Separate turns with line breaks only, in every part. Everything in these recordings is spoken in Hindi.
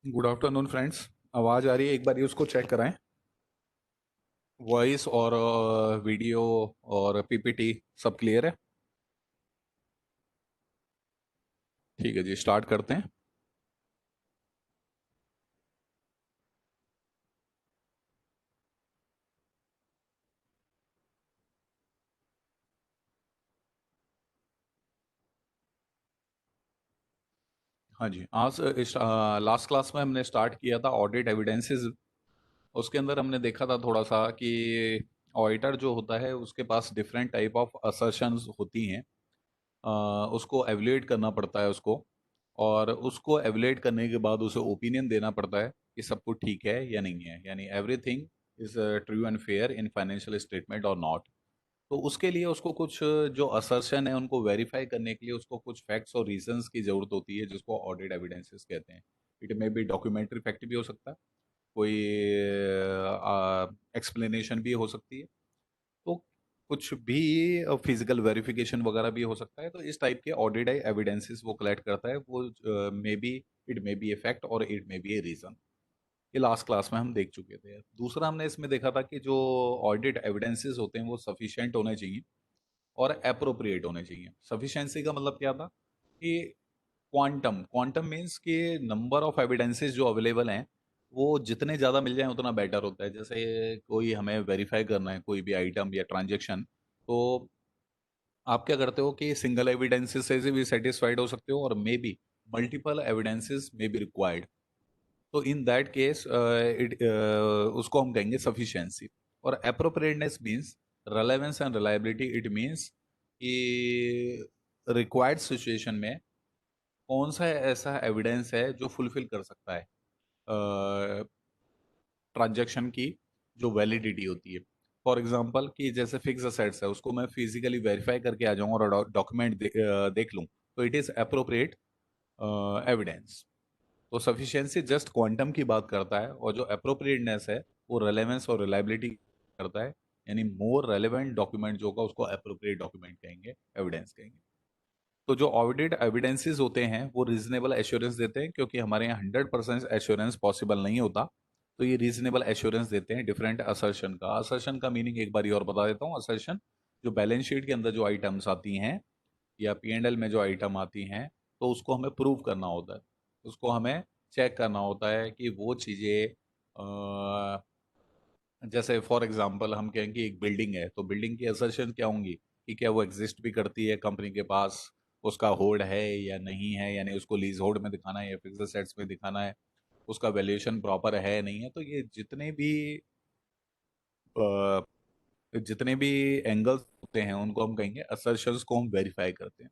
Good afternoon friends. आवाज़ आ रही है? एक बार उसको चेक कराएं। वॉइस और वीडियो और पीपीटी सब क्लियर है? ठीक है जी, स्टार्ट करते हैं। हाँ जी, आज लास्ट क्लास में हमने स्टार्ट किया था ऑडिट एविडेंसेस। उसके अंदर हमने देखा था थोड़ा सा कि ऑडिटर जो होता है उसके पास डिफरेंट टाइप ऑफ असर्शंस होती हैं। उसको एवल्यूएट करना पड़ता है उसको, और उसको एवल्यूएट करने के बाद उसे ओपिनियन देना पड़ता है कि सब कुछ ठीक है या नहीं है, यानी everything is true and fair in financial statement और नॉट। तो उसके लिए उसको कुछ जो असर्शन है उनको वेरीफाई करने के लिए उसको कुछ फैक्ट्स और रीजंस की जरूरत होती है, जिसको ऑडिट एविडेंसेस कहते हैं। It may B documentary fact भी हो सकता है, कोई एक्सप्लेनेशन भी हो सकती है, तो कुछ भी फिजिकल वेरिफिकेशन वगैरह भी हो सकता है। तो इस टाइप के ऑडिट एविडेंसेस वो कलेक्ट करता है। वो may be it may be a fact और it may be a reason. ये लास्ट क्लास में हम देख चुके थे। दूसरा हमने इसमें देखा था कि जो ऑडिट एविडेंसेस होते हैं वो सफिशिएंट होने चाहिए और अप्रोप्रिएट होने चाहिए। सफिशिएंसी का मतलब क्या था कि क्वांटम क्वांटम मीन्स कि नंबर ऑफ एविडेंसेस जो अवेलेबल हैं वो जितने ज़्यादा मिल जाएं उतना बेटर होता है। जैसे कोई हमें वेरीफाई करना है कोई भी आइटम या ट्रांजेक्शन, तो आप क्या करते हो कि सिंगल एविडेंसेस से भी सेटिस्फाइड हो सकते हो, और may be multiple evidences may be required. तो इन दैट केस इट उसको हम कहेंगे सफिशिएंसी। और appropriateness means relevance and reliability. It means कि रिक्वायर्ड सिचुएशन में कौन सा ऐसा एविडेंस है जो फुलफिल कर सकता है ट्रांजैक्शन की जो वैलिडिटी होती है। फॉर एग्जांपल कि जैसे फिक्स असेट्स है, उसको मैं फिजिकली वेरीफाई करके आ जाऊँ और डॉक्यूमेंट देख लूँ, तो इट इज़ अप्रोप्रिएट एविडेंस। तो सफिशिएंसी जस्ट क्वांटम की बात करता है, और जो अप्रोप्रिएटनेस है वो रेलेवेंस और रिलायबिलिटी करता है। यानी मोर रेलेवेंट डॉक्यूमेंट जो होगा उसको अप्रोप्रिएट डॉक्यूमेंट कहेंगे, एविडेंस कहेंगे। तो जो ऑडिट एविडेंसेस होते हैं वो रीजनेबल एश्योरेंस देते हैं, क्योंकि हमारे यहाँ 100% एश्योरेंस पॉसिबल नहीं होता। तो ये रीजनेबल एश्योरेंस देते हैं डिफरेंट असर्शन का। असर्शन का मीनिंग एक बार और बता देता हूँ। असर्शन जो बैलेंस शीट के अंदर जो आइटम्स आती हैं या P&L में जो आइटम आती हैं, तो उसको हमें प्रूव करना होता है। उसको हमें चेक करना होता है कि वो चीज़ें जैसे फॉर एग्जांपल हम कहें कि एक बिल्डिंग है, तो बिल्डिंग की असर्शन क्या होंगी कि क्या वो एग्जिस्ट भी करती है कंपनी के पास, उसका होल्ड है या नहीं है, यानी उसको लीज होल्ड में दिखाना है या फिक्स्ड एसेट्स में दिखाना है, उसका वैल्यूएशन प्रॉपर है नहीं है। तो ये जितने भी एंगल्स होते हैं उनको हम कहेंगे असर्शंस को हम वेरीफाई करते हैं।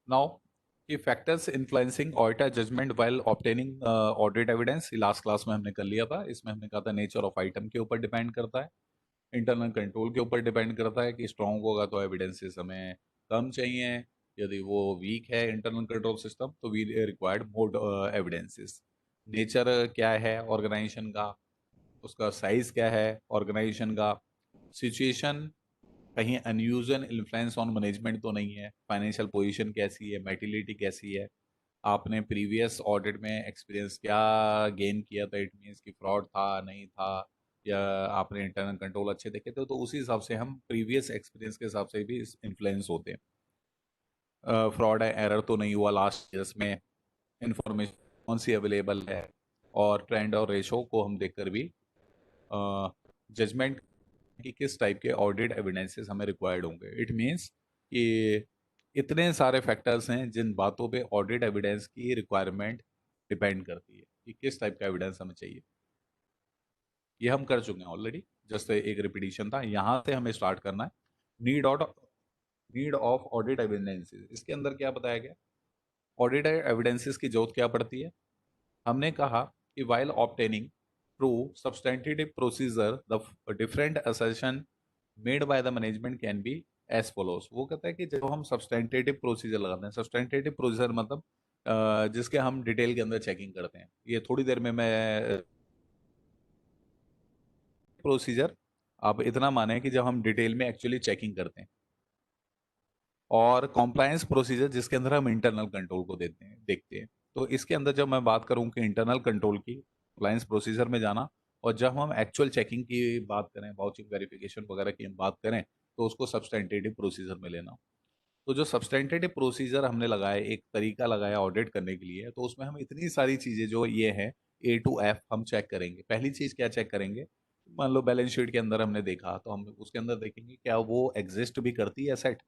नाउ कि factors influencing auditor judgment while obtaining audit evidence, last class में हमने कर लिया था। इसमें हमने कहा था नेचर ऑफ आइटम के ऊपर डिपेंड करता है, इंटरनल कंट्रोल के ऊपर डिपेंड करता है कि स्ट्रांग होगा तो एविडेंसेस हमें कम चाहिए, यदि वो वीक है इंटरनल कंट्रोल सिस्टम तो we required more evidences. Nature क्या है ऑर्गेनाइजेशन का, उसका साइज क्या है ऑर्गेनाइजेशन का, सिचुएशन कहीं अनयूजल इन्फ्लुएंस ऑन मैनेजमेंट तो नहीं है, फाइनेंशियल पोजीशन कैसी है, मेटिलिटी कैसी है, आपने प्रीवियस ऑडिट में एक्सपीरियंस क्या गेन किया था, इट मीन्स कि फ्रॉड था नहीं था, या आपने इंटरनल कंट्रोल अच्छे देखे थे। तो उसी हिसाब से हम प्रीवियस एक्सपीरियंस के हिसाब से भी इन्फ्लुएंस होते हैं। फ्रॉड है एरर तो नहीं हुआ लास्ट ईयर्स में, इंफॉर्मेशन कौन सी अवेलेबल है, और ट्रेंड और रेशो को हम देखकर भी जजमेंट कि किस टाइप के ऑडिट एविडेंसेस हमें रिक्वायर्ड होंगे। इट मीन्स कि इतने सारे फैक्टर्स हैं जिन बातों पे ऑडिट एविडेंस की रिक्वायरमेंट डिपेंड करती है कि किस टाइप का एविडेंस हमें चाहिए। ये हम कर चुके हैं ऑलरेडी, जस्ट एक रिपीटिशन था। यहाँ से हमें स्टार्ट करना है। Need of need of audit evidences, इसके अंदर क्या बताया गया, ऑडिट एविडेंसेस की जरूरत क्या पड़ती है। हमने कहा कि while obtaining true substantive procedure, the different assertion made by the management can be as follows। वो कहता है कि जब हम सब्सटेंटेटिव प्रोसीजर लगाते हैं, सब्सटेंटेटिव प्रोसीजर मतलब जिसके हम डिटेल के अंदर चेकिंग करते हैं, ये थोड़ी देर में मैं प्रोसीजर आप इतना माने कि जब हम डिटेल में एक्चुअली चेकिंग करते हैं, और कॉम्प्लायंस प्रोसीजर जिसके अंदर हम इंटरनल कंट्रोल को देते हैं देखते हैं। तो इसके अंदर जब मैं बात करूं कि इंटरनल कंट्रोल की कॉम्प्लायंस प्रोसीजर में जाना, और जब हम एक्चुअल चेकिंग की बात करें, वाउचिंग वेरिफिकेशन वगैरह की हम बात करें, तो उसको सब्सटेंटिव प्रोसीजर में लेना। तो जो सब्सटेंटिव प्रोसीजर हमने लगाया, एक तरीका लगाया ऑडिट करने के लिए, तो उसमें हम इतनी सारी चीजें जो ये है A to F हम चेक करेंगे। पहली चीज क्या चेक करेंगे, मान लो बैलेंस शीट के अंदर हमने देखा, तो हम उसके अंदर देखेंगे क्या वो एग्जिस्ट भी करती है एसेट,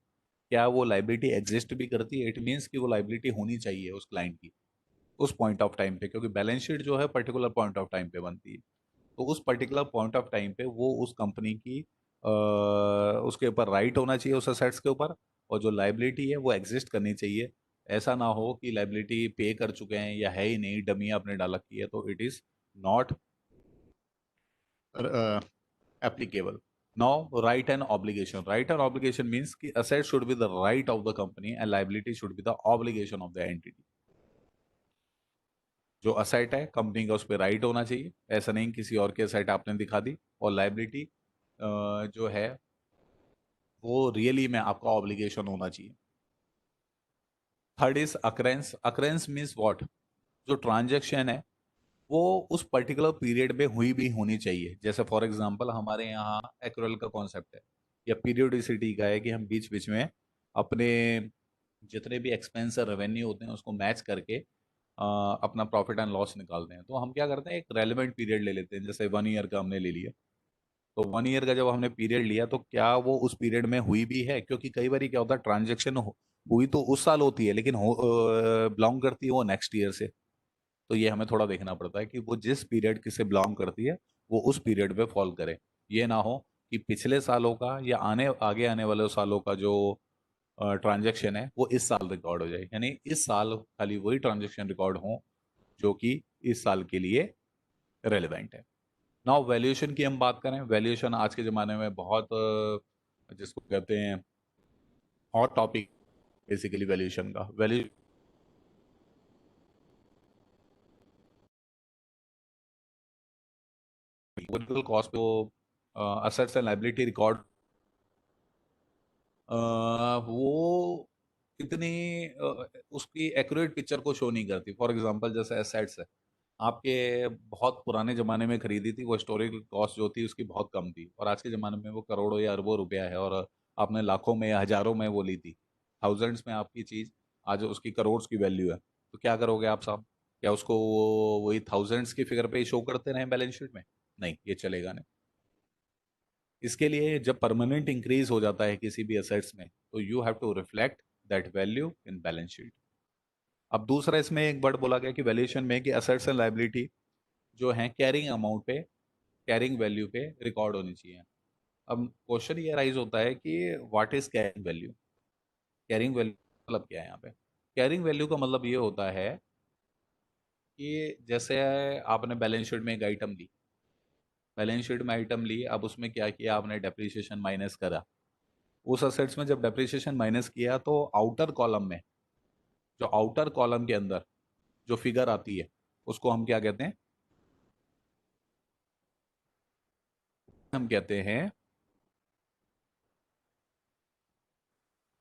क्या वो लाइबिलिटी एग्जिस्ट भी करती है। इट मीन्स कि वो लाइबिलिटी होनी चाहिए उस क्लाइंट की उस पॉइंट ऑफ टाइम पे, क्योंकि बैलेंस शीट जो है पर्टिकुलर पॉइंट ऑफ टाइम पे बनती है। तो उस पर्टिकुलर पॉइंट ऑफ टाइम पे वो उस कंपनी की उसके ऊपर राइट होना चाहिए उस असेट्स के ऊपर, और जो लाइबिलिटी है वो एग्जिस्ट करनी चाहिए। ऐसा ना हो कि लाइबिलिटी पे कर चुके हैं या है ही नहीं, डमी आपने डाल रखी है, तो it is not applicable. Now, right and obligation. Right and obligation means कि asset should be the right of the company and liability should be the obligation of the entity. जो असेट है कंपनी का, उस पर राइट होना चाहिए, ऐसा नहीं किसी और के असेट आपने दिखा दी। और लाइबिलिटी जो है वो रियली में आपका ऑब्लिगेशन होना चाहिए। Third is occurrence. Occurrence means what, जो ट्रांजेक्शन है वो उस पर्टिकुलर पीरियड में हुई भी होनी चाहिए। जैसे फॉर एग्जांपल हमारे यहाँ एक्रूअल का कॉन्सेप्ट है या पीरियोडिसिटी का है कि हम बीच बीच में अपने जितने भी एक्सपेंस रेवेन्यू होते हैं उसको मैच करके अपना प्रॉफिट एंड लॉस निकालते हैं। तो हम क्या करते हैं, एक रेलिवेंट पीरियड ले लेते हैं, जैसे 1 ईयर का हमने ले लिया। तो 1 ईयर का जब हमने पीरियड लिया, तो क्या वो उस पीरियड में हुई भी है, क्योंकि कई बार क्या होता है ट्रांजेक्शन हुई तो उस साल होती है, लेकिन बिलोंग करती है वो नेक्स्ट ईयर से। तो ये हमें थोड़ा देखना पड़ता है कि वो जिस पीरियड से बिलोंग करती है वो उस पीरियड पे फॉल करे। ये ना हो कि पिछले सालों का या आगे आने वाले सालों का जो ट्रांजैक्शन है वो इस साल रिकॉर्ड हो जाए, यानी इस साल खाली वही ट्रांजैक्शन रिकॉर्ड हो जो कि इस साल के लिए रेलिवेंट है। नाउ वैल्यूएशन की हम बात करें, वैल्यूएशन आज के ज़माने में बहुत जिसको कहते हैं हॉट टॉपिक, बेसिकली वैल्यूएशन का वैल्यू कॉस्ट को असेट्स एंड लाइबिलिटी रिकॉर्ड वो इतनी उसकी एक्यूरेट पिक्चर को शो नहीं करती। फॉर एग्जांपल जैसे एसेट्स है, आपके बहुत पुराने ज़माने में खरीदी थी, वो हिस्टोरिकल कॉस्ट जो थी उसकी बहुत कम थी, और आज के ज़माने में वो करोड़ों या अरबों रुपया है, और आपने लाखों में या हज़ारों में वो ली थी, थाउजेंड्स में आपकी चीज़, आज उसकी करोड़ की वैल्यू है। तो क्या करोगे आप साहब, क्या उसको वही थाउजेंड्स की फिगर पे ही शो करते रहें बैलेंस शीट में? नहीं, ये चलेगा नहीं। इसके लिए जब परमानेंट इंक्रीज हो जाता है किसी भी असेट्स में, तो you have to reflect that value in balance sheet. अब दूसरा इसमें एक वर्ड बोला गया कि वैल्यूएशन में कि असेट्स एंड लायबिलिटी जो है कैरिंग अमाउंट पे, कैरिंग वैल्यू पे रिकॉर्ड होनी चाहिए। अब क्वेश्चन ये राइज होता है कि what is carrying value. Carrying value मतलब क्या है यहाँ पे? कैरिंग वैल्यू का मतलब ये होता है कि जैसे आपने बैलेंस शीट में एक आइटम ली, बैलेंस शीट में आइटम ली, अब उसमें क्या किया आपने, डेप्रिसिएशन माइनस करा। उस असेट्स में जब डेप्रिसिएशन माइनस किया, तो आउटर कॉलम में, जो आउटर कॉलम के अंदर जो फिगर आती है उसको हम क्या कहते हैं, हम कहते हैं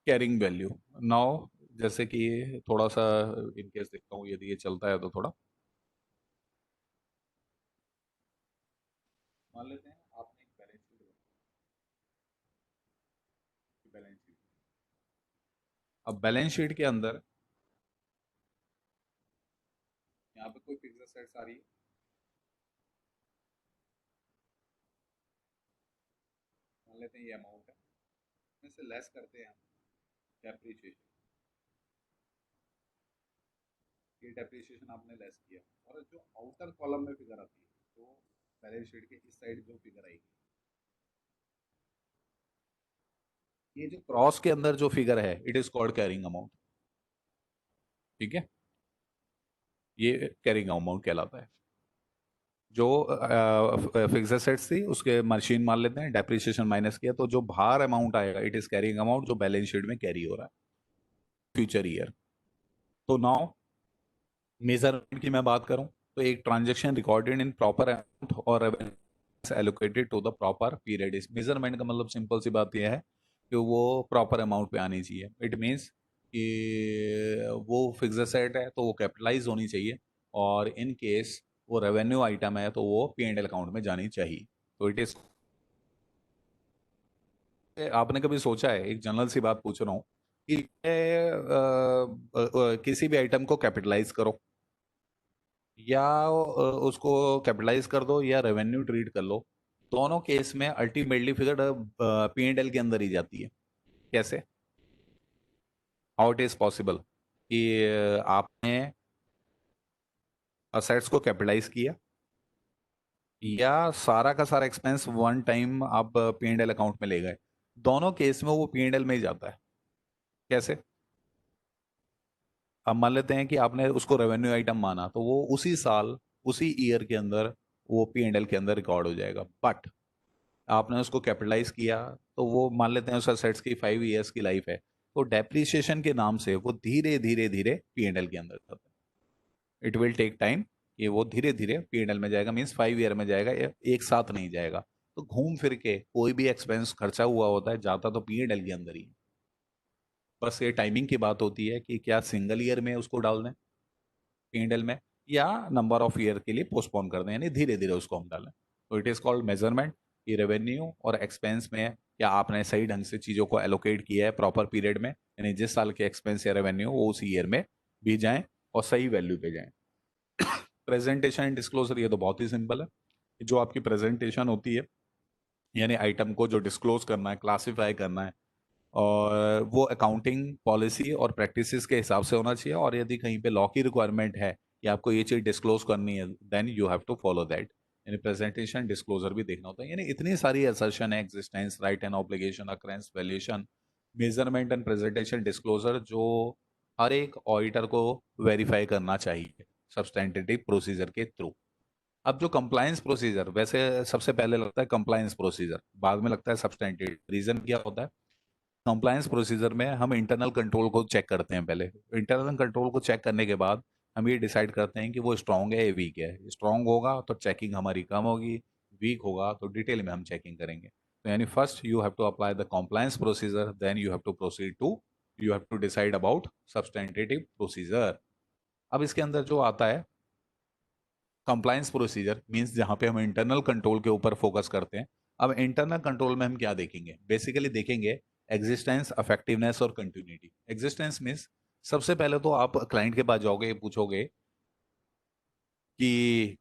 कैरिंग वैल्यू। नाउ जैसे कि थोड़ा सा इनकेस देखता हूँ यदि ये चलता है तो थोड़ा मान लेते हैं आपने एक बैलेंस शीट बनाई, बैलेंस शीट, अब बैलेंस शीट के अंदर यहाँ पे कोई फिक्स असेट्स आ रही है, मान लेते हैं ये अमाउंट है, इसमें से लेस करते हैं हम डेप्रिसिएशन, ये डेप्रिसिएशन आपने लेस किया, और जो आउटर कॉलम में फिगर आती है, तो बैलेंस शीट के इस साइड जो फिगर आएगी, ये जो क्रॉस के अंदर जो फिगर है it is called carrying amount. ठीक है, ये कैरिंग अमाउंट कहलाता है। जो फिक्स एसेट्स थी उसके मशीन मान लेते हैं, डेप्रिसिएशन माइनस किया, तो जो बाहर अमाउंट आएगा इट इज कैरिंग अमाउंट, जो बैलेंस शीट में कैरी हो रहा है फ्यूचर ईयर। तो नाउ मेजरमेंट की मैं बात करूं, तो एक transaction recorded in proper amount और revenue allocated to the proper period. इस मेजरमेंट का मतलब सिंपल सी बात यह है कि वो प्रॉपर अमाउंट पे आनी चाहिए। इट मीन्स कि वो फिक्स एसेट है तो वो कैपिटलाइज होनी चाहिए, और इन केस वो रेवेन्यू आइटम है तो वो पी एंड एल अकाउंट में जानी चाहिए। तो इट इज, आपने कभी सोचा है, एक जनरल सी बात पूछ रहा हूँ कि किसी भी आइटम को कैपिटलाइज करो या उसको कैपिटलाइज कर दो या रेवेन्यू ट्रीट कर लो, दोनों केस में ultimately figure P and L के अंदर ही जाती है। कैसे? हाउ इट इज पॉसिबल कि आपने असेट्स को कैपिटलाइज किया या सारा का सारा एक्सपेंस वन टाइम आप पी एंड एल अकाउंट में ले गए, दोनों केस में वो पी एंड एल में ही जाता है। कैसे? अब मान लेते हैं कि आपने उसको रेवेन्यू आइटम माना तो वो उसी साल उसी ईयर के अंदर वो पी एंड एल के अंदर रिकॉर्ड हो जाएगा। बट आपने उसको कैपिटलाइज किया तो वो मान लेते हैं उस असेट्स की 5 ईयर्स की लाइफ है, तो डेप्रिसिएशन के नाम से वो धीरे धीरे धीरे पी एंड एल के अंदर जाता है। इट विल टेक टाइम, कि वो धीरे धीरे पी एंड एल में जाएगा, मीन्स 5 ईयर में जाएगा, एक साथ नहीं जाएगा। तो घूम फिर के कोई भी एक्सपेंस खर्चा हुआ होता है जाता तो पी एंड एल के अंदर ही है। बस ये टाइमिंग की बात होती है कि क्या सिंगल ईयर में उसको डाल दें पी एंड एल में, या नंबर ऑफ ईयर के लिए पोस्टपोन कर दें, यानी धीरे धीरे उसको हम डालें। तो इट इज कॉल्ड मेजरमेंट, कि रेवेन्यू और एक्सपेंस में क्या आपने सही ढंग से चीज़ों को एलोकेट किया है प्रॉपर पीरियड में, यानी जिस साल के एक्सपेंस या रेवेन्यू वो उसी ईयर में भी जाएं और सही वैल्यू पे जाएं। प्रेजेंटेशन एंड डिस्क्लोजर, ये तो बहुत ही सिंपल है। जो आपकी प्रेजेंटेशन होती है, यानी आइटम को जो डिस्क्लोज करना है, क्लासिफाई करना है, और वो अकाउंटिंग पॉलिसी और प्रैक्टिसेस के हिसाब से होना चाहिए। और यदि कहीं पे लॉ की रिक्वायरमेंट है कि आपको ये चीज़ डिस्क्लोज करनी है, then you have to follow that. यानी प्रेजेंटेशन डिस्क्लोजर भी देखना होता है। यानी इतनी सारी असर्शन है, existence, right and obligation, occurrence, valuation, measurement and presentation disclosure, जो हर एक ऑडिटर को वेरीफाई करना चाहिए सब्सटेंटिव प्रोसीजर के थ्रू। अब जो कंप्लायंस प्रोसीजर, वैसे सबसे पहले लगता है कंप्लायंस प्रोसीजर, बाद में लगता है सब्सटेंटिव। रीजन क्या होता है? कंप्लायंस प्रोसीजर में हम इंटरनल कंट्रोल को चेक करते हैं पहले। इंटरनल कंट्रोल को चेक करने के बाद हम ये डिसाइड करते हैं कि वो स्ट्रांग है या वीक है। स्ट्रांग होगा तो चेकिंग हमारी कम होगी, वीक होगा तो डिटेल में हम चेकिंग करेंगे। तो यानी first you have to apply the compliance procedure, then you have to proceed to, you have to decide about substantive procedure. अब इसके अंदर जो आता है कंप्लायंस प्रोसीजर, मींस जहां पे हम इंटरनल कंट्रोल के ऊपर फोकस करते हैं। अब इंटरनल कंट्रोल में हम क्या देखेंगे? बेसिकली देखेंगे एग्जिस्टेंस, इफेक्टिवनेस और कंटिन्यूटी। एग्जिस्टेंस मींस सबसे पहले तो आप क्लाइंट के पास जाओगे, पूछोगे कि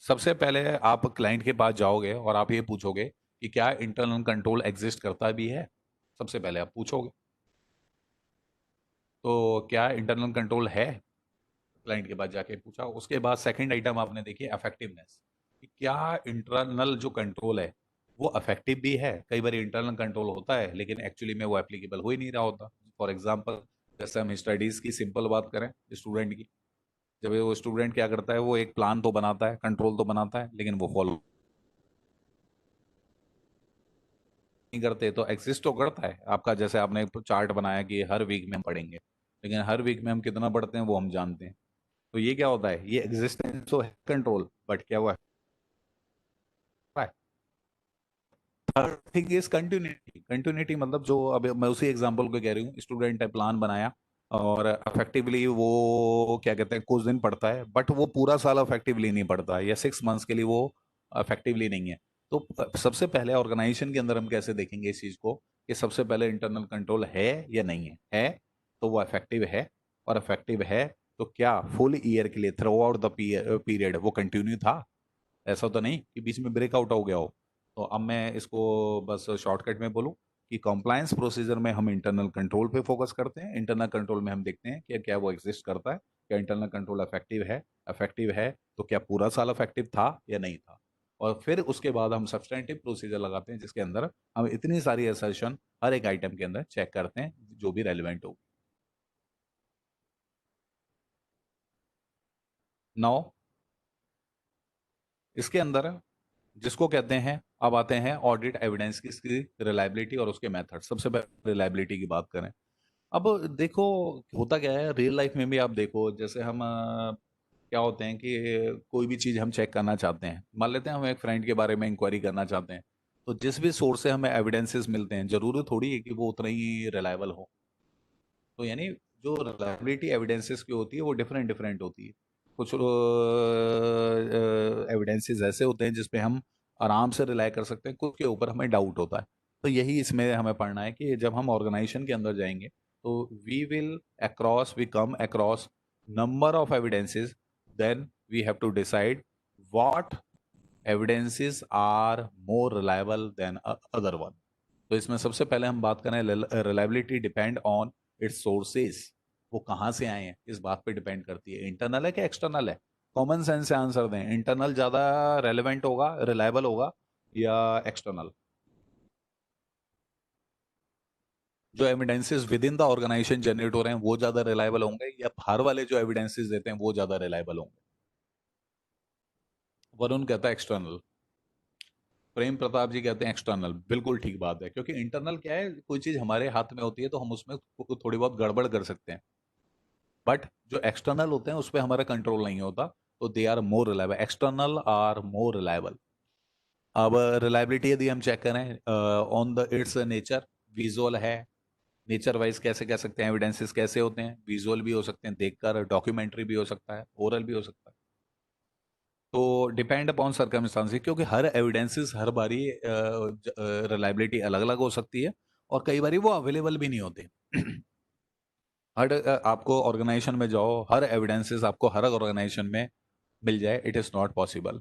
सबसे पहले आप क्लाइंट के पास जाओगे और आप ये पूछोगे कि क्या इंटरनल कंट्रोल एग्जिस्ट करता भी है। सबसे पहले आप पूछोगे तो क्या इंटरनल कंट्रोल है, क्लाइंट के पास जाके पूछा। उसके बाद सेकंड आइटम आपने देखी इफेक्टिवनेस, कि क्या इंटरनल जो कंट्रोल है वो इफेक्टिव भी है। कई बार इंटरनल कंट्रोल होता है लेकिन एक्चुअली में वो एप्लीकेबल हो ही नहीं रहा होता। फॉर एग्जांपल, जैसे हम स्टडीज की सिंपल बात करें, स्टूडेंट की, जब वो स्टूडेंट क्या करता है, वो एक प्लान तो बनाता है, कंट्रोल तो बनाता है, लेकिन वो फॉलो नहीं करते। तो एग्जिस्ट तो करता है आपका, जैसे आपने एक चार्ट बनाया कि हर वीक में हम पढ़ेंगे, लेकिन हर वीक में हम कितना पढ़ते हैं वो हम जानते हैं। तो ये क्या होता है? ये एग्जिस्टेंस तो है कंट्रोल, बट क्या हुआ है? Third thing is continuity. Continuity मतलब जो, अब मैं उसी एग्जांपल को कह रही हूँ, स्टूडेंट है, प्लान बनाया और अफेक्टिवली वो क्या कहते हैं कुछ दिन पढ़ता है, बट वो पूरा साल अफेक्टिवली नहीं पढ़ता, या 6 मंथ्स के लिए वो अफेक्टिवली नहीं है। तो सबसे पहले ऑर्गेनाइजेशन के अंदर हम कैसे देखेंगे इस चीज को, कि सबसे पहले इंटरनल कंट्रोल है या नहीं है तो वो इफेक्टिव है, और इफेक्टिव है तो क्या फुल ईयर के लिए थ्रू आउट द पीरियड वो कंटिन्यू था। ऐसा तो नहीं कि बीच में ब्रेकआउट हो गया हो। तो अब मैं इसको बस शॉर्टकट में बोलूं कि कंप्लायंस प्रोसीजर में हम इंटरनल कंट्रोल पे फोकस करते हैं। इंटरनल कंट्रोल में हम देखते हैं कि क्या वो एग्जिस्ट करता है, क्या इंटरनल कंट्रोल इफेक्टिव है। इफेक्टिव है तो क्या पूरा साल इफेक्टिव था या नहीं था। और फिर उसके बाद हम सब्सटेंटिव प्रोसीजर लगाते हैं, जिसके अंदर हम इतनी सारी असर्शन हर एक आइटम के अंदर चेक करते हैं जो भी रेलिवेंट हो। नाउ इसके अंदर जिसको कहते हैं, अब आते हैं ऑडिट एविडेंस की, इसकी रिलायबिलिटी और उसके मेथड। सबसे पहले रिलायबिलिटी की बात करें। अब देखो, होता क्या है रियल लाइफ में भी, आप देखो जैसे हम क्या होते हैं कि कोई भी चीज़ हम चेक करना चाहते हैं, मान लेते हैं हम एक फ्रेंड के बारे में इंक्वायरी करना चाहते हैं, तो जिस भी सोर्स से हमें एविडेंसेस मिलते हैं, जरूरी थोड़ी है कि वो उतना ही रिलायबल हो। तो यानी जो रिलायबिलिटी एविडेंसेस की होती है वो डिफरेंट डिफरेंट होती है। कुछ एविडेंसेस ऐसे होते हैं जिसपे हम आराम से रिलाय कर सकते हैं, कुछ के ऊपर हमें डाउट होता है। तो यही इसमें हमें पढ़ना है कि जब हम ऑर्गेनाइजेशन के अंदर जाएंगे तो we come across number of evidences, then we have to decide what evidences are more reliable than other one. तो इसमें सबसे पहले हम बात करें, reliability depend on its sources. वो कहाँ से आए हैं इस बात पे डिपेंड करती है, इंटरनल है कि एक्सटर्नल है। कॉमन सेंस से आंसर दें, इंटरनल ज्यादा रेलेवेंट होगा, रिलायबल होगा या एक्सटर्नल? जो evidences within the organization generate हो रहे हैं वो ज्यादा रिलायबल होंगे या बाहर वाले जो एविडेंसेस देते हैं वो ज्यादा रिलायबल होंगे? वरुण कहता है एक्सटर्नल, प्रेम प्रताप जी कहते हैं एक्सटर्नल। बिल्कुल ठीक बात है, क्योंकि इंटरनल क्या है, कोई चीज हमारे हाथ में होती है तो हम उसमें थोड़ी बहुत गड़बड़ कर सकते हैं, बट जो एक्सटर्नल होते हैं उस पर हमारा कंट्रोल नहीं होता, तो they are more reliable, external are more reliable. अब रिलायबिलिटी यदि हम चेक करें on the its nature, visual है, नेचर वाइज कैसे कह सकते हैं एविडेंसेस कैसे होते हैं, विजुअल भी हो सकते हैं देखकर, डॉक्यूमेंट्री भी हो सकता है, ओरल भी हो सकता है। तो डिपेंड अपॉन सर्कमस्टांसेस, क्योंकि हर एविडेंसेस हर बारी रिलायबिलिटी अलग अलग हो सकती है और कई बारी वो अवेलेबल भी नहीं होते। आपको ऑर्गेनाइजेशन में जाओ, हर एविडेंसेस आपको हर ऑर्गेनाइजेशन में मिल जाए, इट इज नॉट पॉसिबल।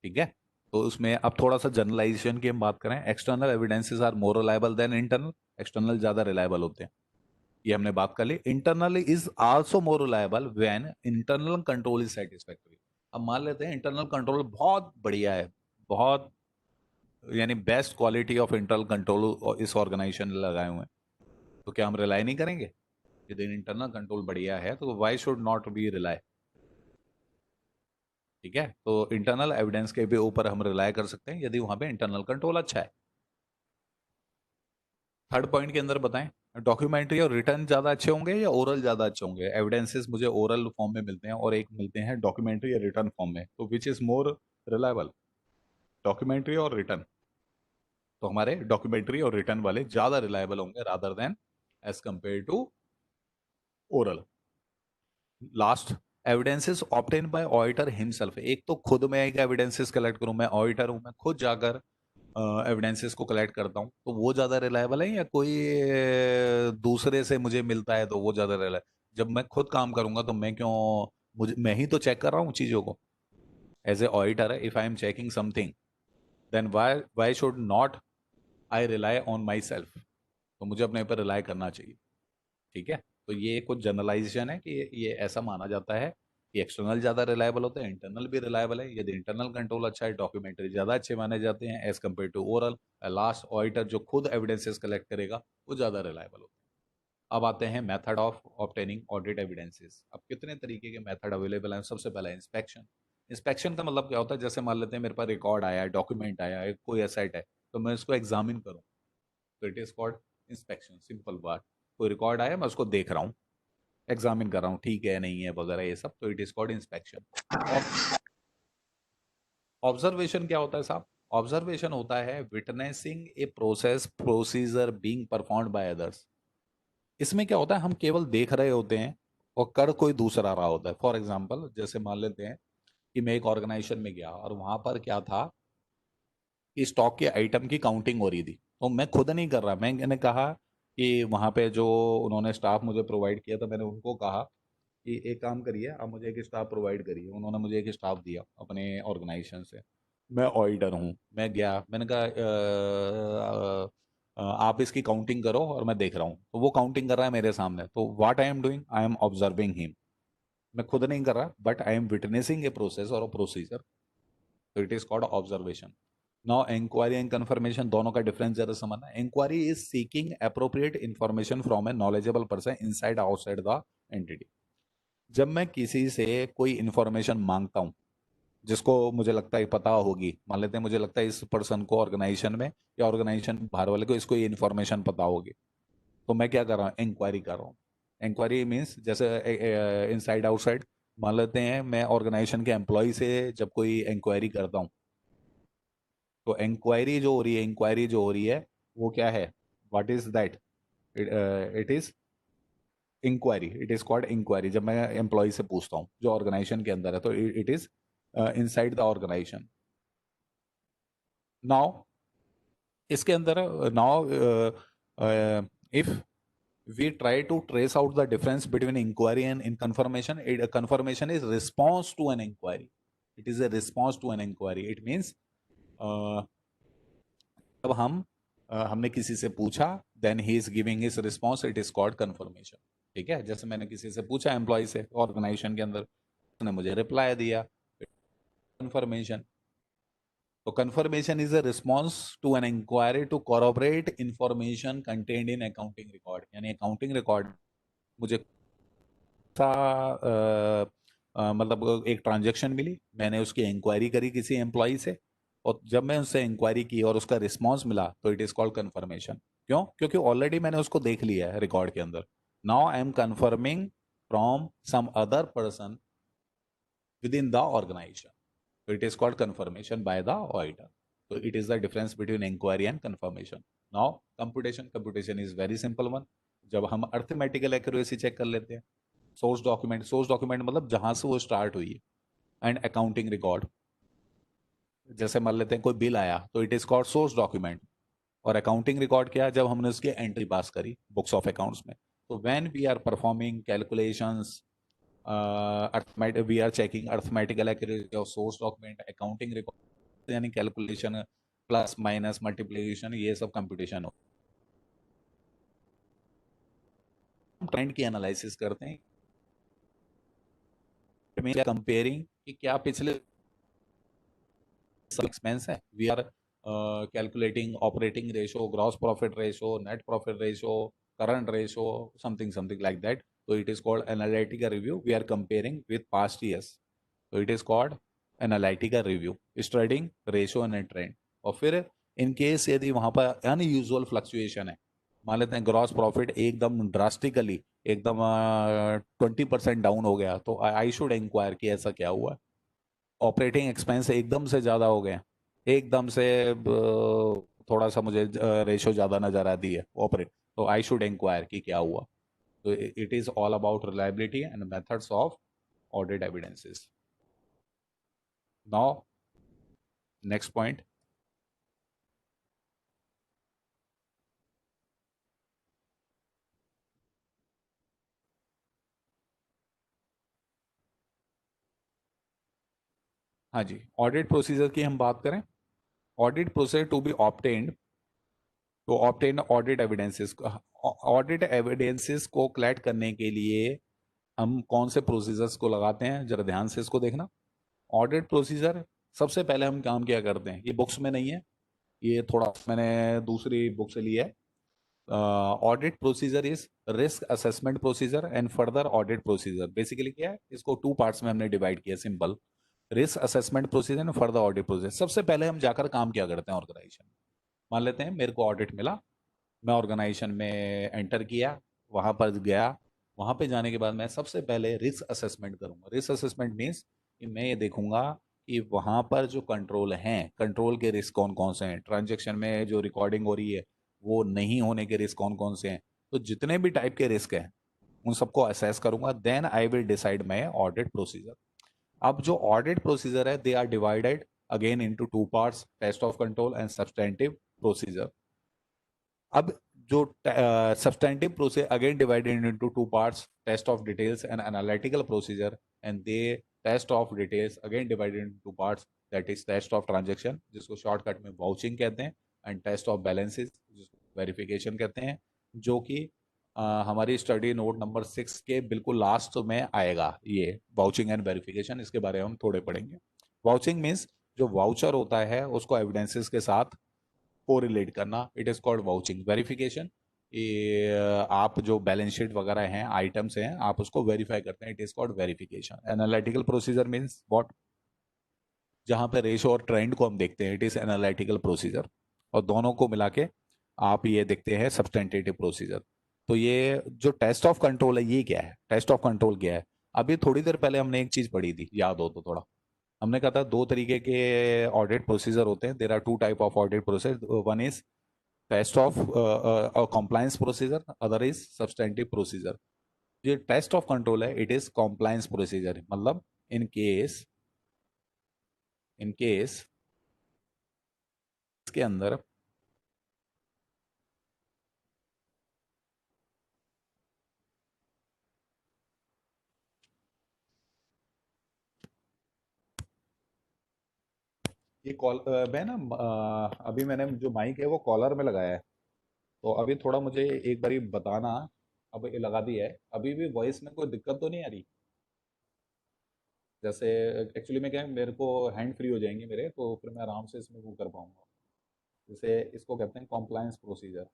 ठीक है, तो उसमें अब थोड़ा सा जनरलाइजेशन की हम बात करें, external evidences are more reliable than internal, external ज्यादा रिलायबल होते हैं, ये हमने बात कर ली। Internal is also more reliable when internal control is satisfactory. अब मान लेते हैं इंटरनल कंट्रोल बहुत बढ़िया है, बहुत यानी best quality of internal control इस ऑर्गेनाइजेशन ने लगाए हुए हैं, तो क्या हम रिलाई नहीं करेंगे? यदि इंटरनल कंट्रोल बढ़िया है तो Y should not be rely? ठीक है, तो इंटरनल एविडेंस के भी ऊपर हम रिलाय कर सकते हैं यदि वहां पे इंटरनल कंट्रोल अच्छा है। थर्ड पॉइंट के अंदर बताएं, डॉक्यूमेंट्री और रिटर्न ज्यादा अच्छे होंगे या ओरल ज्यादा अच्छे होंगे? एविडेंसेस मुझे ओरल फॉर्म में मिलते हैं और एक मिलते हैं डॉक्यूमेंट्री या रिटर्न फॉर्म में, तो which is more reliable, documentary और रिटर्न? तो हमारे डॉक्यूमेंट्री और रिटर्न वाले ज्यादा रिलायबल होंगे rather than as compare to oral. Last, evidences obtain by auditor himself. एक तो खुद मैं एक एविडेंसेस कलेक्ट करूं, मैं ऑडिटर हूं, मैं खुद जाकर एविडेंसेस को कलेक्ट करता हूं, तो वो ज्यादा रिलायबल है या कोई दूसरे से मुझे मिलता है तो वो ज्यादा रिलायबल? जब मैं खुद काम करूंगा तो मैं क्यों, मुझे मैं ही तो चेक कर रहा हूँ चीजों को as a auditor, if I am checking something, then why why should not I rely on myself? तो मुझे अपने ऊपर रिलाई करना चाहिए। ठीक है, तो ये कुछ जनरलाइजेशन है कि ये ऐसा माना जाता है कि एक्सटर्नल ज्यादा रिलायबल होते हैं, इंटरनल भी रिलायबल है। यदि इंटरनल कंट्रोल अच्छा है, डॉक्यूमेंट्री ज्यादा अच्छे माने जाते हैं as compare to oral. Last, auditor जो खुद एविडेंसेस कलेक्ट करेगा वो ज्यादा रिलायबल होता है। अब आते हैं method of obtaining audit evidences. अब कितने तरीके के मेथड अवेलेबल हैं? सबसे पहला इंस्पेक्शन। इंस्पेक्शन का मतलब क्या होता है, जैसे मान लेते हैं मेरे पास रिकॉर्ड आया है, डॉक्यूमेंट आया है, कोई एसेट है, तो मैं उसको एग्जामिन करूँ, तो it is called inspection. Simple बात, कोई रिकॉर्ड आया मैं उसको देख रहा हूँ, एग्जामिन कर रहा हूँ, ठीक है नहीं है वगैरह ये सब, तो it is called inspection. Observation क्या होता है साहब? ऑब्जर्वेशन होता है witnessing a process procedure being performed by others. इसमें क्या होता है, हम केवल देख रहे होते हैं और कर कोई दूसरा रहा होता है। फॉर एग्जाम्पल, जैसे मान लेते हैं कि मैं एक ऑर्गेनाइजेशन में गया और वहां पर क्या था कि स्टॉक के आइटम की काउंटिंग हो रही थी, तो मैं खुद नहीं कर रहा, मैंने कहा कि वहां पे जो उन्होंने स्टाफ मुझे प्रोवाइड किया था, मैंने उनको कहा कि एक काम करिए, आप मुझे एक स्टाफ प्रोवाइड करिए। उन्होंने मुझे एक स्टाफ दिया अपने ऑर्गेनाइजेशन से। मैं ऑडिटर हूँ, मैं गया, मैंने कहा आप इसकी काउंटिंग करो और मैं देख रहा हूँ, तो वो काउंटिंग कर रहा है मेरे सामने, तो what I am doing, I am observing him. मैं खुद नहीं कर रहा, but I am witnessing a process और प्रोसीजर, तो it is called observation. Now inquiry and confirmation, दोनों का डिफरेंस जरा समझना। Inquiry is seeking appropriate information from a knowledgeable person inside outside the entity. जब मैं किसी से कोई इंफॉर्मेशन मांगता हूं जिसको मुझे लगता है पता होगी, मान लेते हैं मुझे लगता है इस पर्सन को ऑर्गेनाइजेशन में या ऑर्गेनाइजेशन बाहर वाले को इसको ये इन्फॉर्मेशन पता होगी, तो मैं क्या कर रहा हूँ, इंक्वायरी कर रहा हूँ। इंक्वायरी मीन्स जैसे इनसाइड आउटसाइड, मान लेते हैं मैं ऑर्गेनाइजेशन के एम्प्लॉय से जब कोई इंक्वायरी करता हूँ, तो इंक्वायरी जो हो रही है वो क्या है, what is that, it is inquiry, it is called inquiry. जब मैं एम्प्लॉय से पूछता हूँ जो ऑर्गेनाइजेशन के अंदर है, तो it is inside the organization. Now इसके अंदर, now if we try to trace out the difference between inquiry and in confirmation, confirmation is response to an inquiry, it is a response to an inquiry, it means uh, जब हमने किसी से पूछा, then he is giving his response, it is called confirmation. ठीक है, जैसे मैंने किसी से पूछा एम्प्लॉय से ऑर्गेनाइजेशन के अंदर, उसने मुझे रिप्लाई दिया, कंफर्मेशन। तो confirmation is a response to an inquiry to corroborate information contained in accounting record, यानी अकाउंटिंग रिकॉर्ड मुझे सा मतलब एक ट्रांजैक्शन मिली, मैंने उसकी इंक्वायरी करी किसी एम्प्लॉय से, और जब मैं उससे इंक्वायरी की और उसका रिस्पांस मिला, तो इट इज कॉल्ड कंफर्मेशन। क्यों? क्योंकि ऑलरेडी मैंने उसको देख लिया है रिकॉर्ड के अंदर। Now I am confirming from some other person within the organisation, तो it is called confirmation by the auditor. तो it is the difference between inquiry and confirmation. Now computation is very simple one. जब हम अर्थमेटिकल एक्यूरेसी चेक कर लेते हैं, सोर्स डॉक्यूमेंट मतलब जहां से वो स्टार्ट हुई है, एंड अकाउंटिंग रिकॉर्ड, जैसे मान लेते हैं कोई बिल आया, तो it is called source document. और अकाउंटिंग रिकॉर्ड क्या है, जब हमने उसकी एंट्री पास करी बुक्स ऑफ अकाउंट्स में। तो when we are performing calculations, we are checking arithmetical accuracy of source document, accounting record, यानी कैलकुलेशन, प्लस माइनस मल्टीप्लिकेशन, ये सब कंप्यूटेशन हो। हम ट्रेंड की एनालिसिस करते हैं, कंपेयरिंग कि क्या पिछले एक्सपेंस है, we are calculating operating ratio, gross profit ratio, net profit ratio, current ratio, something like that. तो it is called analytical review, we are comparing with past years, तो it is called analytical review, studying ratio and trend. और फिर इन केस यदि वहां पर अनयूजुअल फ्लक्चुएशन है, मान लेते हैं ग्रॉस प्रॉफिट एकदम ड्रास्टिकली एकदम 20% डाउन हो गया, तो आई शुड इंक्वायर कि ऐसा क्या हुआ। ऑपरेटिंग एक्सपेंस एकदम से ज़्यादा हो गए, एकदम से थोड़ा सा मुझे रेशो ज़्यादा नज़र आती है ऑपरेट, तो आई शुड इंक्वायर कि क्या हुआ। तो it is all about reliability and methods of audit evidences. Now next point. हाँ जी, ऑडिट प्रोसीजर की हम बात करें। Audit procedure to be obtained, तो ऑब्टेन ऑडिट एविडेंसेस को कलेक्ट करने के लिए हम कौन से प्रोसीजर्स को लगाते हैं, जरा ध्यान से इसको देखना। ऑडिट प्रोसीजर, सबसे पहले हम काम क्या करते हैं, ये बुक्स में नहीं है, ये थोड़ा मैंने दूसरी बुक से लिया है। Audit procedure is risk assessment procedure and further audit procedure. Basically क्या है, इसको टू पार्ट्स में हमने डिवाइड किया, simple. Risk assessment procedure and further audit procedure. सबसे पहले हम जाकर काम क्या करते हैं ऑर्गेनाइजेशन में, मान लेते हैं मेरे को ऑडिट मिला, मैं ऑर्गेनाइजेशन में एंटर किया, वहां पर गया, वहां पे जाने के बाद मैं सबसे पहले रिस्क असेसमेंट करूंगा। रिस्क असेसमेंट मीन्स कि मैं ये देखूंगा कि वहां पर जो कंट्रोल हैं, कंट्रोल के रिस्क कौन कौन से हैं, ट्रांजेक्शन में जो रिकॉर्डिंग हो रही है वो नहीं होने के रिस्क कौन कौन से हैं। तो जितने भी टाइप के रिस्क हैं उन सबको असेस करूंगा, then I will decide my audit procedure. अब जो ऑडिट प्रोसीजर है, they are divided again into two parts, test of control and substantive procedure. अब जो substantive procedure again divided into two parts, test of details and analytical procedure, and they test of details again divided into two parts, that is test of transaction जिसको शॉर्टकट में वाउचिंग कहते हैं, एंड टेस्ट ऑफ बैलेंसेस जिसको वेरिफिकेशन कहते हैं, जो कि हमारी स्टडी नोट नंबर 6 के बिल्कुल लास्ट में आएगा। ये वाउचिंग एंड वेरिफिकेशन, इसके बारे में हम थोड़े पढ़ेंगे। वाउचिंग मीन्स जो वाउचर होता है उसको एविडेंसेस के साथ कोरिलेट करना, it is called vouching. Verification, ये आप जो बैलेंस शीट वगैरह हैं, आइटम्स हैं, आप उसको वेरीफाई करते हैं, it is called verification. Analytical procedure means what, जहां पे रेशो और ट्रेंड को हम देखते हैं, इट इज एनालिटिकल प्रोसीजर। और दोनों को मिला के आप ये देखते हैं सब्सटेंटिव प्रोसीजर। तो ये जो टेस्ट ऑफ कंट्रोल है, ये क्या है, टेस्ट ऑफ कंट्रोल क्या है, अभी थोड़ी देर पहले हमने एक चीज पढ़ी थी, याद हो तो थोड़ा। हमने कहा था दो तरीके के ऑडिट प्रोसीजर होते हैं। There are two type of audit process. One is test of compliance procedure, other is substantive procedure. ये टेस्ट ऑफ कंट्रोल है, इट इज कॉम्प्लायंस प्रोसीजर। मतलब इन केस, इन केस के अंदर ये कॉल मैं ना अभी मैंने जो माइक है वो कॉलर में लगाया है, तो अभी थोड़ा मुझे एक बारी बताना। अब ये लगा दिया है, अभी भी वॉइस में कोई दिक्कत तो नहीं आ रही? जैसे एक्चुअली में क्या है, मेरे को हैंड फ्री हो जाएंगे मेरे, तो फिर मैं आराम से इसमें वो कर पाऊंगा। जैसे इसको कहते हैं कॉम्प्लायंस प्रोसीजर।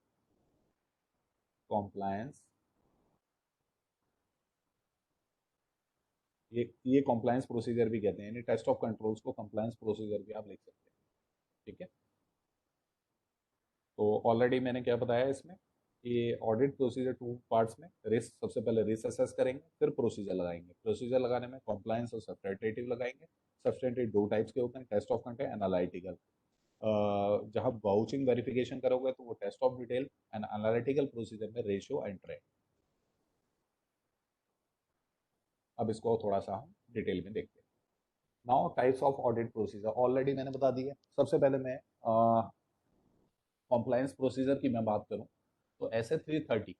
कॉम्प्लायंस, ये कॉम्प्लायंस प्रोसीजर भी कहते हैं, यानी टेस्ट ऑफ कंट्रोल्स को कॉम्प्लायंस प्रोसीजर भी आप लिख सकते हैं। ठीक है। तो ऑलरेडी मैंने क्या बताया इसमें कि ऑडिट प्रोसीजर टू पार्ट्स में, रिस्क सबसे पहले रिस्क असेस करेंगे, फिर प्रोसीजर लगाएंगे। प्रोसीजर लगाने में कॉम्प्लायंस और सब्सटेंटिव लगाएंगे। सब्सटेंटिव दो टाइप्स के होते हैं, टेस्ट ऑफ कंटेंट, एनालिटिकल। जहाँ वाउचिंग वेरिफिकेशन करोगे तो वो test of detail, and analytical procedure में रेशियो एंड ट्रेंड। अब इसको थोड़ा सा हम डिटेल में देखते हैं। Now types of audit procedure already मैंने बता दिया। सबसे पहले मैं कॉम्प्लायंस प्रोसीजर की मैं बात करूं तो S A 330,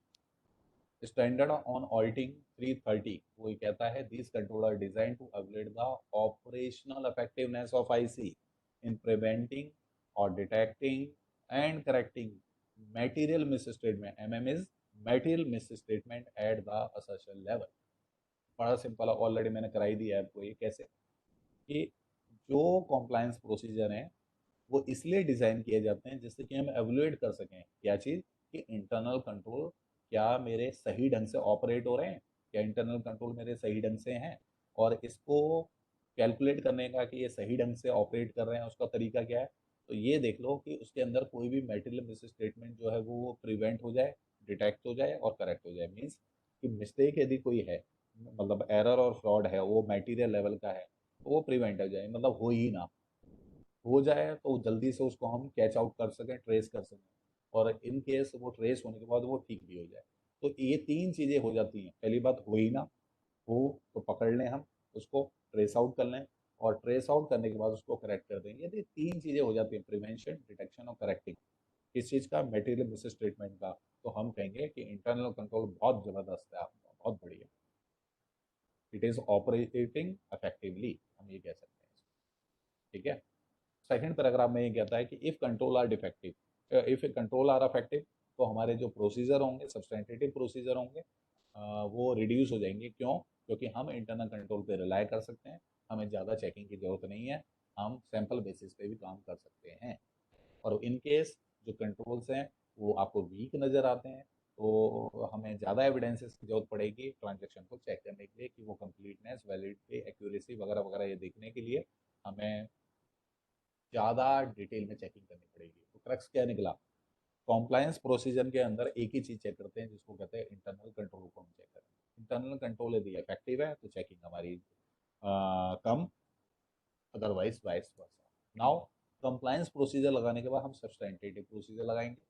standard on auditing 330, वो ये कहता है this control are design to evaluate the operational effectiveness of IC in preventing और detecting and correcting material misstatement. MM is material misstatement at the assertion level. बड़ा सिंपल है, ऑलरेडी मैंने कराई दी है आपको। ये कैसे कि जो कॉम्प्लायंस प्रोसीजर हैं वो इसलिए डिज़ाइन किए जाते हैं जिससे कि हम एवलुएट कर सकें क्या चीज़, कि इंटरनल कंट्रोल क्या मेरे सही ढंग से ऑपरेट हो रहे हैं, क्या इंटरनल कंट्रोल मेरे सही ढंग से हैं। और इसको कैलकुलेट करने का कि ये सही ढंग से ऑपरेट कर रहे हैं उसका तरीका क्या है, तो ये देख लो कि उसके अंदर कोई भी मेटेरियल मिस स्टेटमेंट जो है वो प्रिवेंट हो जाए, डिटेक्ट हो जाए और करेक्ट हो जाए। मीन्स कि मिस्टेक यदि कोई है, मतलब एरर और फ्रॉड है, वो मटेरियल लेवल का है, तो वो प्रिवेंट हो जाए, मतलब हो ही ना। हो जाए तो जल्दी से उसको हम कैच आउट कर सकें, ट्रेस कर सकें, और इन केस वो ट्रेस होने के बाद वो ठीक भी हो जाए। तो ये तीन चीज़ें हो जाती हैं। पहली बात, हो ही ना हो तो पकड़ लें हम उसको, ट्रेस आउट कर लें, और ट्रेस आउट करने के बाद उसको करेक्ट कर दें। यदि तीन चीज़ें हो जाती हैं, प्रिवेंशन, डिटेक्शन और करेक्टिंग, किस चीज़ का, मटेरियल मिस स्टेटमेंट का, तो हम कहेंगे कि इंटरनल कंट्रोल बहुत ज़बरदस्त है आपका, बहुत बढ़िया, इट इज़ ऑपरेटिंग इफेक्टिवली, हम ये कह सकते हैं। ठीक है। सेकंड पैराग्राफ में ये कहता है कि if control are defective, if control are affective, तो हमारे जो प्रोसीजर होंगे, सब्सटेंटिव प्रोसीजर होंगे, वो रिड्यूस हो जाएंगे। क्यों? क्योंकि हम इंटरनल कंट्रोल पे रिलाई कर सकते हैं, हमें ज़्यादा चेकिंग की जरूरत नहीं है, हम सैंपल बेसिस पे भी काम कर सकते हैं। और इन केस जो कंट्रोल्स हैं वो आपको वीक नज़र आते हैं, तो हमें ज़्यादा एविडेंसेस की जरूरत पड़ेगी ट्रांजेक्शन को चेक करने के लिए कि वो कंप्लीटनेस, वैलिडिटी, एक्यूरेसी वगैरह वगैरह ये देखने के लिए हमें ज़्यादा डिटेल में चेकिंग करनी पड़ेगी। तो क्रक्स क्या निकला, कॉम्प्लायंस प्रोसीजर के अंदर एक ही चीज़ चेक करते हैं जिसको कहते हैं इंटरनल कंट्रोल को हम चेक करें। इंटरनल कंट्रोल यदि इफेक्टिव है तो चेकिंग हमारी कम, otherwise vice versa. Now compliance procedure लगाने के बाद हम सब्सटेंटिव प्रोसीजर लगाएंगे,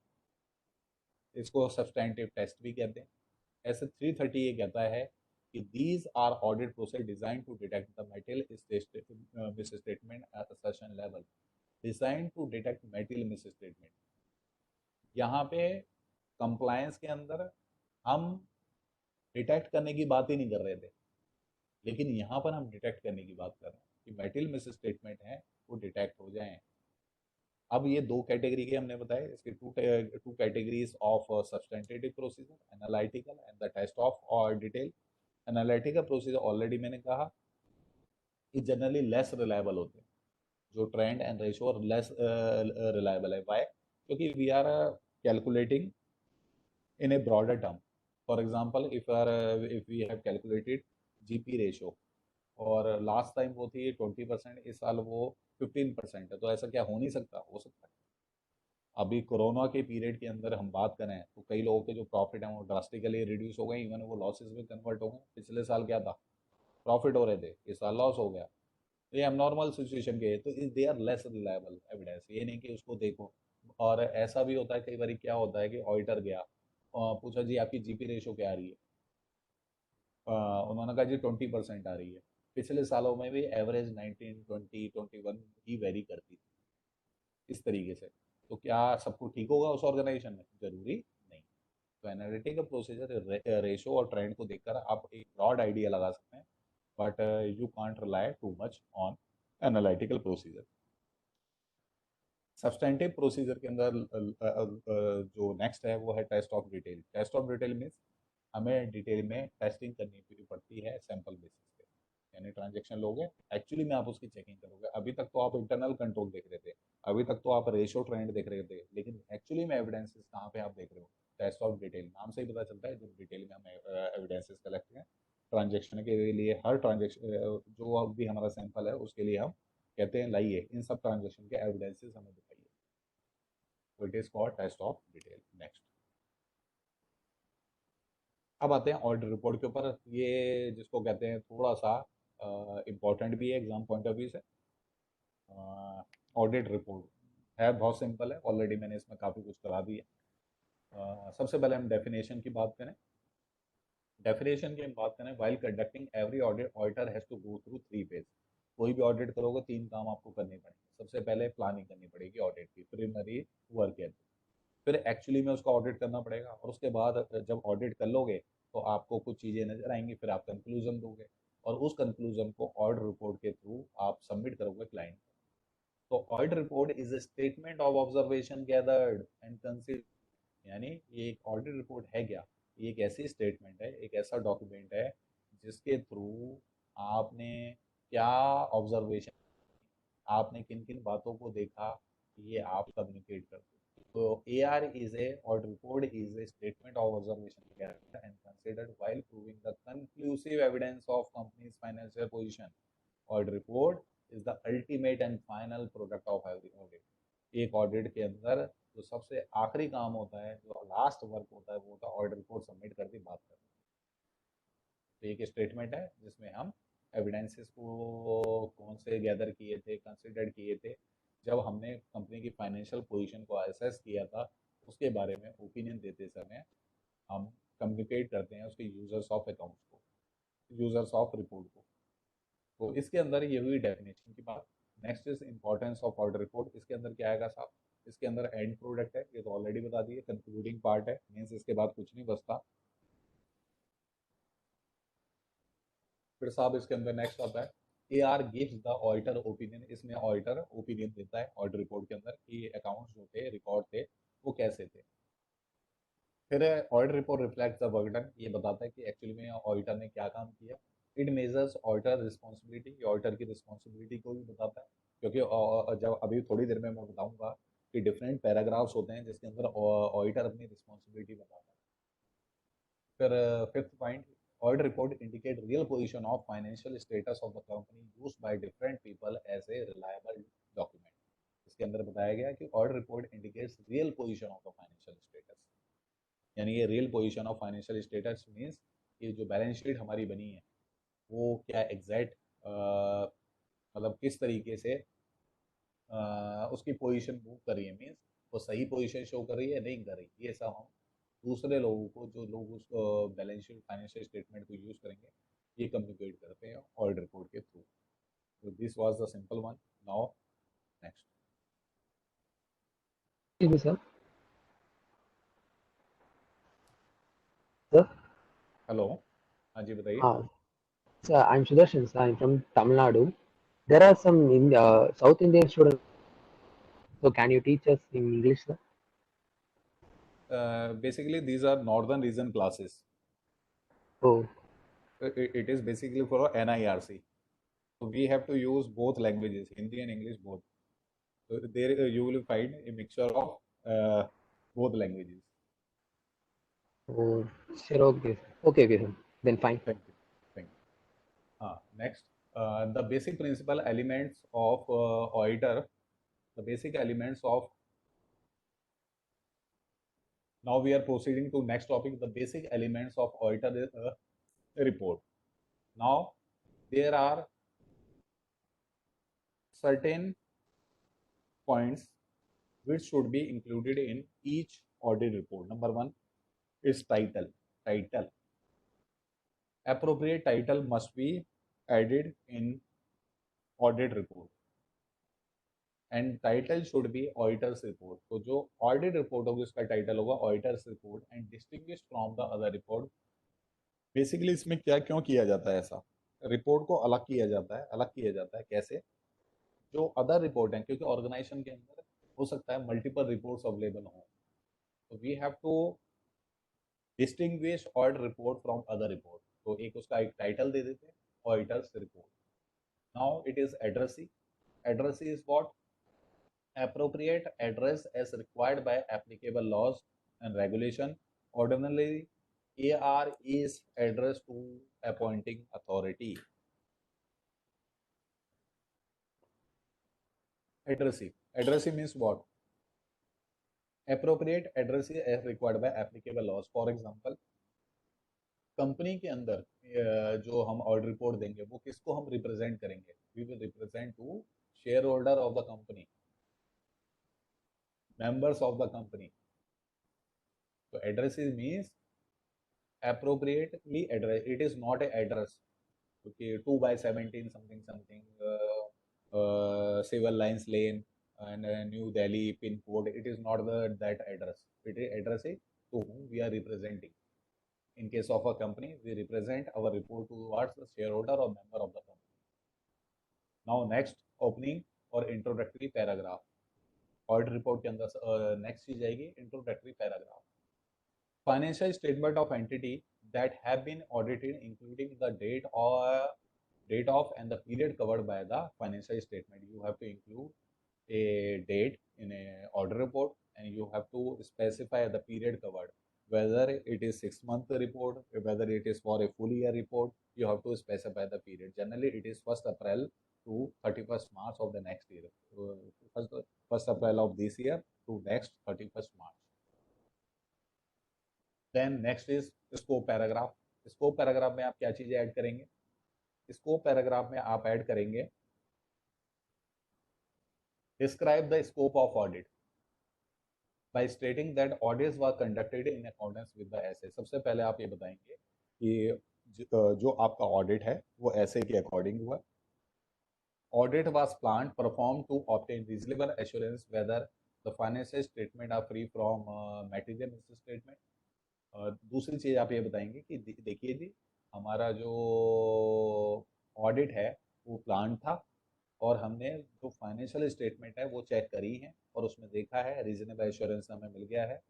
इसको सब्सटेंटिव टेस्ट भी कहते हैं। ऐसे 330 ये कहता है कि these are audit process design to detect the material misstatement at assertion level. Design to detect material misstatement, यहाँ पे कंप्लायंस के अंदर हम डिटेक्ट करने की बात ही नहीं कर रहे थे, लेकिन यहाँ पर हम डिटेक्ट करने की बात कर रहे हैं कि मेटेरियल मिस स्टेटमेंट है वो डिटेक्ट हो जाएं। अब ये दो कैटेगरी के हमने बताए, इसके two categories of substantive procedure, analytical and the test of और डिटेल। एनालिटिकल प्रोसीजर ऑलरेडी मैंने कहा कि जनरली लेस रिलायबल होते हैं, जो trend and ratio less reliable है। वाई? क्योंकि we are calculating in a broader term. For example, if we have calculated GP ratio और लास्ट टाइम वो थी 20%, इस साल वो 15% है, तो ऐसा क्या हो नहीं सकता? हो सकता है। अभी कोरोना के पीरियड के अंदर हम बात करें तो कई लोगों के जो प्रॉफिट है वो ड्रास्टिकली रिड्यूस हो गए, इवन वो लॉसेस में कन्वर्ट हो गए। पिछले साल क्या था, प्रॉफिट हो रहे थे, इस साल लॉस हो गया, तो ये एबनॉर्मल सिचुएशन के है, तो they are less reliable evidence. ये नहीं कि उसको देखो। और ऐसा भी होता है कई बार, क्या होता है कि ऑडिटर गया, पूछा जी आपकी जीपी रेशो क्या आ रही है, उन्होंने कहा जी 20% आ रही है। पिछले सालों में भी एवरेज 19, 20, 21 ही वेरी करती थी इस तरीके से। तो क्या सब कुछ ठीक होगा उस ऑर्गेनाइजेशन में? जरूरी नहीं। तो एनालिटिकल प्रोसीजर रेशो और ट्रेंड को देखकर आप एक ब्रॉड आइडिया लगा सकते हैं, but you can't rely too much on analytical procedure. Substantive procedure के अंदर जो नेक्स्ट है वो है test of detail. Test of detail means हमें डिटेल में टेस्टिंग करनी पड़ती है सैंपल बेसिस पे। यानी ट्रांजेक्शन लोगे, एक्चुअली में आप उसकी चेकिंग करोगे। अभी तक तो आप इंटरनल कंट्रोल देख रहे थे, अभी तक तो आप रेशियो ट्रेंड देख रहे थे, लेकिन एक्चुअली में एविडेंसेस कहाँ पे आप देख रहे हो? टेस्ट ऑफ डिटेल, नाम से ही पता चलता है जब डिटेल में हम एविडेंसेस कलेक्ट करें ट्रांजेक्शन के लिए। हर ट्रांजेक्शन जो भी हमारा सैंपल है उसके लिए हम कहते हैं लाइए इन सब ट्रांजेक्शन के एविडेंसेस हमें दिखाइए। तो it is called test of detail. Next, अब आते हैं ऑडिट रिपोर्ट के ऊपर। ये जिसको कहते हैं थोड़ा सा इम्पोर्टेंट भी है एग्जाम पॉइंट ऑफ व्यू से। ऑडिट रिपोर्ट है बहुत सिंपल है, ऑलरेडी मैंने इसमें काफ़ी कुछ करा दिया। सबसे पहले हम डेफिनेशन की बात करें। डेफिनेशन की हम बात करें, while conducting every audit auditor has to go through 3 phase. कोई भी ऑडिट करोगे 3 काम आपको करने पड़ेंगे। सबसे पहले प्लानिंग करनी पड़ेगी ऑडिट की, प्रिलिमिनरी वर्क है, फिर एक्चुअली में उसका ऑडिट करना पड़ेगा, और उसके बाद जब ऑडिट कर लोगे तो आपको कुछ चीज़ें नजर आएंगी, फिर आप कंक्लूजन दोगे, और उस कंक्लूजन को ऑडिट रिपोर्ट के थ्रू आप सबमिट करोगे क्लाइंट। तो audit report is a statement of observation gathered and considered. यानी ये एक ऑडिट रिपोर्ट है क्या? ये एक ऐसी स्टेटमेंट है, एक ऐसा डॉक्यूमेंट है जिसके थ्रू आपने क्या ऑब्जर्वेशन, आपने किन किन बातों को देखा, ये आप कम्युनिकेट करते हो। तो ए आर इज ए और report is a statement of observation and considered while proving the conclusive evidence of companies financial position. और report is the ultimate and final product of every audit. एक ऑडिट के अंदर जो सबसे आखिरी काम होता है, जो लास्ट वर्क होता है, वो होता है ऑडिट रिपोर्ट सबमिट कर दी, बात करना। तो एक स्टेटमेंट है जिसमें हम एविडेंसेस को कौन से गैदर किए थे, कंसिडर किए थे, जब हमने कंपनी की फाइनेंशियल पोजीशन को असेस किया था, उसके बारे में ओपिनियन देते समय हम कम्युनिकेट करते हैं उसके यूजर्स ऑफ अकाउंट्स को, यूजर्स ऑफ रिपोर्ट को। तो इसके अंदर ये हुई डेफिनेशन की बात। Next is importance of audit report. इसके अंदर क्या आएगा साहब? इसके अंदर एंड प्रोडक्ट है, ये तो ऑलरेडी बता दिए। कंक्लूडिंग पार्ट है, मीन्स इसके बाद कुछ नहीं बचता। फिर साहब इसके अंदर नेक्स्ट आता है A R gives the auditor opinion. इसमें ऑडिटर ओपिनियन देता है ऑडिट रिपोर्ट के अंदर कि अकाउंट्स जो थे, रिकॉर्ड थे, वो कैसे थे। फिर audit report reflect the work done. ये बताता है कि एक्चुअली में ऑडिटर ने क्या काम किया। It measures auditor responsibility. ये ऑडिटर की रिस्पॉन्सिबिलिटी को भी बताता है, क्योंकि जब अभी थोड़ी देर में मैं बताऊंगा कि डिफरेंट पैराग्राफ्स होते हैं जिसके अंदर ऑडिटर अपनी रिस्पॉन्सिबिलिटी बताता है। फिर fifth point, audit report indicate real position of financial status of the company used by different people as a reliable document. इसके अंदर बताया गया कि audit report indicates real position of the financial status. यानी ये real position of financial status means ये जो बैलेंस शीट हमारी बनी है वो क्या एग्जैक्ट, मतलब किस तरीके से उसकी पोजीशन मूव कर रही है, मीन्स वो सही पोजीशन शो कर रही है नहीं कर रही। ये सब हम दूसरे लोगों को, जो लोग उस बैलेंस शीट फाइनेंशियल स्टेटमेंट को यूज करेंगे, ये कम्युनिकेट करते हैं ऑडिट रिपोर्ट के थ्रू। तो this was the simple one. Now next.
Excuse me, sir. Sir,
hello, हाँ जी बताइए।
sir, I'm Sudarshan. Sir, I'm from Tamil Nadu. There are some South Indian students. So, can you teach us in English, sir?
Basically these are northern region classes.
Oh,
It is basically for NIRC. So we have to use both languages, Hindi and English both. So there you will find a mixture of both languages.
oh, sir. Okay, okay, okay, sir. Then fine.
Thank you. Thank you. Next, the basic principal elements of auditor. The basic elements of. Now we are proceeding to next topic. The basic elements of auditor report. Now there are certain points which should be included in each audit report. Number one is title. Title. Appropriate title must be added in audit report. And title should be auditors report. तो जो ऑडिट रिपोर्ट होगी उसका टाइटल होगा auditors report and distinguish from the other report. Basically इसमें क्या क्यों किया जाता है ऐसा, रिपोर्ट को अलग किया जाता है. अलग किया जाता है कैसे? जो अदर रिपोर्ट है, क्योंकि ऑर्गेनाइजेशन के अंदर हो सकता है मल्टीपल रिपोर्ट्स अवेलेबल हो, तो we have to distinguish audit report from other report. तो एक उसका एक टाइटल दे देते हैं, auditor's report. Now it is addressee. Addressee is what? Appropriate address as required by applicable laws and regulation. Ordinarily, AR is addressed to appointing authority. Addressee. Addressee means what? Appropriate address as required by applicable laws. For example, company के अंदर जो हम ऑडिट रिपोर्ट देंगे वो किसको हम रिप्रेजेंट करेंगे? We will represent to shareholder of the company, members of the company. So addresses means appropriately address. It is not a address. Okay, 2/17 something something Civil Lines Lane and New Delhi pin code. It is not that address. It is address to whom we are representing. In case of a company, we represent our report towards the shareholder or member of the company. Now next, opening or introductory paragraph. Audit report के अंदर नेक्स्ट चीज आएगी introductory paragraph. Financial statement of entity that have been audited, including the date of and the period covered by the financial statement. You have to include a date in a audit report, and you have to specify the period covered, whether it is 6-month report, whether it is for a full year report. You have to specify the period. Generally it is 1st April to 31st March of the next year. 1st April of this year to next 31st March. Then next is scope paragraph. Scope paragraph में आप क्या चीजें ऐड करेंगे? स्कोप पैराग्राफ में आप ऐड करेंगे describe the scope of audit by stating that audits were conducted in accordance with the SA. सबसे पहले आप ये बताएंगे कि जो आपका ऑडिट है वो एसए के अकॉर्डिंग हुआ. Audit was planned perform to obtain reasonable assurance whether the financial statement are free from material misstatement. दूसरी चीज आप ये बताएंगे कि देखिए जी, हमारा जो ऑडिट है वो प्लान था और हमने जो फाइनेंशियल स्टेटमेंट है वो चेक करी है और उसमें देखा है, रीजनेबल एश्योरेंस हमें मिल गया है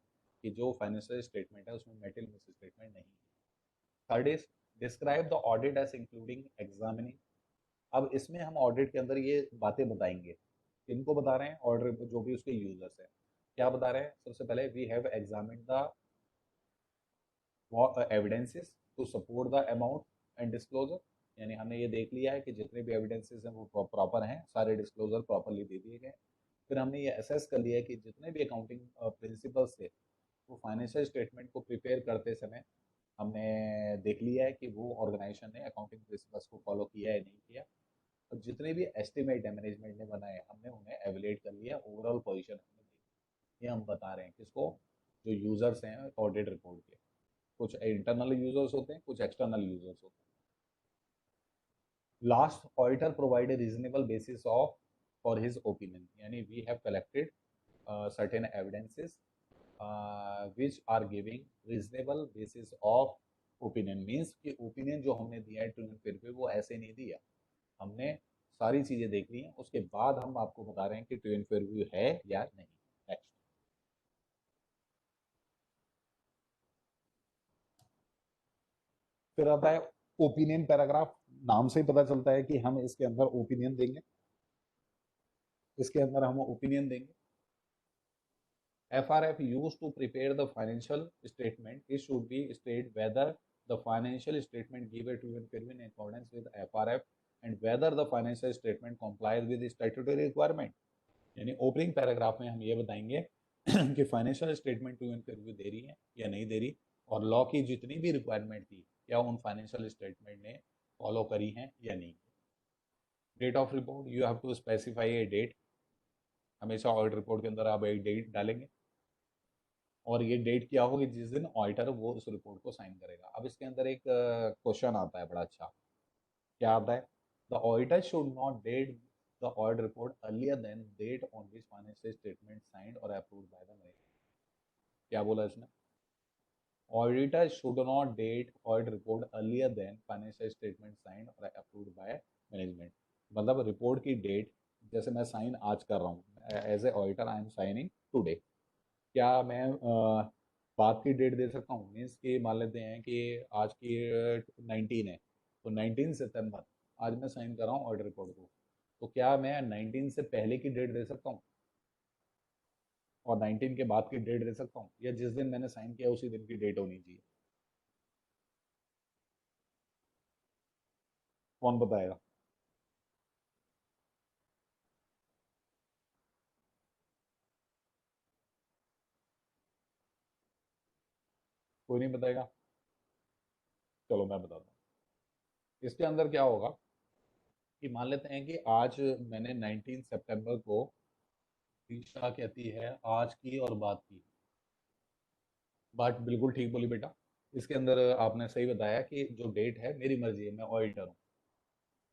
कि जो फाइनेंशियल स्टेटमेंट है उसमें मेटेरियल मिस स्टेटमेंट नहीं है. Third is describe the audit as including examining. अब इसमें हम ऑडिट के अंदर ये बातें बताएंगे. किनको बता रहे हैं? ऑडिट जो भी उसके यूजर्स हैं. क्या बता रहे हैं? सबसे पहले we have examined the evidences to support the amount and disclosure. यानी हमने ये देख लिया है कि जितने भी एविडेंसेस हैं वो प्रॉपर हैं, सारे डिस्क्लोजर प्रॉपरली दे दिए गए. फिर हमने ये असेस कर लिया है कि जितने भी अकाउंटिंग प्रिंसिपल्स थे वो फाइनेंशियल स्टेटमेंट को प्रिपेयर करते समय हमने देख लिया है कि वो ऑर्गेनाइजेशन ने अकाउंटिंग प्रिंसिपल्स को फॉलो किया है नहीं किया. और जितने भी एस्टिमेट है मैनेजमेंट ने बनाए हमने उन्हें एवेलेट कर लिया, ओवरऑल पोजीशन हमने देखी. ये हम बता रहे हैं किसको? जो यूजर्स हैं ऑडिट रिपोर्ट के. कुछ इंटरनल यूजर्स होते हैं, कुछ एक्सटर्नल यूजर्स होते हैं. Last auditor provide a reasonable basis of for his opinion. यानी we have collected certain evidences which are giving reasonable basis of opinion. Means कि ओपिनियन जो हमने दिया है ट्रू फिर पे वो ऐसे नहीं दिया. हमने सारी चीजें देख ली हैं, उसके बाद हम आपको बता रहे हैं कि ट्रू फेयर व्यू है या नहीं. नेक्स्ट. फिर आता है ओपिनियन पैराग्राफ. नाम से ही पता चलता है कि हम इसके अंदर ओपिनियन देंगे. इसके अंदर हम ओपिनियन देंगे. FRF used to prepare the financial statement. It should be stated whether the financial statement give a true and fair in accordance with FRF and whether the financial statement complies with the statutory requirement. यानी ओपनिंग पैराग्राफ में हम ये बताएंगे कि financial statement true and fair view दे रही है या नहीं दे रही, और लॉ की जितनी भी रिक्वायरमेंट थी क्या उन फाइनेंशियल स्टेटमेंट ने फॉलो करी हैं या नहीं। Date of report, you have to specify a date. हमेशा ऑडिट रिपोर्ट के अंदर आप एक डेट डालेंगे, और ये डेट क्या होगी, जिस दिन ऑडिटर वो उस रिपोर्ट को साइन करेगा। अब इसके अंदर एक क्वेश्चन आता है बड़ा अच्छा। क्या आता है? The auditor should not date the audit report earlier than date on which financial statement signed और अप्रूव्ड बाय द मैनेजर। क्या बोला इसने? Auditor should not date audit report earlier than financial statement signed और अप्रूव्ड बाय मैनेजमेंट। मतलब रिपोर्ट की डेट, जैसे मैं साइन आज कर रहा हूँ as a auditor, I am signing today, क्या मैं बाद की डेट दे सकता हूँ? मीन्स कि मान लेते हैं कि आज की 19 है, तो 19 सितंबर आज मैं साइन कर रहा हूँ ऑडिट रिपोर्ट को, तो क्या मैं 19 से पहले की डेट दे सकता हूँ और 19 के बाद की डेट दे सकता हूँ, या जिस दिन मैंने साइन किया उसी दिन की डेट होनी चाहिए? कौन बताएगा? कोई नहीं बताएगा? चलो मैं बताता हूँ। इसके अंदर क्या होगा कि मान लेते हैं कि आज मैंने 19 सितंबर को, ईशा कहती है आज की और बात की। बात बिल्कुल ठीक बोली बेटा। इसके अंदर आपने सही बताया कि जो डेट है मेरी मर्जी है, मैं ऑडिटर हूँ,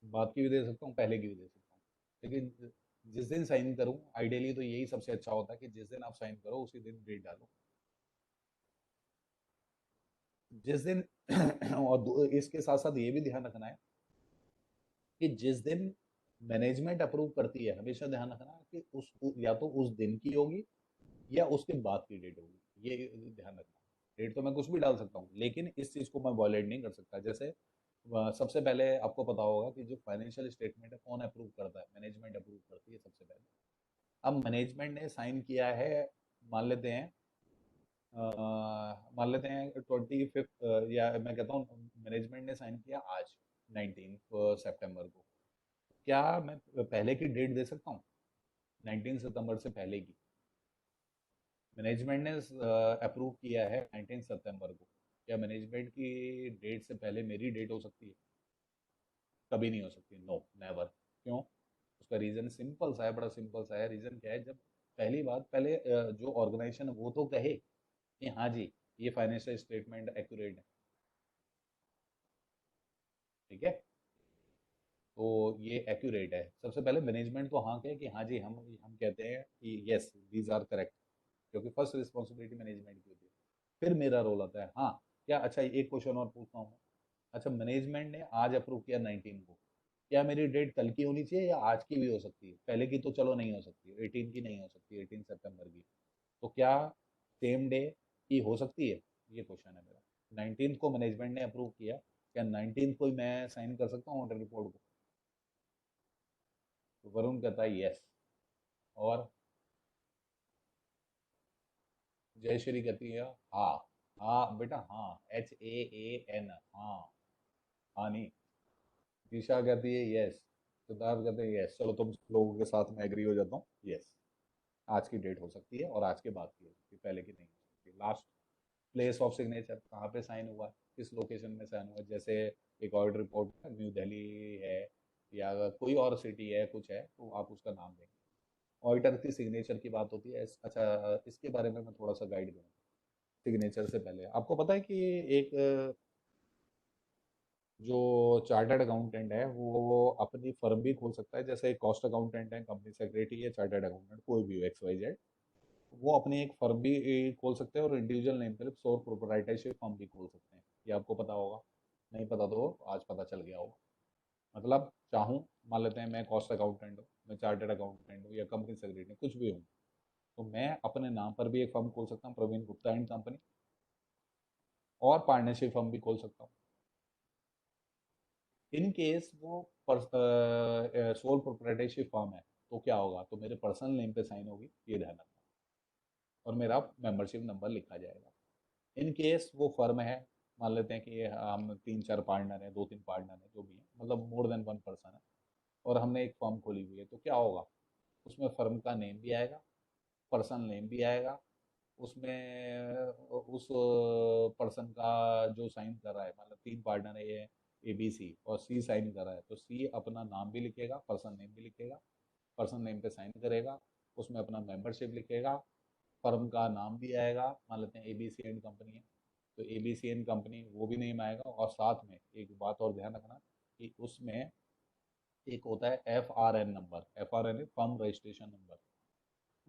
बात की भी दे सकता हूँ, पहले की भी दे सकता हूँ। लेकिन जिस दिन साइन करूँ, आइडियली तो यही सबसे अच्छा होता है कि जिस दिन आप साइन करो उसी दिन डेट डालो। जिस दिन और इसके साथ साथ ये भी ध्यान रखना है कि जिस दिन मैनेजमेंट अप्रूव करती है, हमेशा ध्यान रखना कि या तो उस दिन की होगी या उसके बाद की डेट होगी, ये ध्यान रखना। डेट तो मैं कुछ भी डाल सकता हूँ, लेकिन इस चीज को मैं वॉयलेट नहीं कर सकता। जैसे सबसे पहले आपको पता होगा कि जो फाइनेंशियल स्टेटमेंट है कौन अप्रूव करता है? मैनेजमेंट अप्रूव करती है सबसे पहले। अब मैनेजमेंट ने साइन किया है, मान लेते हैं अ, मान लेते हैं 25, या मैं कहता हूँ मैनेजमेंट ने साइन किया आज 19 सितंबर को, क्या मैं पहले की डेट दे सकता हूँ? 19 सितंबर से पहले की मैनेजमेंट ने अप्रूव किया है 19 सितंबर को, क्या मैनेजमेंट की डेट से पहले मेरी डेट हो सकती है? कभी नहीं हो सकती, नो नेवर। क्यों? उसका रीजन सिंपल सा है, बड़ा सिंपल सा है। रीजन क्या है? जब पहली बात, पहले जो ऑर्गेनाइजेशन है वो तो कहे कि हाँ जी ये फाइनेंशियल स्टेटमेंट एक्यूरेट है, ठीक है, तो ये एक्यूरेट है। सबसे पहले मैनेजमेंट तो हाँ कहे कि हाँ जी, हम कहते हैं कि यस दीज आर करेक्ट, क्योंकि फर्स्ट रिस्पॉन्सिबिलिटी मैनेजमेंट की होती है। फिर मेरा रोल आता है। हाँ, क्या, अच्छा एक क्वेश्चन और पूछता हूँ। अच्छा, मैनेजमेंट ने आज अप्रूव किया 19 को, क्या मेरी डेट कल की होनी चाहिए या आज की भी हो सकती है? पहले की तो चलो नहीं हो सकती, 18 की नहीं हो सकती, 18 सितंबर की। तो क्या सेम डे की हो सकती है? ये क्वेश्चन है मेरा। 19 को मैनेजमेंट ने अप्रूव किया, क्या 19 को ही मैं साइन कर सकता हूँ ऑर्डर रिपोर्ट को? तो वरुण कहता है यस। और जयश्री कहती है हाँ। हाँ बेटा हाँ, HAAN, हाँ। हाँ नहीं। ईशा कहती है यस। सिद्धार्थ कहते हैं यस। चलो तुम लोगों के साथ मैं एग्री हो जाता हूँ, यस आज की डेट हो सकती है और आज के बाद की हो सकती है, पहले की नहीं हो सकती। लास्ट, प्लेस ऑफ सिग्नेचर, कहाँ पे साइन हुआ है, किस लोकेशन में साइन हुआ है। जैसे एक ऑडिट रिपोर्ट न्यू दिल्ली है या कोई और सिटी है, कुछ है, तो आप उसका नाम देंगे। ऑडिटर की सिग्नेचर की बात होती है। अच्छा, इसके बारे में मैं थोड़ा सा गाइड दूँ। सिग्नेचर से पहले आपको पता है कि एक जो चार्टर्ड अकाउंटेंट है वो अपनी फर्म भी खोल सकता है। जैसे एक कॉस्ट अकाउंटेंट है, कंपनी सेक्रेटरी है, चार्टर्ड अकाउंटेंट कोई भी हो, XYZ, वो अपनी एक फर्म भी खोल सकते हैं और इंडिविजुअल नेम पे सोल प्रोप्राइटरशिप फर्म भी खोल सकते हैं। ये आपको पता होगा, नहीं पता तो आज पता चल गया होगा। मतलब चाहूँ, मान लेते हैं मैं कॉस्ट अकाउंटेंट हूँ, मैं चार्टर्ड अकाउंटेंट हूँ या कंपनी सेक्रेटरी कुछ भी हूँ, तो मैं अपने नाम पर भी एक फर्म खोल सकता हूँ, प्रवीण गुप्ता एंड कंपनी, और पार्टनरशिप फर्म भी खोल सकता हूँ। इन केस वो सोल प्रोप्राइटरशिप फर्म है, तो क्या होगा, तो मेरे पर्सनल नेम पे साइन होगी, ये ध्यान रखना, और मेरा मेंबरशिप नंबर लिखा जाएगा। इन केस वो फर्म है, मान लेते हैं कि हम 3-4 पार्टनर हैं, 2-3 पार्टनर हैं, जो भी है, मतलब मोर देन वन पर्सन है, और हमने एक फर्म खोली हुई है, तो क्या होगा, उसमें फर्म का नेम भी आएगा, पर्सनल नेम भी आएगा, उसमें उस पर्सन का जो साइन कर रहा है, मतलब 3 पार्टनर है ये, ABC और C साइन कर रहा है, तो C अपना नाम भी लिखेगा, पर्सन नेम भी लिखेगा, पर्सन नेम पे साइन करेगा, उसमें अपना मेंबरशिप लिखेगा, फर्म का नाम भी आएगा, मान लेते हैं ABC एंड कंपनी है, तो ABC एंड कंपनी वो भी नेम आएगा, और साथ में एक बात और ध्यान रखना कि उसमें एक होता है FRN number, FRN firm registration number,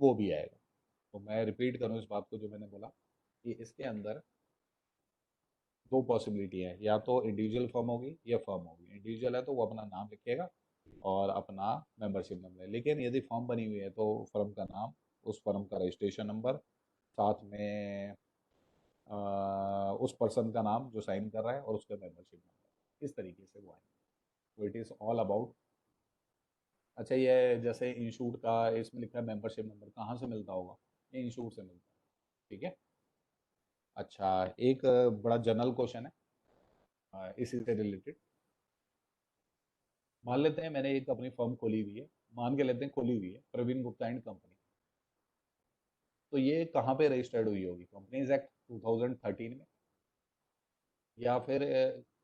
वो भी आएगा। तो मैं रिपीट करूँ इस बात को जो मैंने बोला कि इसके अंदर दो पॉसिबिलिटी है, या तो इंडिविजुअल फर्म होगी या फर्म होगी। इंडिविजुअल है तो वो अपना नाम लिखेगा और अपना मेंबरशिप नंबर, लेकिन यदि फर्म बनी हुई है तो फर्म का नाम, उस फर्म का रजिस्ट्रेशन नंबर, साथ में उस पर्सन का नाम जो साइन कर रहा है और उसका मेंबरशिप नंबर, इस तरीके से वो आएंगे। तो इट इज़ ऑल अबाउट। अच्छा, ये जैसे इंश्योर्ड का इसमें लिखा है मेंबरशिप नंबर, कहाँ से मिलता होगा? ये इंश्योर्ड से मिलता है, ठीक है। अच्छा, एक बड़ा जनरल क्वेश्चन है इसी से रिलेटेड। मान लेते हैं मैंने एक अपनी फर्म खोली हुई है, मान के लेते हैं खोली हुई है प्रवीण गुप्ता एंड कंपनी, तो ये कहाँ पे रजिस्टर्ड हुई होगी? कंपनीज एक्ट 2013 में, या फिर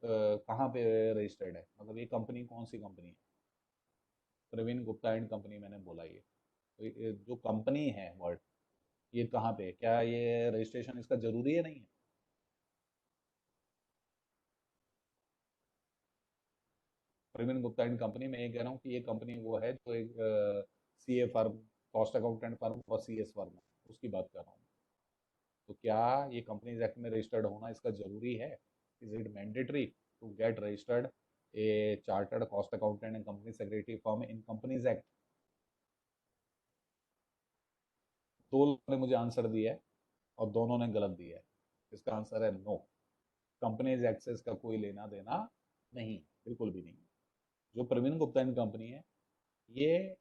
कहाँ पे रजिस्टर्ड है? मतलब ये कंपनी कौन सी कंपनी है? प्रवीण गुप्ता एंड कंपनी मैंने बोला ये, तो ये जो कंपनी है वर्ड, ये कहाँ पे है? क्या ये रजिस्ट्रेशन इसका जरूरी है, नहीं है? प्रवीण गुप्ता एंड कंपनी, मैं ये कह रहा हूँ कि ये कंपनी वो है जो एक CA firm, cost accountant firm और CS फर्म है, उसकी बात कर रहा हूँ। तो क्या ये कंपनीज एक्ट में रजिस्टर्ड होना इसका जरूरी है? Is it mandatory to get registered a chartered cost accountant and company secretary firm in companies act? दो लोगों ने मुझे आंसर दिया है और दोनों ने गलत दिया है। इसका आंसर है नो। कंपनीज एक्ट से इसका कोई लेना देना नहीं, बिल्कुल भी नहीं। जो प्रवीण गुप्ता एंड कंपनी है, ये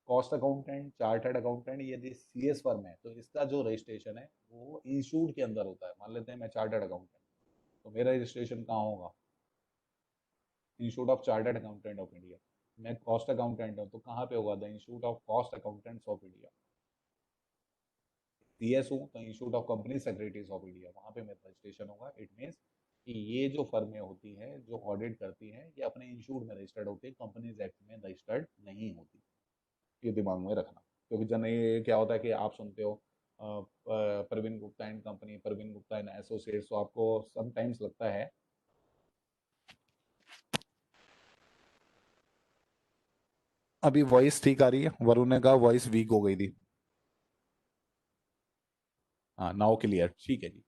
कॉस्ट अकाउंटेंट, चार्टर्ड अकाउंटेंट, यदि CS फर्म है तो इसका जो रजिस्ट्रेशन है वो इंस्टीट्यूट के अंदर होता है। मान लेते हैं मैं चार्टर्ड अकाउंटेंट, तो मेरा रजिस्ट्रेशन कहाँ होगा? Institute of chartered accountant of India. मैं कॉस्ट अकाउंटेंट हूँ तो कहाँ पे होगा? The institute of cost accountants of India. CS हूँ तो institute of company secretaries of India, वहाँ पे मेरा रजिस्ट्रेशन होगा। इट मीन्स कि ये जो फर्में होती हैं जो ऑडिट करती हैं, ये अपने इंस्टीट्यूट में रजिस्टर्ड होती है, कंपनीज एक्ट में रजिस्टर्ड नहीं होती। ये दिमाग में रखना, क्योंकि जन ये क्या होता है कि आप सुनते हो Praveen Gupta and company, Praveen Gupta and associates, तो आपको समटाइम्स लगता है। अभी वॉइस ठीक आ रही है? वरुण ने कहा वॉइस वीक हो गई थी। हाँ, नाउ क्लियर, ठीक है जी।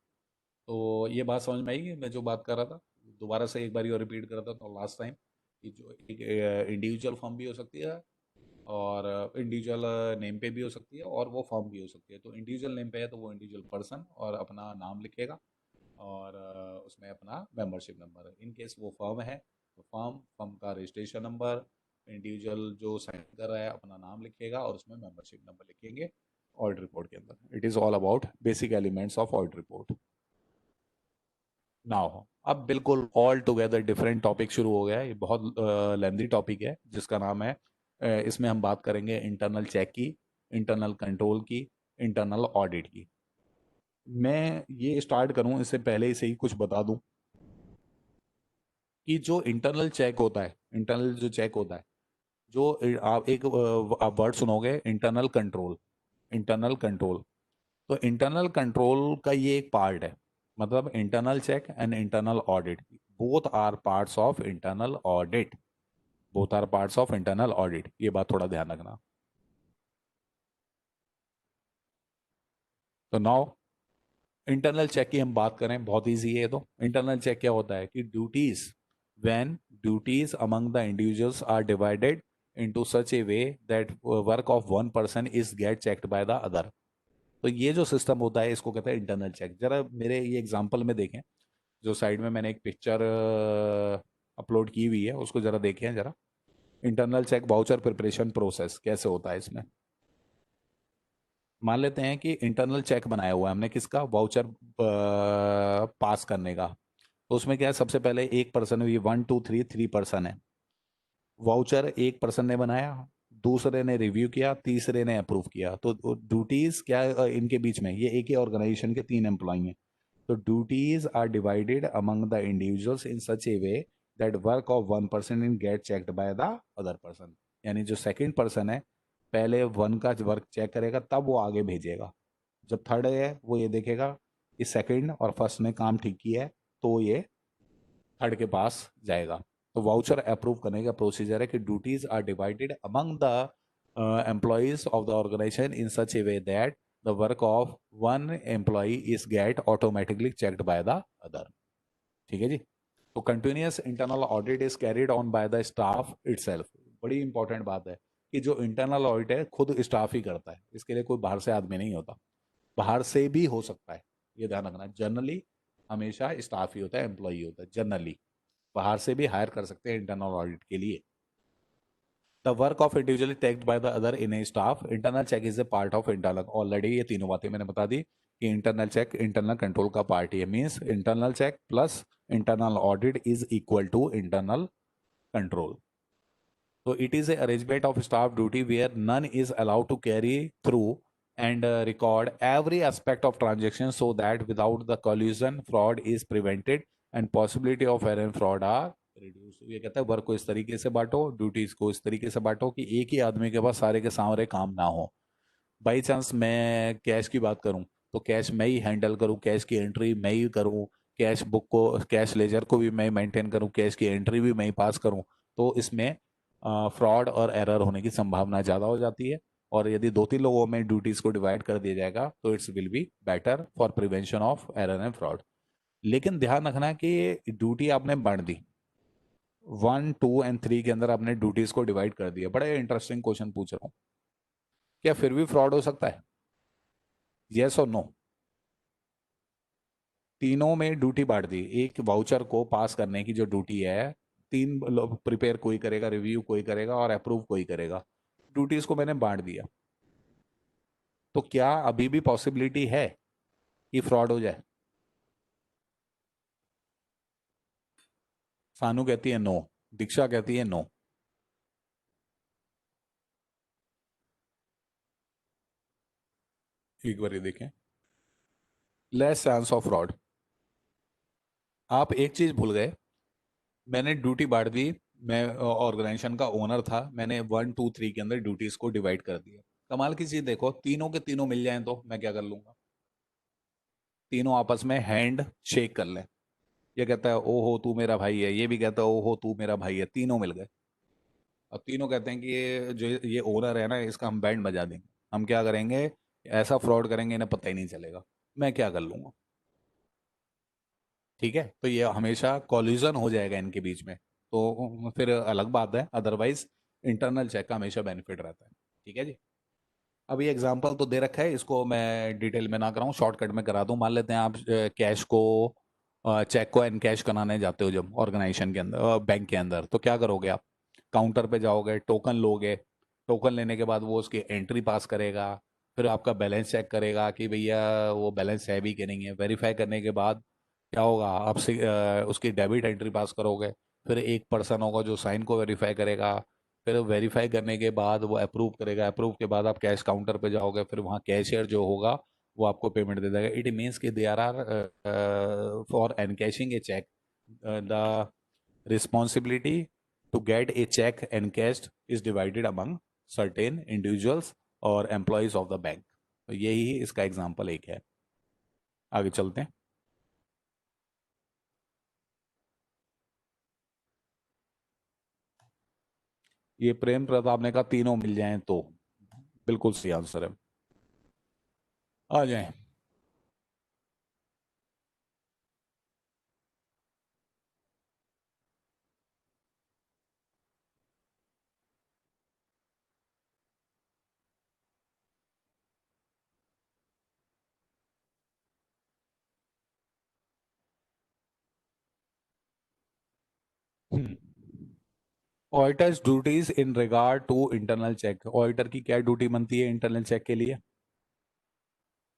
तो ये बात समझ में आई कि मैं जो बात कर रहा था, दोबारा से एक बार और रिपीट कर रहा था तो लास्ट टाइम, कि जो एक इंडिविजुअल फर्म भी हो सकती है, और इंडिविजुअल नेम पे भी हो सकती है, और वो फर्म भी हो सकती है। तो इंडिविजुअल नेम पे है तो वो इंडिविजुअल पर्सन और अपना नाम लिखेगा, और उसमें अपना मेंबरशिप नंबर। इन केस वो फर्म है तो फर्म का रजिस्ट्रेशन नंबर, इंडिविजुअल जो साइन कर रहा है अपना नाम लिखेगा और उसमें मेंबरशिप नंबर लिखेंगे ऑडिट रिपोर्ट के अंदर। It is all about basic elements of audit report. Now अब बिल्कुल ऑल टुगेदर डिफरेंट टॉपिक शुरू हो गया है। ये बहुत लेंदी टॉपिक है जिसका नाम है, इसमें हम बात करेंगे इंटरनल चेक की, इंटरनल कंट्रोल की, इंटरनल ऑडिट की। मैं ये स्टार्ट करूं इससे पहले से ही कुछ बता दूं कि जो इंटरनल चेक होता है, इंटरनल जो चेक होता है, जो आप एक आप वर्ड सुनोगे, इंटरनल कंट्रोल। इंटरनल कंट्रोल, तो इंटरनल कंट्रोल का ये एक पार्ट है। मतलब internal check and internal audit both are parts of internal audit. Both are parts of internal audit, ये बात थोड़ा ध्यान रखना। तो नाउ इंटरनल चेक की हम बात करें, बहुत इजी है। तो इंटरनल चेक क्या होता है कि duties, when duties among the individuals are divided into such a way that work of one person is get checked by the other. तो ये जो सिस्टम होता है इसको कहते हैं इंटरनल चेक। जरा मेरे ये एग्जांपल में देखें, जो साइड में मैंने एक पिक्चर अपलोड की हुई है उसको जरा देखें जरा। Internal check voucher preparation process कैसे होता है इसमें। मान लेते हैं कि इंटरनल चेक बनाया हुआ है हमने, किसका? वाउचर पास करने का। तो उसमें क्या है, सबसे पहले एक पर्सन, ये 1 2 3 3 पर्सन है। वाउचर एक पर्सन ने बनाया, दूसरे ने रिव्यू किया, तीसरे ने अप्रूव किया। तो ड्यूटीज क्या है, इनके बीच में, ये एक ही ऑर्गेनाइजेशन के 3 एम्प्लॉई हैं। तो duties are divided among the individuals in such a way that work of one person in get checked by the other person. यानी जो सेकंड पर्सन है पहले वन का वर्क चेक करेगा तब वो आगे भेजेगा। जब थर्ड है वो ये देखेगा कि सेकंड और फर्स्ट ने काम ठीक किया है तो ये थर्ड के पास जाएगा। तो वाउचर अप्रूव करने का प्रोसीजर है कि duties are divided among the employees of the organisation in such a way that the work of one employee is get automatically checked by the other. ठीक है जी। तो continuous internal audit is carried on by the staff itself. बड़ी इंपॉर्टेंट बात है कि जो इंटरनल ऑडिट है खुद स्टाफ ही करता है, इसके लिए कोई बाहर से आदमी नहीं होता। बाहर से भी हो सकता है, ये ध्यान रखना। जनरली हमेशा स्टाफ ही होता है, एम्प्लॉई होता है जनरली। बाहर से भी हायर कर सकते हैं इंटरनल ऑडिट के लिए। The work of individually taked by the other in a staff. Internal check is a part of internal. Already ये तीनों बातें मैंने बता दी कि इंटरनल चेक इंटरनल कंट्रोल का पार्ट है। Means internal check plus internal audit is equal to internal control. So it is a arrangement of staff duty where none is allowed to carry through and record every aspect of transaction so that without the collusion fraud is prevented and possibility of error and fraud are reduced। ये कहता है वर्क को इस तरीके से बांटो, ड्यूटीज को इस तरीके से बांटो कि एक ही आदमी के पास सारे के सारे काम ना हो। बाई चांस मैं कैश की बात करूं तो कैश मैं ही हैंडल करूं, कैश की एंट्री मैं ही करूं, कैश बुक को कैश लेजर को भी मैं मेंटेन करूं, कैश की एंट्री भी मैं ही पास करूं, तो इसमें फ्रॉड और एरर होने की संभावना ज़्यादा हो जाती है। और यदि दो तीन लोगों में ड्यूटीज को डिवाइड कर दिया जाएगा तो it's will be better for prevention of error and fraud. लेकिन ध्यान रखना कि ड्यूटी आपने बांट दी, 1, 2 और 3 के अंदर आपने ड्यूटीज को डिवाइड कर दिया। बड़ा इंटरेस्टिंग क्वेश्चन पूछ रहा हूँ, क्या फिर भी फ्रॉड हो सकता है? यस और नो? तीनों में ड्यूटी बांट दी। एक वाउचर को पास करने की जो ड्यूटी है, तीन लोग प्रिपेयर कोई करेगा, रिव्यू कोई करेगा और अप्रूव कोई करेगा। ड्यूटीज को मैंने बांट दिया, तो क्या अभी भी पॉसिबिलिटी है कि फ्रॉड हो जाए? सानू कहती है नो, दीक्षा कहती है नो। एक बार ये देखें, लेस चांस ऑफ फ्रॉड। आप एक चीज भूल गए, मैंने ड्यूटी बांट दी। मैं ऑर्गेनाइजेशन का ओनर था, मैंने 1, 2, 3 के अंदर ड्यूटीज को डिवाइड कर दिया। कमाल की चीज देखो, तीनों के तीनों मिल जाएं तो मैं क्या कर लूंगा? तीनों आपस में हैंड शेक कर लें। ये कहता है ओहो तू मेरा भाई है, ये भी कहता है ओहो तू मेरा भाई है, तीनों मिल गए। अब तीनों कहते हैं कि ये जो ये ओनर है ना, इसका हम बैंड बजा देंगे। हम क्या करेंगे, ऐसा फ्रॉड करेंगे इन्हें पता ही नहीं चलेगा। मैं क्या कर लूंगा? ठीक है, तो ये हमेशा कॉलिजन हो जाएगा इनके बीच में, तो फिर अलग बात है। अदरवाइज इंटरनल चेक का हमेशा बेनिफिट रहता है। ठीक है जी। अब ये एग्जांपल तो दे रखा है, इसको मैं डिटेल में ना कराऊं, शॉर्टकट में करा दूं। मान लेते हैं आप कैश को चेक को एनकैश कराने जाते हो जब ऑर्गेनाइजेशन के अंदर, बैंक के अंदर, तो क्या करोगे आप? काउंटर पे जाओगे, टोकन लोगे। टोकन लेने के बाद वो उसकी एंट्री पास करेगा, फिर आपका बैलेंस चेक करेगा कि भैया वो बैलेंस है भी कि नहीं है। वेरीफाई करने के बाद क्या होगा, आप उसकी डेबिट एंट्री पास करोगे। फिर एक पर्सन होगा जो साइन को वेरीफाई करेगा। फिर वेरीफाई करने के बाद वो अप्रूव करेगा। अप्रूव के बाद आप कैश काउंटर पे जाओगे, फिर वहाँ कैशियर जो होगा वो आपको पेमेंट दे देगा। इट मीन्स कि they are for encashing a cheque, the responsibility to get a cheque encashed is divided among certain individuals और एम्प्लॉयज ऑफ द बैंक। तो यही इसका एग्जाम्पल एक है। आगे चलते हैं। ये प्रेम प्रताप ने कहा तीनों मिल जाएं तो, बिल्कुल सही आंसर है। आ जाएं। Auditors duties in regard to internal check. Auditor की क्या ड्यूटी बनती है इंटरनल चेक के लिए?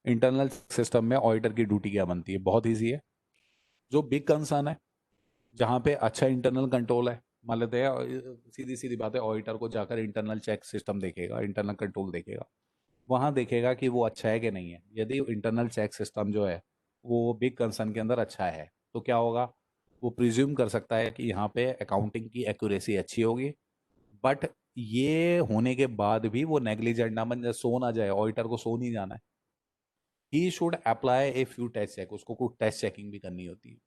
इंटरनल सिस्टम में ऑडिटर की ड्यूटी क्या बनती है? बहुत ईजी है। जो बिग कंसर्न है, जहाँ पे अच्छा इंटरनल कंट्रोल है, मान लेते हैं सीधी सीधी बात है, ऑडिटर को जाकर इंटरनल चेक सिस्टम देखेगा, इंटरनल कंट्रोल देखेगा। वहाँ देखेगा कि वो अच्छा है कि नहीं है। यदि इंटरनल चेक सिस्टम जो है वो बिग कंसर्न के अंदर अच्छा है तो क्या होगा, वो प्रिज्यूम कर सकता है कि यहाँ पे अकाउंटिंग की एक्यूरेसी अच्छी होगी, बट ये होने के बाद भी वो नेग्लिजेंट ना बन जाए, सो ना जाए, ऑडिटर को सो नहीं जाना है। He should apply a few test check, उसको कुछ टेस्ट चेकिंग भी करनी होती है,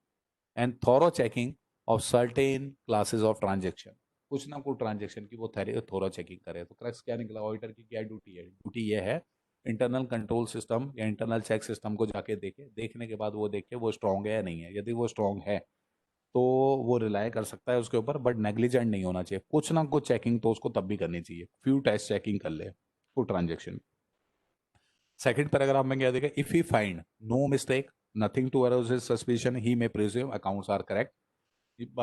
and thorough checking of certain classes of transaction, कुछ ना कुछ ट्रांजेक्शन की वो थोरो चेकिंग करे। तो क्रक्स क्या निकला, ऑडिटर की क्या ड्यूटी है? ड्यूटी ये है इंटरनल कंट्रोल सिस्टम या इंटरनल चेक सिस्टम को जाके देखे, देखने के बाद वो देखे वो स्ट्रांग है या नहीं है। यदि वो स्ट्रांग है तो वो रिलाय कर सकता है उसके ऊपर, बट नेग्लिजेंट नहीं होना चाहिए। कुछ ना कुछ चेकिंग तो उसको तब भी करनी चाहिए, फ्यू टेस्ट चेकिंग कर ले कुछ ट्रांजेक्शन। सेकंड पैराग्राफ में क्या देखा, if he find no mistake, nothing to arouse his suspicion, he may presume accounts are correct.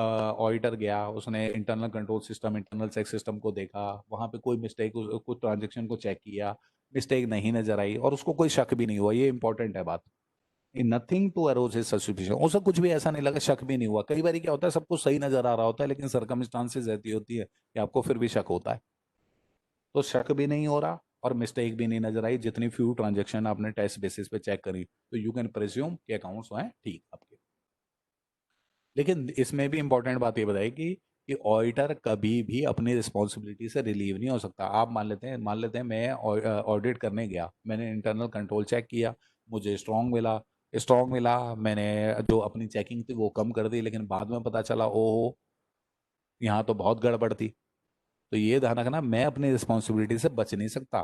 Auditor गया, उसने internal control system, internal check system को देखा, वहां पे कोई मिस्टेक, कुछ ट्रांजेक्शन को चेक किया, मिस्टेक नहीं नजर आई और उसको कोई शक भी नहीं हुआ, ये इंपॉर्टेंट है बात। Nothing to arouse his suspicion, उसे कुछ भी ऐसा नहीं लगा, शक भी नहीं हुआ। कई बार क्या होता है, सब कुछ सही नजर आ रहा होता है लेकिन सर्कमस्टांसेस ऐसी होती है कि आपको फिर भी शक होता है। तो शक भी नहीं हो रहा और मिस्टेक भी नहीं नजर आई, जितनी फ्यू ट्रांजेक्शन आपने टेस्ट बेसिस पे चेक करी, तो यू कैन प्रिज्यूम कि अकाउंट्स हैं ठीक आपके। लेकिन इसमें भी इंपॉर्टेंट बात ये बताई कि ऑडिटर कभी भी अपनी रिस्पॉन्सिबिलिटी से रिलीव नहीं हो सकता। आप मान लेते हैं मैं ऑडिट करने गया, मैंने इंटरनल कंट्रोल चेक किया, मुझे स्ट्रॉन्ग मिला, मैंने जो अपनी चेकिंग थी वो कम कर दी, लेकिन बाद में पता चला ओहो यहाँ तो बहुत गड़बड़ थी। तो ये ध्यान रखना, मैं अपनी रिस्पॉन्सिबिलिटी से बच नहीं सकता।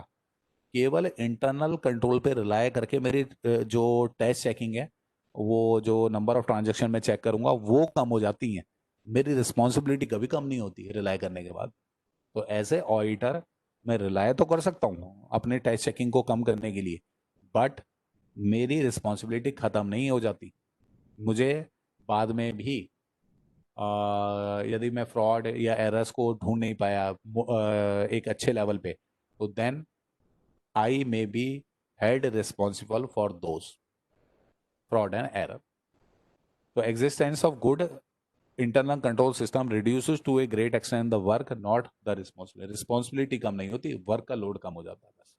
केवल इंटरनल कंट्रोल पे रिलाय करके मेरी जो टेस्ट चेकिंग है, वो जो नंबर ऑफ ट्रांजैक्शन मैं चेक करूंगा वो कम हो जाती है, मेरी रिस्पॉन्सिबिलिटी कभी कम नहीं होती रिलाय करने के बाद। तो एज ए ऑडिटर मैं रिलाय तो कर सकता हूँ अपने टेस्ट चेकिंग को कम करने के लिए, बट मेरी रिस्पॉन्सिबिलिटी खत्म नहीं हो जाती। मुझे बाद में भी यदि मैं फ्रॉड या एरर्स को ढूंढ नहीं पाया एक अच्छे लेवल पे, तो then I may be held responsible for those fraud and error. So existence of good internal control system reduces to a great extent the work, not the responsibility. Responsibility कम नहीं होती, वर्क का लोड कम हो जाता है बस।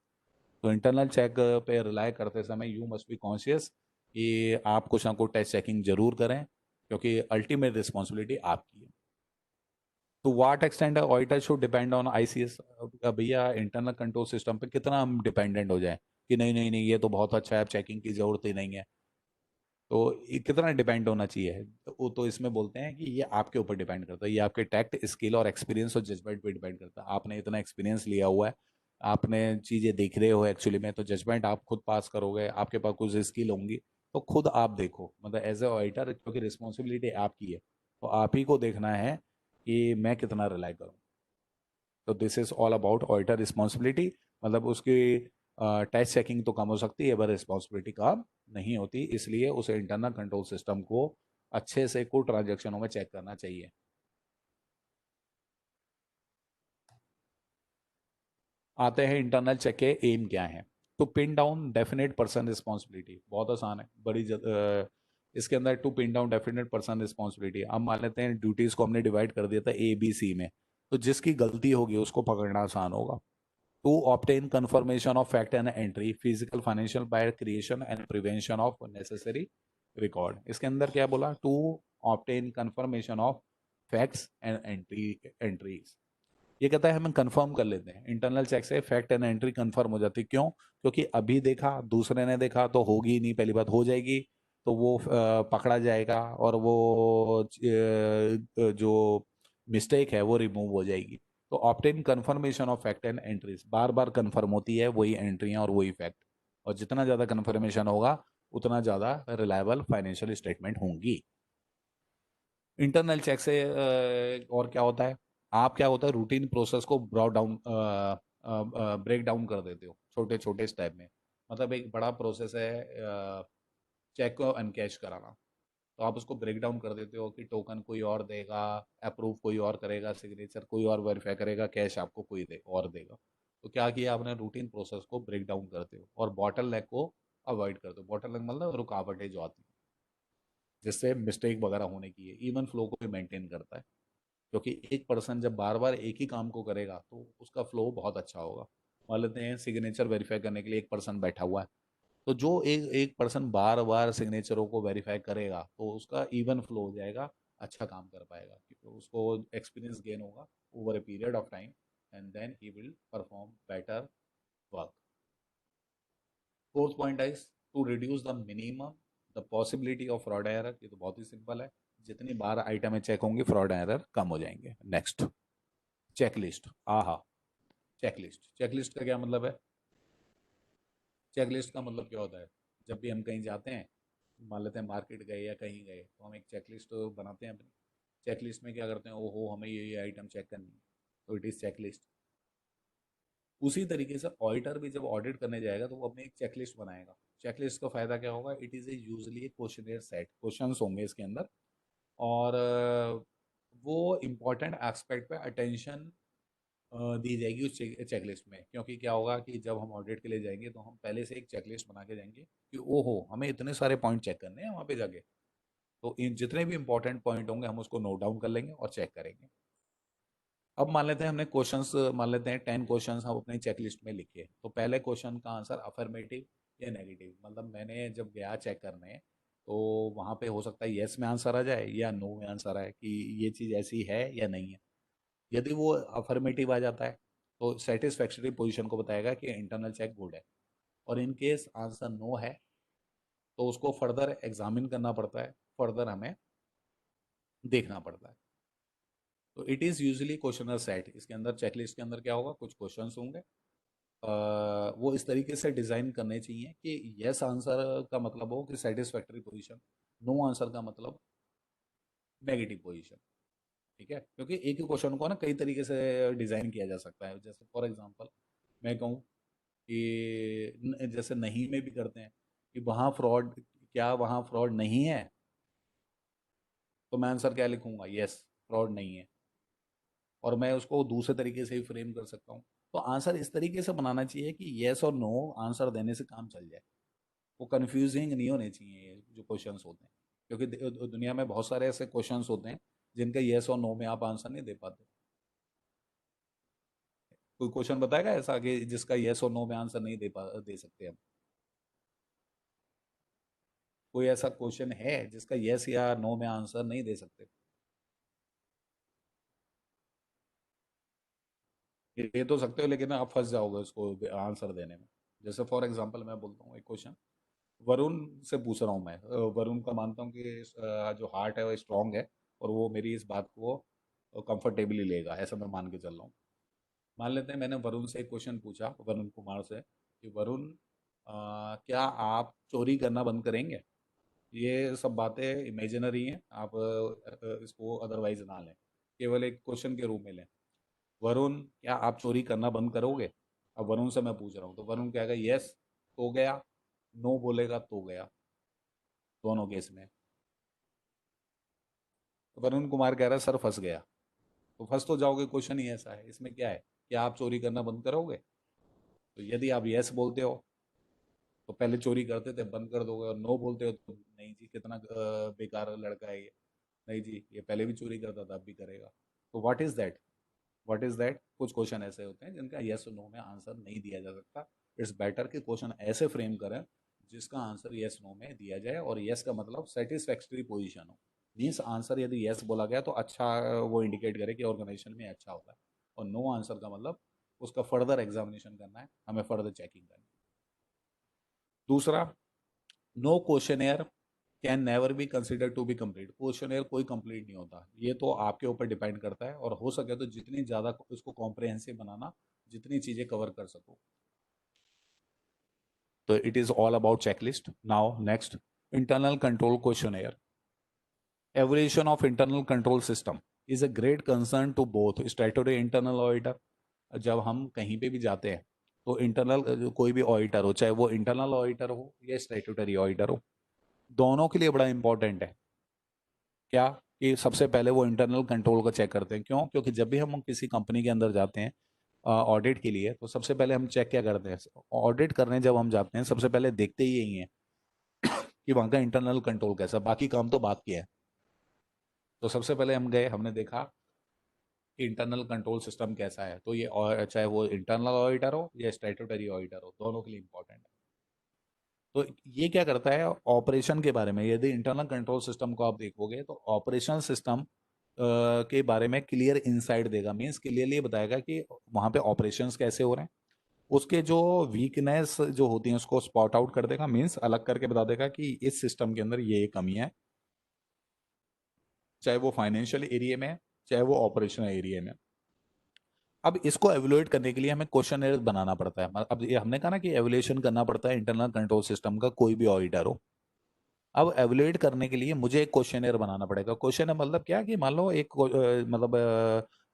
तो इंटरनल चेक पे रिलाय करते समय यू मस्ट बी कॉन्शियस कि आप कुछ ना कुछ टेस्ट चेकिंग जरूर करें, क्योंकि अल्टीमेट रिस्पॉन्सिबिलिटी आपकी है। तो what extent auditor should depend on ICS. भैया इंटरनल कंट्रोल सिस्टम पे कितना हम डिपेंडेंट हो जाए कि नहीं नहीं नहीं ये तो बहुत अच्छा है, अब चेकिंग की जरूरत ही नहीं है, तो ये कितना डिपेंड होना चाहिए? तो वो तो इसमें बोलते हैं कि ये आपके ऊपर डिपेंड करता है, ये आपके टैक्ट, स्किल और एक्सपीरियंस और जजमेंट पे डिपेंड करता है। आपने इतना एक्सपीरियंस लिया हुआ है, आपने चीज़ें देख रहे हो एक्चुअली में, तो जजमेंट आप खुद पास करोगे, आपके पास कुछ स्किल होंगी, तो खुद आप देखो, मतलब एज ए ऑडिटर, क्योंकि रिस्पॉन्सिबिलिटी आपकी है, तो आप ही को देखना है कि मैं कितना रिलाई करूँ। तो this is all about auditor responsibility. मतलब उसकी टेस्ट चेकिंग तो कम हो सकती है पर रिस्पॉन्सिबिलिटी कम नहीं होती, इसलिए उसे इंटरनल कंट्रोल सिस्टम को अच्छे से कुछ ट्रांजेक्शनों में चेक करना चाहिए। आते हैं इंटरनल चेक के एम क्या है। तो pin down definite person responsibility, बहुत आसान है, इसके अंदर to pin down definite person responsibility. अब मान लेते हैं ड्यूटीज को हमने डिवाइड कर दिया था ए बी सी में, तो जिसकी गलती होगी उसको पकड़ना आसान होगा। To obtain confirmation of fact and entry, physical, financial by creation and prevention of necessary record। इसके अंदर क्या बोला, to obtain confirmation of facts and entries। ये कहता है हमें कंफर्म कर लेते हैं इंटरनल चेक से, फैक्ट एंड एंट्री कंफर्म हो जाती है। क्यों? क्योंकि अभी देखा, दूसरे ने देखा तो होगी ही नहीं, पहली बात हो जाएगी तो वो पकड़ा जाएगा और वो जो मिस्टेक है वो रिमूव हो जाएगी। तो obtain confirmation of fact and entries, बार बार कंफर्म होती है वही एंट्रियां और वही फैक्ट, और जितना ज्यादा कंफर्मेशन होगा उतना ज्यादा रिलायबल फाइनेंशियल स्टेटमेंट होंगी। इंटरनल चेक से और क्या होता है, आप क्या होता है रूटीन प्रोसेस को ब्रेक डाउन कर देते हो छोटे छोटे स्टेप में। मतलब एक बड़ा प्रोसेस है चेक को अनकैश कराना, तो आप उसको ब्रेक डाउन कर देते हो कि टोकन कोई और देगा, अप्रूव कोई और करेगा, सिग्नेचर कोई और वेरीफाई करेगा, कैश आपको कोई और देगा। तो क्या किया आपने, रूटीन प्रोसेस को ब्रेक डाउन करते हो और बॉटल नेक को अवॉइड करते हो। बॉटल नेक मतलब रुकावटें जो आती हैं जिससे मिस्टेक वगैरह होने की है, इवन फ्लो को भी मेंटेन करता है। क्योंकि एक पर्सन जब बार बार एक ही काम को करेगा तो उसका फ्लो बहुत अच्छा होगा। मान लेते हैं सिग्नेचर वेरीफाई करने के लिए एक पर्सन बैठा हुआ है, तो जो एक एक पर्सन बार बार सिग्नेचरों को वेरीफाई करेगा तो उसका इवन फ्लो हो जाएगा, अच्छा काम कर पाएगा, क्योंकि उसको एक्सपीरियंस गेन होगा over a period of time, and then he will perform better work. Fourth point is to reduce the minimum the possibility of fraud error. ये तो बहुत ही सिंपल है, जितनी बार आइटमें चेक होंगी फ्रॉड एरर कम हो जाएंगे। Next, checklist. आहा, चेकलिस्ट, चेकलिस्ट का क्या मतलब है? चेकलिस्ट का मतलब क्या होता है? जब भी हम कहीं जाते हैं, मान लेते हैं मार्केट गए या कहीं गए, तो हम एक चेकलिस्ट बनाते हैं अपनी। चेकलिस्ट में क्या करते हैं, ओहो हमें ये आइटम चेक करनी है, तो इट इज़ चेकलिस्ट। उसी तरीके से ऑडिटर भी जब ऑडिट करने जाएगा तो वो अपनी एक चेकलिस्ट बनाएगा। चेकलिस्ट का फायदा क्या होगा? It is a usually questionnaire set, questions होंगे इसके अंदर, और वो इम्पोर्टेंट एस्पेक्ट पे अटेंशन दी जाएगी उस चेकलिस्ट में। क्योंकि क्या होगा कि जब हम ऑडिट के लिए जाएंगे तो हम पहले से एक चेकलिस्ट बना के जाएंगे कि ओहो हमें इतने सारे पॉइंट चेक करने हैं वहाँ पे जाके। तो इन जितने भी इंपॉर्टेंट पॉइंट होंगे हम उसको नोट डाउन कर लेंगे और चेक करेंगे। अब मान लेते हैं हमने क्वेश्चंस, मान लेते हैं 10 क्वेश्चंस हम अपनी चेकलिस्ट में लिखे, तो पहले क्वेश्चन का आंसर अफर्मेटिव या नेगेटिव, मतलब मैंने जब गया चेक करने तो वहाँ पे हो सकता है येस में आंसर आ जाए या नो में आंसर आए कि ये चीज़ ऐसी है या नहीं है। यदि वो अफर्मेटिव आ जाता है तो सेटिस्फैक्टरी पोजीशन को बताएगा कि इंटरनल चेक गुड है, और इन केस आंसर नो है तो उसको फर्दर एग्जामिन करना पड़ता है, फर्दर हमें देखना पड़ता है। तो it is usually questionnaire set. इसके अंदर चेकलिस्ट के अंदर क्या होगा, कुछ क्वेश्चंस होंगे, वो इस तरीके से डिज़ाइन करने चाहिए कि यस आंसर का मतलब हो कि सेटिस्फैक्टरी पोजीशन, नो आंसर का मतलब नेगेटिव पोजीशन। ठीक है, क्योंकि एक ही क्वेश्चन को ना कई तरीके से डिज़ाइन किया जा सकता है। जैसे फॉर एग्जांपल मैं कहूँ कि जैसे नहीं में भी करते हैं कि वहाँ फ्रॉड, क्या वहाँ फ्रॉड नहीं है, तो मैं आंसर क्या लिखूंगा, यस फ्रॉड नहीं है। और मैं उसको दूसरे तरीके से भी फ्रेम कर सकता हूँ। तो आंसर इस तरीके से बनाना चाहिए कि यस और नो आंसर देने से काम चल जाए। वो कंफ्यूजिंग नहीं होने चाहिए ये जो क्वेश्चंस होते हैं, क्योंकि दुनिया में बहुत सारे ऐसे क्वेश्चंस होते हैं जिनका यस और नो में आप आंसर नहीं दे पाते। कोई क्वेश्चन बताएगा ऐसा कि जिसका यस और नो में आंसर नहीं दे सकते हम? कोई ऐसा क्वेश्चन है जिसका यस या नो में आंसर नहीं दे सकते? ये तो सकते हो, लेकिन आप फंस जाओगे उसको आंसर देने में। जैसे फॉर एग्जांपल मैं बोलता हूँ एक क्वेश्चन, वरुण से पूछ रहा हूँ मैं, वरुण का मानता हूँ कि जो हार्ट है वो स्ट्रांग है और वो मेरी इस बात को कंफर्टेबली लेगा, ऐसा मैं मान के चल रहा हूँ। मान लेते हैं मैंने वरुण से एक क्वेश्चन पूछा, वरुण कुमार से, कि वरुण क्या आप चोरी करना बंद करेंगे? ये सब बातें इमेजिनरी हैं, आप इसको अदरवाइज ना लें, केवल एक क्वेश्चन के रूप में लें। वरुण क्या आप चोरी करना बंद करोगे? अब वरुण से मैं पूछ रहा हूँ, तो वरुण कहेगा यस तो गया, नो बोलेगा तो गया, दोनों केस में। तो वरुण कुमार कह रहा है सर फंस गया। तो फंस तो जाओगे, क्वेश्चन ही ऐसा है, इसमें क्या है, क्या आप चोरी करना बंद करोगे? तो यदि आप यस बोलते हो तो पहले चोरी करते थे, बंद कर दोगे, और नो बोलते हो तो नहीं जी कितना बेकार लड़का है ये, नहीं जी ये पहले भी चोरी करता था अब भी करेगा। तो what is that, what is that? कुछ क्वेश्चन ऐसे होते हैं जिनका यस और नो में आंसर नहीं दिया जा सकता। इट्स बेटर कि क्वेश्चन ऐसे फ्रेम करें जिसका आंसर यस नो में दिया जाए, और यस का मतलब सेटिस्फैक्टरी पोजीशन हो। मीन्स आंसर यदि यस बोला गया तो अच्छा, वो इंडिकेट करे कि ऑर्गेनाइजेशन में अच्छा होगा, और नो आंसर का मतलब उसका फर्दर एग्जामिनेशन करना है, हमें फर्दर चेकिंग करनी है। दूसरा, no questionnaire can never be consider to be complete. Questionnaire कोई कंप्लीट नहीं होता, ये तो आपके ऊपर डिपेंड करता है, और हो सके तो जितनी ज़्यादा उसको कॉम्प्रहेंसिव बनाना, जितनी चीज़ें कवर कर सको। तो it is all about checklist. Now next, internal control questionnaire. Evolution of internal control system is a great concern to both statutory internal auditor. जब हम कहीं पे भी जाते हैं तो इंटरनल कोई भी ऑडिटर हो, चाहे वो इंटरनल ऑडिटर हो या स्टैट्यूटरी ऑडिटर हो, दोनों के लिए बड़ा इंपॉर्टेंट है क्या, कि सबसे पहले वो इंटरनल कंट्रोल को चेक करते हैं। क्यों? क्योंकि जब भी हम किसी कंपनी के अंदर जाते हैं ऑडिट के लिए, तो सबसे पहले हम चेक क्या करते हैं, ऑडिट करने जब हम जाते हैं सबसे पहले देखते ही यही है कि वहाँ का इंटरनल कंट्रोल कैसा, बाकी काम तो बात किया है। तो सबसे पहले हम गए, हमने देखा कि इंटरनल कंट्रोल सिस्टम कैसा है। तो ये चाहे वो इंटरनल ऑडिटर हो या स्टैट्यूटरी ऑडिटर हो, दोनों के लिए इंपॉर्टेंट है। तो ये क्या करता है ऑपरेशन के बारे में, यदि इंटरनल कंट्रोल सिस्टम को आप देखोगे तो ऑपरेशन सिस्टम के बारे में क्लियर इंसाइट देगा, मीन्स क्लियरली बताएगा कि वहाँ पे ऑपरेशंस कैसे हो रहे हैं। उसके जो वीकनेस जो होती हैं उसको स्पॉट आउट कर देगा, मीन्स अलग करके बता देगा कि इस सिस्टम के अंदर ये कमी है, चाहे वो फाइनेंशियल एरिया में है, चाहे वो ऑपरेशनल एरिया में। अब इसको एवेलुएट करने के लिए हमें क्वेश्चन बनाना पड़ता है। अब ये हमने कहा ना कि एवेल्यूएशन करना पड़ता है इंटरनल कंट्रोल सिस्टम का, कोई भी ऑडिटर हो। अब एवेलुएट करने के लिए मुझे एक क्वेश्चनेयर बनाना पड़ेगा। क्वेश्चन मतलब क्या कि मान लो एक मतलब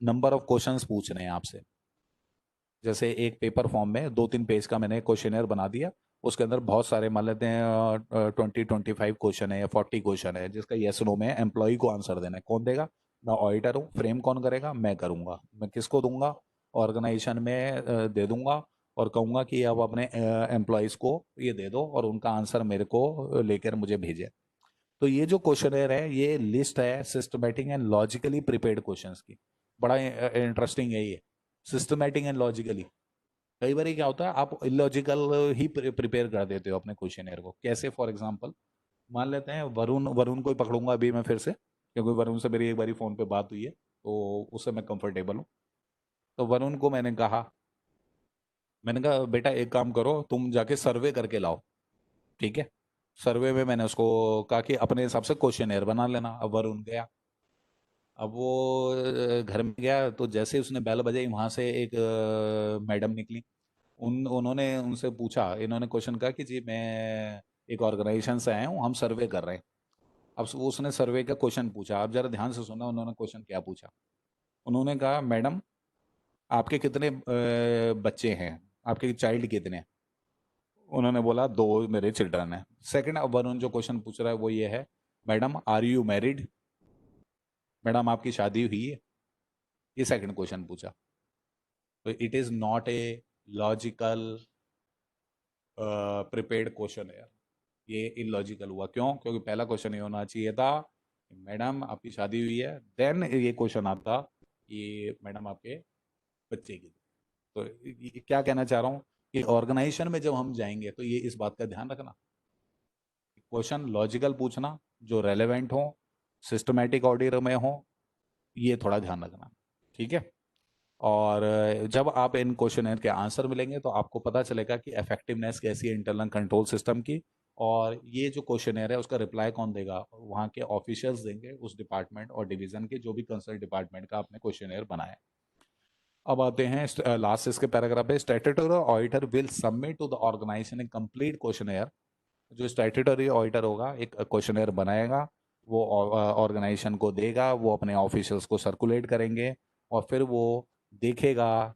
नंबर ऑफ क्वेश्चंस पूछ रहे हैं आपसे। जैसे एक पेपर फॉर्म में 2-3 पेज का मैंने क्वेश्चनेयर बना दिया, उसके अंदर बहुत सारे मान लेते हैं 20-25 क्वेश्चन है या 40 क्वेश्चन है, जिसका यस नो में एम्प्लॉय को आंसर देना है। कौन देगा? मैं ऑडिटर हूँ। फ्रेम कौन करेगा? मैं करूँगा। मैं किसको दूंगा? ऑर्गेनाइजेशन में दे दूंगा और कहूँगा कि अब अपने एम्प्लॉयज़ को ये दे दो और उनका आंसर मेरे को लेकर मुझे भेजें। तो ये जो क्वेश्चनर है ये लिस्ट है systematic and logically prepared questions की। बड़ा इंटरेस्टिंग है ये, सिस्टमैटिक एंड लॉजिकली। कई बार क्या होता है आप इलॉजिकल ही प्रिपेयर कर देते हो अपने क्वेश्चनर को। कैसे? फॉर एग्जांपल मान लेते हैं वरुण वरुण को ही पकड़ूंगा अभी मैं फिर से, क्योंकि वरुण से मेरी एक बारी फ़ोन पे बात हुई है तो उससे मैं कंफर्टेबल हूँ। तो वरुण को मैंने कहा बेटा एक काम करो, तुम जाके सर्वे करके लाओ। ठीक है। सर्वे में मैंने उसको कहा कि अपने हिसाब से क्वेश्चनेयर बना लेना। अब वरुण गया। अब वो घर में गया तो जैसे ही उसने बेल बजाई वहां से एक मैडम निकली। उन्होंने उनसे पूछा, इन्होंने क्वेश्चन कहा कि जी मैं एक ऑर्गेनाइजेशन से आया हूँ, हम सर्वे कर रहे हैं। अब उसने सर्वे का क्वेश्चन पूछा, आप जरा ध्यान से सुनना उन्होंने क्वेश्चन क्या पूछा। उन्होंने कहा मैडम आपके कितने बच्चे हैं, आपके चाइल्ड कितने हैं? उन्होंने बोला 2 मेरे चिल्ड्रन हैं। सेकंड, अब वरुण जो क्वेश्चन पूछ रहा है वो ये है, madam are you married? Madam आपकी शादी हुई है? ये सेकंड क्वेश्चन पूछा। तो it is not a logical prepared question है। ये इलॉजिकल हुआ। क्यों? क्योंकि पहला क्वेश्चन ये होना चाहिए था, मैडम आपकी शादी हुई है, देन ये क्वेश्चन आता कि मैडम आपके बच्चे की। तो क्या कहना चाह रहा हूँ कि ऑर्गेनाइजेशन में जब हम जाएंगे तो ये इस बात का ध्यान रखना, क्वेश्चन लॉजिकल पूछना, जो रेलेवेंट हो, सिस्टमैटिक ऑर्डर में हो, ये थोड़ा ध्यान रखना। ठीक है। और जब आप इन क्वेश्चन के आंसर मिलेंगे तो आपको पता चलेगा कि इफेक्टिवनेस कैसी है इंटरनल कंट्रोल सिस्टम की। और ये जो क्वेश्चनर है उसका रिप्लाई कौन देगा? वहाँ के ऑफिशियल्स देंगे, उस डिपार्टमेंट और डिवीजन के जो भी कंसर्न डिपार्टमेंट का आपने क्वेश्चनर बनाया है। अब आते हैं लास्ट इसके पैराग्राफ पे, statutory auditor will submit to the organisation a complete questionnaire. जो स्टैट्यूटरी ऑडिटर होगा एक क्वेश्चनर बनाएगा, वो ऑर्गेनाइजेशन को देगा, वो अपने ऑफिशियल्स को सर्कुलेट करेंगे और फिर वो देखेगा।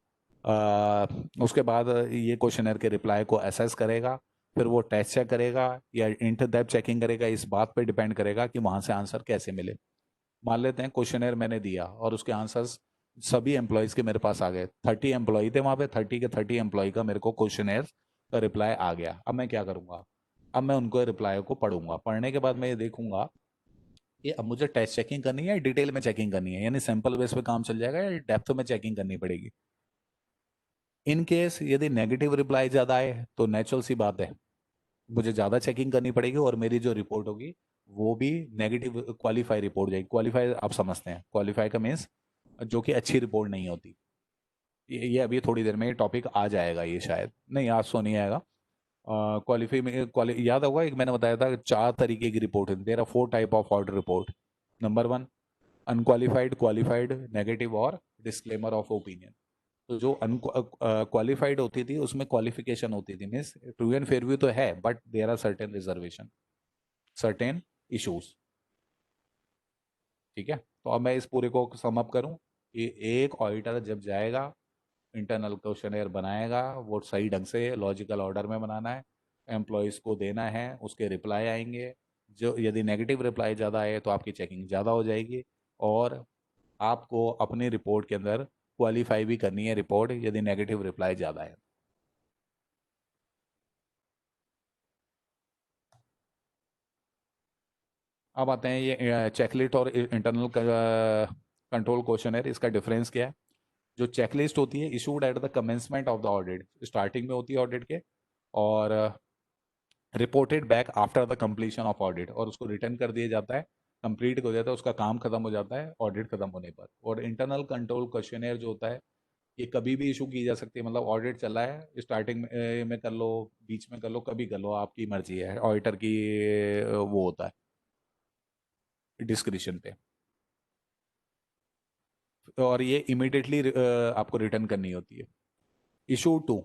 उसके बाद ये क्वेश्चनर के रिप्लाई को असेस करेगा, फिर वो टेस्ट चेक करेगा या इंटर डेप्थ चेकिंग करेगा। इस बात पे डिपेंड करेगा कि वहाँ से आंसर कैसे मिले। मान लेते हैं क्वेश्चनर मैंने दिया और उसके आंसर्स सभी एम्प्लॉयज़ के मेरे पास आ गए, 30 एम्प्लॉय थे वहाँ पे, 30 के 30 एम्प्लॉय का मेरे को क्वेश्चनर का रिप्लाई आ गया। अब मैं क्या करूँगा? अब मैं उनको रिप्लाई को पढ़ूंगा, पढ़ने के बाद मैं ये देखूंगा कि अब मुझे टेस्ट चेकिंग करनी है या डिटेल में चेकिंग करनी है, यानी सैंपल बेस पे काम चल जाएगा या डेप्थ में चेकिंग करनी पड़ेगी। इन केस यदि नेगेटिव रिप्लाई ज़्यादा आए तो नेचुरल सी बात है, मुझे ज़्यादा चेकिंग करनी पड़ेगी और मेरी जो रिपोर्ट होगी वो भी नेगेटिव क्वालिफाई रिपोर्ट जाएगी। क्वालिफाई आप समझते हैं, क्वालिफाई का मीन्स जो कि अच्छी रिपोर्ट नहीं होती। ये अभी थोड़ी देर में ये टॉपिक आ जाएगा, ये शायद नहीं, आज तो नहीं आएगा। क्वालिफाई में याद होगा एक मैंने बताया था 4 तरीके की रिपोर्ट है, there are 4 type of audit report. Number 1 unqualified, qualified, negative और डिस्क्लेमर ऑफ ओपिनियन। तो जो अनक्वालिफाइड होती थी उसमें क्वालिफिकेशन होती थी, means true and fair view तो है but there are certain reservation, certain issues. ठीक है। तो अब मैं इस पूरे को सम अप करूं कि एक ऑडिटर जब जाएगा इंटरनल क्वेश्चनेयर बनाएगा, वो सही ढंग से लॉजिकल ऑर्डर में बनाना है, एम्प्लॉयज़ को देना है, उसके रिप्लाई आएंगे। जो यदि नेगेटिव रिप्लाई ज़्यादा आए तो आपकी चेकिंग ज़्यादा हो जाएगी और आपको अपनी रिपोर्ट के अंदर क्वालिफाई भी करनी है रिपोर्ट यदि नेगेटिव रिप्लाई ज़्यादा है। अब आते हैं ये चेकलिस्ट और इंटरनल कंट्रोल क्वेश्चनेयर, इसका डिफरेंस क्या है? जो चेकलिस्ट होती है issued at the commencement of the audit, starting में होती है ऑडिट के, और reported back after the completion of audit, और उसको रिटर्न कर दिया जाता है, कंप्लीट हो जाता है, उसका काम खत्म हो जाता है ऑडिट खत्म होने पर। और इंटरनल कंट्रोल क्वेश्चनेयर जो होता है, ये कभी भी इशू की जा सकती है, मतलब ऑडिट चला है, स्टार्टिंग में कर लो, बीच में कर लो, कभी कर लो, आपकी मर्जी है, ऑडिटर की वो होता है डिस्क्रिप्शन पे। और ये इमिडिएटली आपको रिटर्न करनी होती है। इशू टू,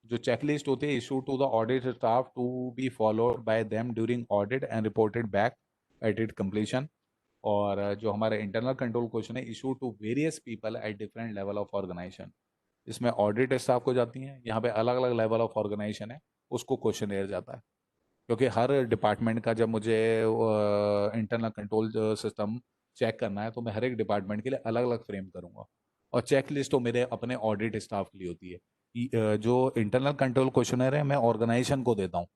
जो चेकलिस्ट होती है, issue to the audit staff to be followed by them during audit and reported back at it completion. और जो हमारे इंटरनल कंट्रोल क्वेश्चन है, issue to various people at different level of organisation. इसमें ऑडिट स्टाफ को जाती हैं, यहाँ पे अलग अलग लेवल ऑफ ऑर्गेनाइजेशन है, उसको क्वेश्चन जाता है। क्योंकि हर डिपार्टमेंट का जब मुझे इंटरनल कंट्रोल सिस्टम चेक करना है, तो मैं हर एक डिपार्टमेंट के लिए अलग अलग फ्रेम करूंगा। और चेक लिस्ट तो मेरे अपने ऑडिट स्टाफ के लिए होती है। जो इंटरनल कंट्रोल क्वेश्चनर है, मैं ऑर्गेनाइजेशन को देता हूँ।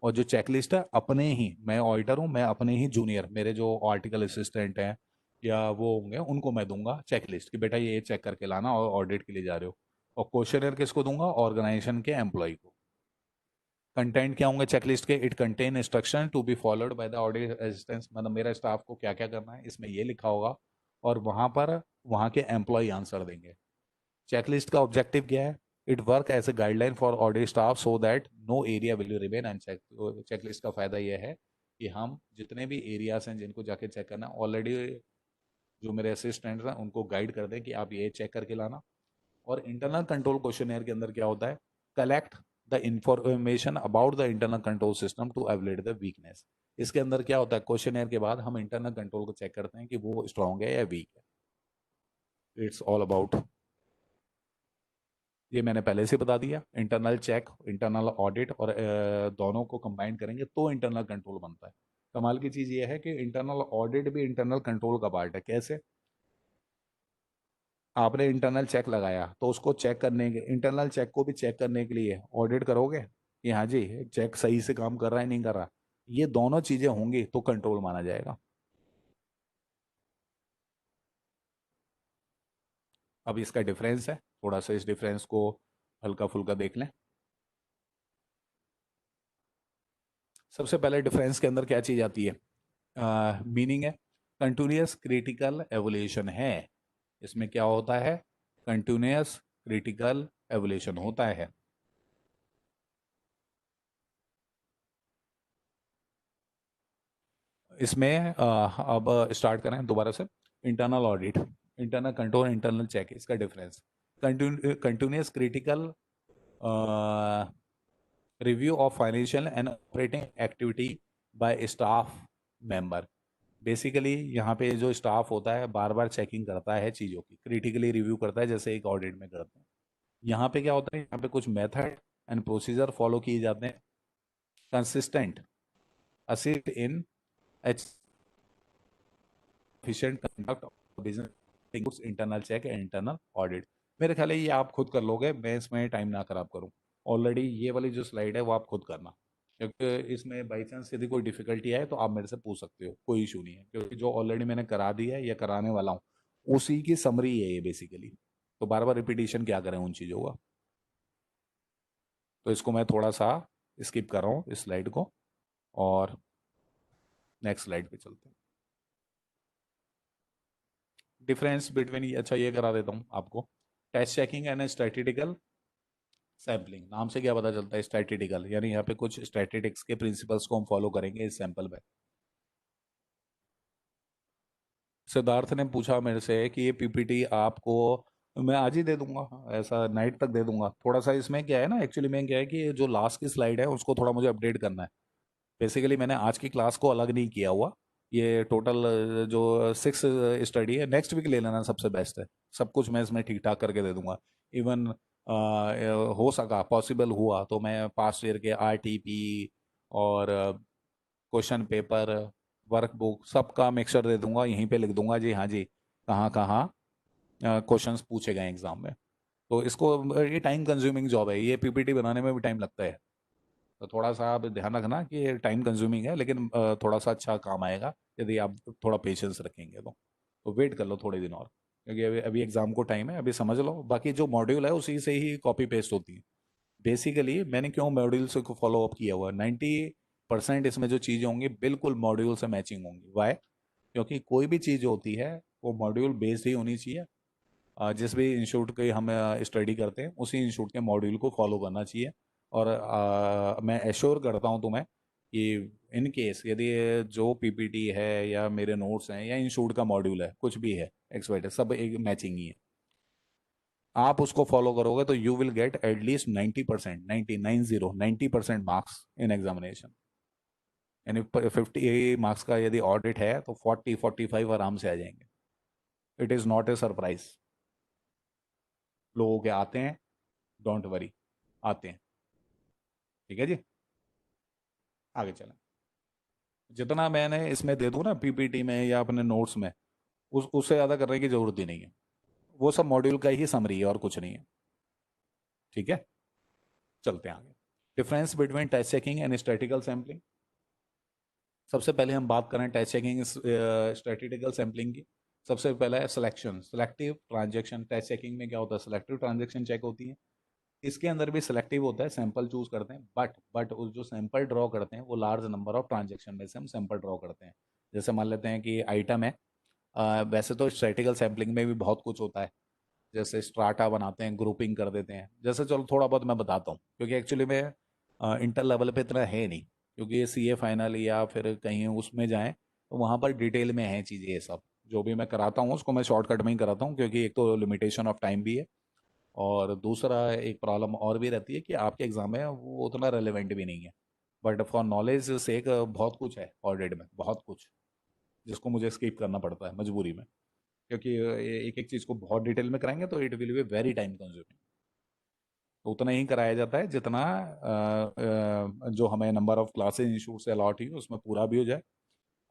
और जो चेकलिस्ट है, अपने ही, मैं ऑडिटर हूँ, मैं अपने ही जूनियर, मेरे जो आर्टिकल असिस्टेंट हैं या वो होंगे, उनको मैं दूंगा चेकलिस्ट कि बेटा ये चेक करके लाना, और ऑडिट के लिए जा रहे हो। और क्वेश्चनर किसको दूंगा? ऑर्गेनाइजेशन के एम्प्लॉय को। कंटेंट क्या होंगे चेकलिस्ट के? It contain instruction to be followed by the audit assistants, मतलब मेरा स्टाफ को क्या क्या करना है, इसमें ये लिखा होगा, और वहां पर वहां के एम्प्लॉय आंसर देंगे। चेकलिस्ट का ऑब्जेक्टिव क्या है? It work as a guideline for audit staff so that no area will remain unchecked. Checklist का फायदा यह है कि हम जितने भी एरियाज हैं जिनको जाके चेक करना, ऑलरेडी जो मेरे असिस्टेंट्स हैं उनको गाइड कर दें कि आप ये चेक करके लाना। और इंटरनल कंट्रोल क्वेश्चनेयर के अंदर क्या होता है? Collect the information about the internal control system to evaluate the weakness. इसके अंदर क्या होता है? क्वेश्चनेयर के बाद हम इंटरनल कंट्रोल को चेक करते हैं कि वो स्ट्रांग है या वीक है। इट्स ऑल अबाउट, ये मैंने पहले से बता दिया, इंटरनल चेक, इंटरनल ऑडिट, और दोनों को कंबाइन करेंगे तो इंटरनल कंट्रोल बनता है। कमाल की चीज़ ये है कि इंटरनल ऑडिट भी इंटरनल कंट्रोल का पार्ट है। कैसे? आपने इंटरनल चेक लगाया, तो उसको चेक करने के, इंटरनल चेक को भी चेक करने के लिए ऑडिट करोगे कि हाँ जी चेक सही से काम कर रहा है नहीं कर रहा। ये दोनों चीज़ें होंगी तो कंट्रोल माना जाएगा। अब इसका डिफरेंस है, थोड़ा सा इस डिफरेंस को हल्का फुल्का देख लें। सबसे पहले डिफरेंस के अंदर क्या चीज़ आती है? मीनिंग है, कंटिन्यूस क्रिटिकल एवोल्यूशन है। इसमें क्या होता है? कंटिन्यूस क्रिटिकल एवोल्यूशन होता है। इसमें अब स्टार्ट करें दोबारा से। Internal audit, internal control, internal check, इसका difference. Continuous critical review of financial and operating activity by staff member. Basically यहाँ पे जो स्टाफ होता है बार बार चेकिंग करता है चीज़ों की, क्रिटिकली रिव्यू करता है, जैसे एक ऑडिट में करते हैं। यहाँ पे क्या होता है? यहाँ पे कुछ मेथड एंड प्रोसीजर फॉलो किए जाते हैं, consistent assist in efficient conduct of business includes internal check and internal audit. मेरे ख्याल है ये आप खुद कर लोगे, मैं इसमें टाइम ना खराब करूँ। ऑलरेडी ये वाली जो स्लाइड है वो आप खुद करना, क्योंकि इसमें बाई चांस यदि कोई डिफिकल्टी आए तो आप मेरे से पूछ सकते हो, कोई इशू नहीं है, क्योंकि जो ऑलरेडी मैंने करा दिया है या कराने वाला हूँ उसी की समरी है ये बेसिकली। तो बार बार रिपीटिशन क्या करें उन चीज़ों का। तो इसको मैं थोड़ा सा स्किप कर रहा हूँ इस स्लाइड को, और नेक्स्ट स्लाइड पे चलते हैं। डिफरेंस बिटवीन, अच्छा ये करा देता हूँ आपको। Test checking and statistical sampling, नाम से क्या पता चलता है? स्टैटिस्टिकल, यानी यहाँ पे कुछ स्टैटिस्टिक्स के प्रिंसिपल्स को हम फॉलो करेंगे इस सैंपल में। सिद्धार्थ ने पूछा मेरे से कि ये पीपीटी आपको मैं आज ही दे दूंगा, ऐसा नाइट तक दे दूंगा। थोड़ा सा इसमें क्या है ना, एक्चुअली में क्या है कि जो लास्ट की स्लाइड है उसको थोड़ा मुझे अपडेट करना है। बेसिकली मैंने आज की क्लास को अलग नहीं किया हुआ, ये टोटल जो 6 स्टडी है नेक्स्ट वीक ले लेना सबसे बेस्ट है। सब कुछ मैं इसमें ठीक ठाक करके दे दूंगा। इवन हो सका, पॉसिबल हुआ तो मैं पास्ट ईयर के आरटीपी और क्वेश्चन पेपर, वर्कबुक, सबका मिक्सचर दे दूंगा, यहीं पे लिख दूंगा जी हाँ जी कहाँ कहाँ क्वेश्चंस पूछे गए एग्जाम में। तो इसको ये टाइम कंज्यूमिंग जॉब है, ये पीपीटी बनाने में भी टाइम लगता है। तो थोड़ा सा आप ध्यान रखना कि ये टाइम कंज्यूमिंग है, लेकिन थोड़ा सा अच्छा काम आएगा यदि आप थोड़ा पेशेंस रखेंगे तो वेट कर लो थोड़े दिन और, क्योंकि अभी अभी एग्जाम को टाइम है, अभी समझ लो। बाकी जो मॉड्यूल है उसी से ही कॉपी पेस्ट होती है। बेसिकली मैंने क्यों मॉड्यूल्स को फॉलो अप किया हुआ है? 90 परसेंट इसमें जो चीज़ें होंगी बिल्कुल मॉड्यूल से मैचिंग होंगी। वाई? क्योंकि कोई भी चीज़ होती है वो मॉड्यूल बेस्ड ही होनी चाहिए। जिस भी इंस्टीट्यूट की हम स्टडी करते हैं उसी इंस्टीट्यूट के मॉड्यूल को फॉलो करना चाहिए। और मैं एश्योर करता हूँ तुम्हें कि इन केस यदि ये जो पीपीटी है या मेरे नोट्स हैं या इंस्टीट्यूट का मॉड्यूल है कुछ भी है एक्सपर्ट है सब एक मैचिंग ही है, आप उसको फॉलो करोगे तो you will get at least 90%, 90% marks in examination. यानी 50 मार्क्स का यदि ऑडिट है तो 40-45 आराम से आ जाएंगे। It is not a surprise. लोगों के आते हैं, डोंट वरी, आते हैं। ठीक है जी, आगे चलें। जितना मैंने इसमें दे दूं ना पीपीटी में या अपने नोट्स में, उससे ज़्यादा करने की जरूरत ही नहीं है। वो सब मॉड्यूल का ही समरी है और कुछ नहीं है। ठीक है, चलते हैं आगे। Difference between test checking and statical sampling. सबसे पहले हम बात करें टेस्ट चेकिंग स्टैटिस्टिकल सैम्पलिंग की। सबसे पहला है selection, selective transaction. Test checking में क्या होता है, सिलेक्टिव ट्रांजैक्शन चेक होती है। इसके अंदर भी सिलेक्टिव होता है, सैंपल चूज करते हैं, बट उस जो सैंपल ड्रॉ करते हैं वो लार्ज नंबर ऑफ ट्रांजैक्शन में से हम सैंपल ड्रॉ करते हैं। जैसे मान लेते हैं कि आइटम है, वैसे तो स्टैटिकल सैम्पलिंग में भी बहुत कुछ होता है। जैसे स्ट्राटा बनाते हैं, ग्रुपिंग कर देते हैं। जैसे चलो थोड़ा बहुत मैं बताता हूँ क्योंकि एक्चुअली में इंटर लेवल पे इतना है नहीं, क्योंकि ये सीए फाइनल या फिर कहीं उसमें जाएं तो वहाँ पर डिटेल में है चीज़ें। ये सब जो भी मैं कराता हूँ उसको मैं शॉर्टकट में ही कराता हूँ, क्योंकि एक तो लिमिटेशन ऑफ टाइम भी है और दूसरा एक प्रॉब्लम और भी रहती है कि आपके एग्जाम में वो उतना रेलेवेंट भी नहीं है। बट फॉर नॉलेज से एक बहुत कुछ है ऑडिट में, बहुत कुछ जिसको मुझे स्किप करना पड़ता है मजबूरी में, क्योंकि एक एक चीज़ को बहुत डिटेल में कराएंगे तो it will be very time consuming. तो उतना ही कराया जाता है जितना जो हमें नंबर ऑफ क्लासेज इंस्टीट्यूट से अलॉट हुई उसमें पूरा भी हो जाए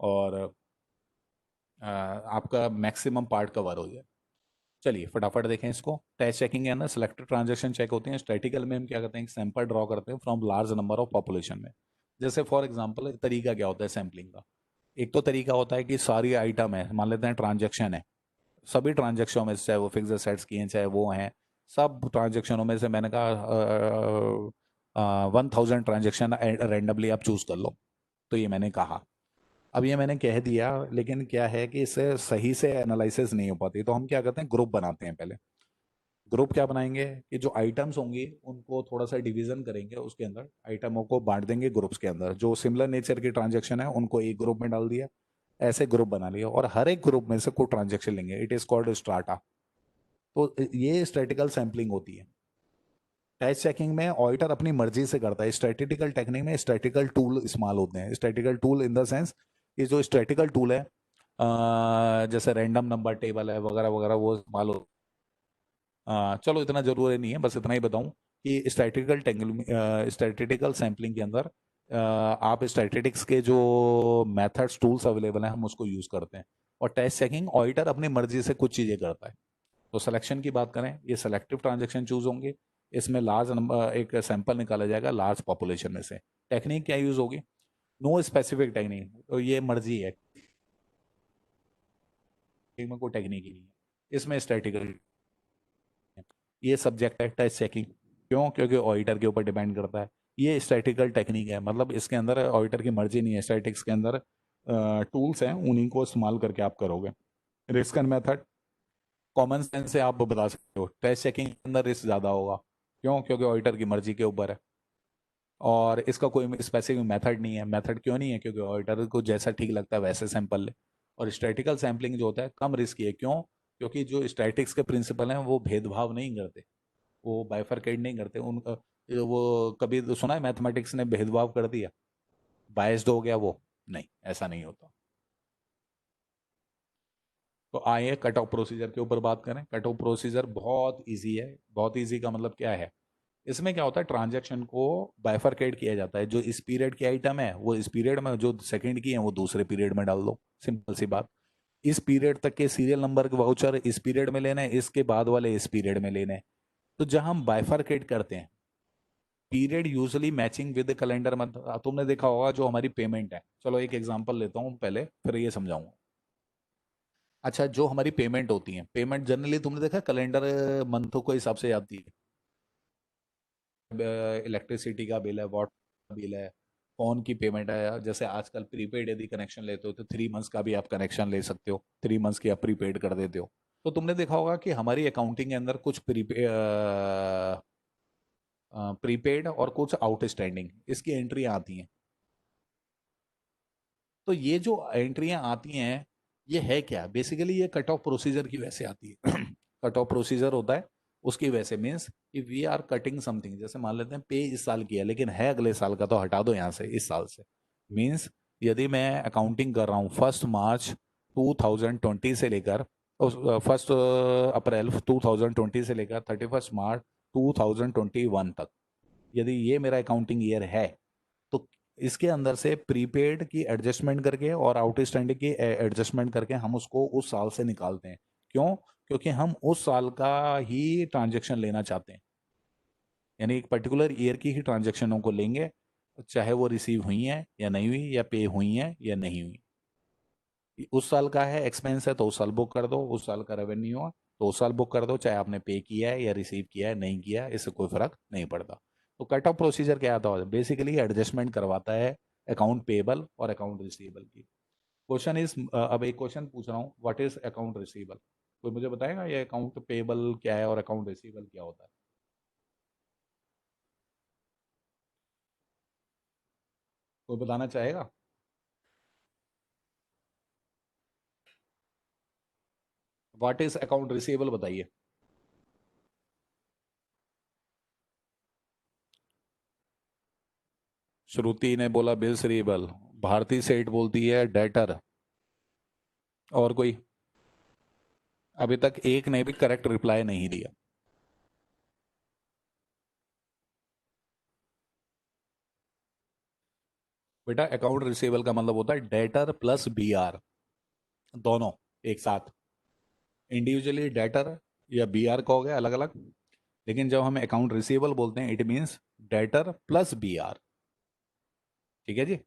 और आपका मैक्सिमम पार्ट कवर हो जाए। चलिए फटाफट देखें इसको। टेस्ट चेकिंग है ना, सिलेक्टेड ट्रांजेक्शन चेक होते हैं। स्टैटिकल में हम क्या करते हैं, सैंपल ड्रॉ करते हैं from large number of population में। जैसे फॉर एग्जांपल तरीका क्या होता है सैम्पलिंग का। एक तो तरीका होता है कि सारी आइटम है, मान लेते हैं ट्रांजेक्शन है, सभी ट्रांजेक्शनों में से, चाहे वो फिक्स सेट्स की हैं चाहे वो हैं, सब ट्रांजेक्शनों में से मैंने कहा 1000 ट्रांजेक्शन रैंडमली आप चूज कर लो। तो ये मैंने कहा, अब ये मैंने कह दिया, लेकिन क्या है कि इससे सही से एनालिसिस नहीं हो पाती। तो हम क्या करते हैं, ग्रुप बनाते हैं पहले। ग्रुप क्या बनाएंगे कि जो आइटम्स होंगी उनको थोड़ा सा डिवीजन करेंगे, उसके अंदर आइटमों को बांट देंगे ग्रुप्स के अंदर। जो सिमिलर नेचर की ट्रांजेक्शन है उनको एक ग्रुप में डाल दिया, ऐसे ग्रुप बना लिया और हर एक ग्रुप में से कोई ट्रांजेक्शन लेंगे। It is called strata. तो ये स्टैटिकल सैम्पलिंग होती है। टेस्ट चेकिंग में ऑडिटर अपनी मर्जी से करता है। स्टैटिस्टिकल टेक्निक में स्टैटिकल टूल इस्तेमाल होते हैं। Statistical tool in the sense कि जो स्टैटिकल टूल है, जैसे रैंडम नंबर टेबल है वगैरह वगैरह, वो इस्तेमाल हो। चलो इतना जरूरी नहीं है, बस इतना ही बताऊं कि स्टैटिस्टिकल सैम्पलिंग के अंदर आप स्टैटिस्टिक्स के जो मेथड्स टूल्स अवेलेबल हैं हम उसको यूज करते हैं। और टेस्ट चेकिंग ऑडिटर अपनी मर्जी से कुछ चीजें करता है। तो सिलेक्शन की बात करें, ये सिलेक्टिव ट्रांजेक्शन चूज होंगे। इसमें लार्ज नंबर एक सैंपल निकाला जाएगा लार्ज पॉपुलेशन में से। टेक्निक क्या यूज होगी, नो स्पेसिफिक टेक्निक, तो ये मर्जी है, में कोई टेक्निक ही नहीं है। इसमें स्टैटिकल, ये सब्जेक्ट है टेस्ट चेकिंग। क्यों? क्योंकि ऑडिटर के ऊपर डिपेंड करता है। ये स्टैटिकल टेक्निक है, मतलब इसके अंदर ऑडिटर की मर्जी नहीं है। स्टैटिक्स के अंदर टूल्स हैं, उन्हीं को इस्तेमाल करके आप करोगे। Risk and method, common sense से आप बता सकते हो टेस्ट चेकिंग के अंदर रिस्क ज़्यादा होगा। क्यों? क्योंकि ऑडिटर की मर्जी के ऊपर है और इसका कोई स्पेसिफिक मेथड नहीं है। मेथड क्यों नहीं है? क्योंकि ऑडिटर को जैसा ठीक लगता है वैसे सैंपल ले। और स्टैटिकल सैम्पलिंग जो होता है कम रिस्की है। क्यों? क्योंकि जो स्टैटिक्स के प्रिंसिपल हैं वो भेदभाव नहीं करते, वो बाइफरकेट नहीं करते। वो कभी तो सुना है मैथमेटिक्स ने भेदभाव कर दिया, बायस्ड हो गया वो? नहीं, ऐसा नहीं होता। तो आइए कट ऑफ प्रोसीजर के ऊपर बात करें। कट ऑफ प्रोसीजर बहुत इजी है। बहुत इजी का मतलब क्या है, इसमें क्या होता है, ट्रांजैक्शन को बाइफरकेट किया जाता है। जो इस पीरियड की आइटम है वो इस पीरियड में, जो सेकंड की है वो दूसरे पीरियड में डाल दो। सिंपल सी बात। इस पीरियड तक के सीरियल नंबर के वाउचर इस पीरियड में लेने हैं, इसके बाद वाले इस पीरियड में लेने हैं। तो जहां हम बाइफरकेट करते हैं, period usually matching with calendar month. तुमने देखा होगा जो हमारी पेमेंट है, चलो एक एग्जांपल लेता हूँ पहले फिर ये समझाऊंगा। अच्छा, जो हमारी पेमेंट होती है, पेमेंट जनरली तुमने देखा कैलेंडर मंथों के हिसाब से आती है। इलेक्ट्रिसिटी का बिल है, वाटर का बिल है, फ़ोन की पेमेंट है, जैसे आजकल प्रीपेड यदि कनेक्शन लेते हो तो 3 मंथ्स का भी आप कनेक्शन ले सकते हो, 3 मंथ्स की आप प्रीपेड कर देते हो। तो तुमने देखा होगा कि हमारी अकाउंटिंग के अंदर कुछ प्रीपेड और कुछ आउटस्टैंडिंग इसकी एंट्री आती हैं। तो ये जो एंट्रियां आती हैं, ये है क्या? बेसिकली ये कट ऑफ प्रोसीजर की वजह से आती है। कट ऑफ प्रोसीजर होता है, उसकी वजह से मीन्स कि वी आर कटिंग समथिंग। जैसे मान लेते हैं पे इस साल की है लेकिन है अगले साल का, तो हटा दो यहाँ से इस साल से। मीन्स यदि मैं अकाउंटिंग कर रहा हूँ 1 मार्च 2020 से लेकर 1 अप्रैल 2020 से लेकर 31 मार्च 2021 तक, यदि ये मेरा अकाउंटिंग ईयर है, तो इसके अंदर से प्रीपेड की एडजस्टमेंट करके और आउटस्टैंडिंग की एडजस्टमेंट करके हम उसको उस साल से निकालते हैं। क्यों? क्योंकि हम उस साल का ही ट्रांजैक्शन लेना चाहते हैं, यानी एक पर्टिकुलर ईयर की ही ट्रांजैक्शनों को लेंगे, चाहे वो रिसीव हुई हैं या नहीं हुई, या पे हुई हैं या नहीं हुई। उस साल का है एक्सपेंस है तो उस साल बुक कर दो, उस साल का रेवेन्यू है तो उस साल बुक कर दो, चाहे आपने पे किया है या रिसीव किया है नहीं किया है, इससे कोई फर्क नहीं पड़ता। तो कट ऑफ प्रोसीजर क्या आता है? बेसिकली एडजस्टमेंट करवाता है अकाउंट पेबल और अकाउंट रिसीवेबल की। क्वेश्चन इज, अब एक क्वेश्चन पूछ रहा हूँ, व्हाट इज अकाउंट रिसीवेबल? कोई मुझे बताएगा ये अकाउंट पेबल क्या है और अकाउंट रिसीवेबल क्या होता है? कोई बताना चाहेगा? व्हाट इज अकाउंट रिसीवेबल बताइए। श्रुति ने बोला बिल रिसीवेबल, भारती सेठ बोलती है डेटर, और कोई? अभी तक एक ने भी करेक्ट रिप्लाई नहीं दिया। बेटा अकाउंट रिसीवेबल का मतलब होता है डेटर प्लस बी आर, दोनों एक साथ। इंडिविजुअली डेटर या बी आर कहोगे अलग अलग, लेकिन जब हम अकाउंट रिसीवेबल बोलते हैं it means debtor plus B R. ठीक है जी,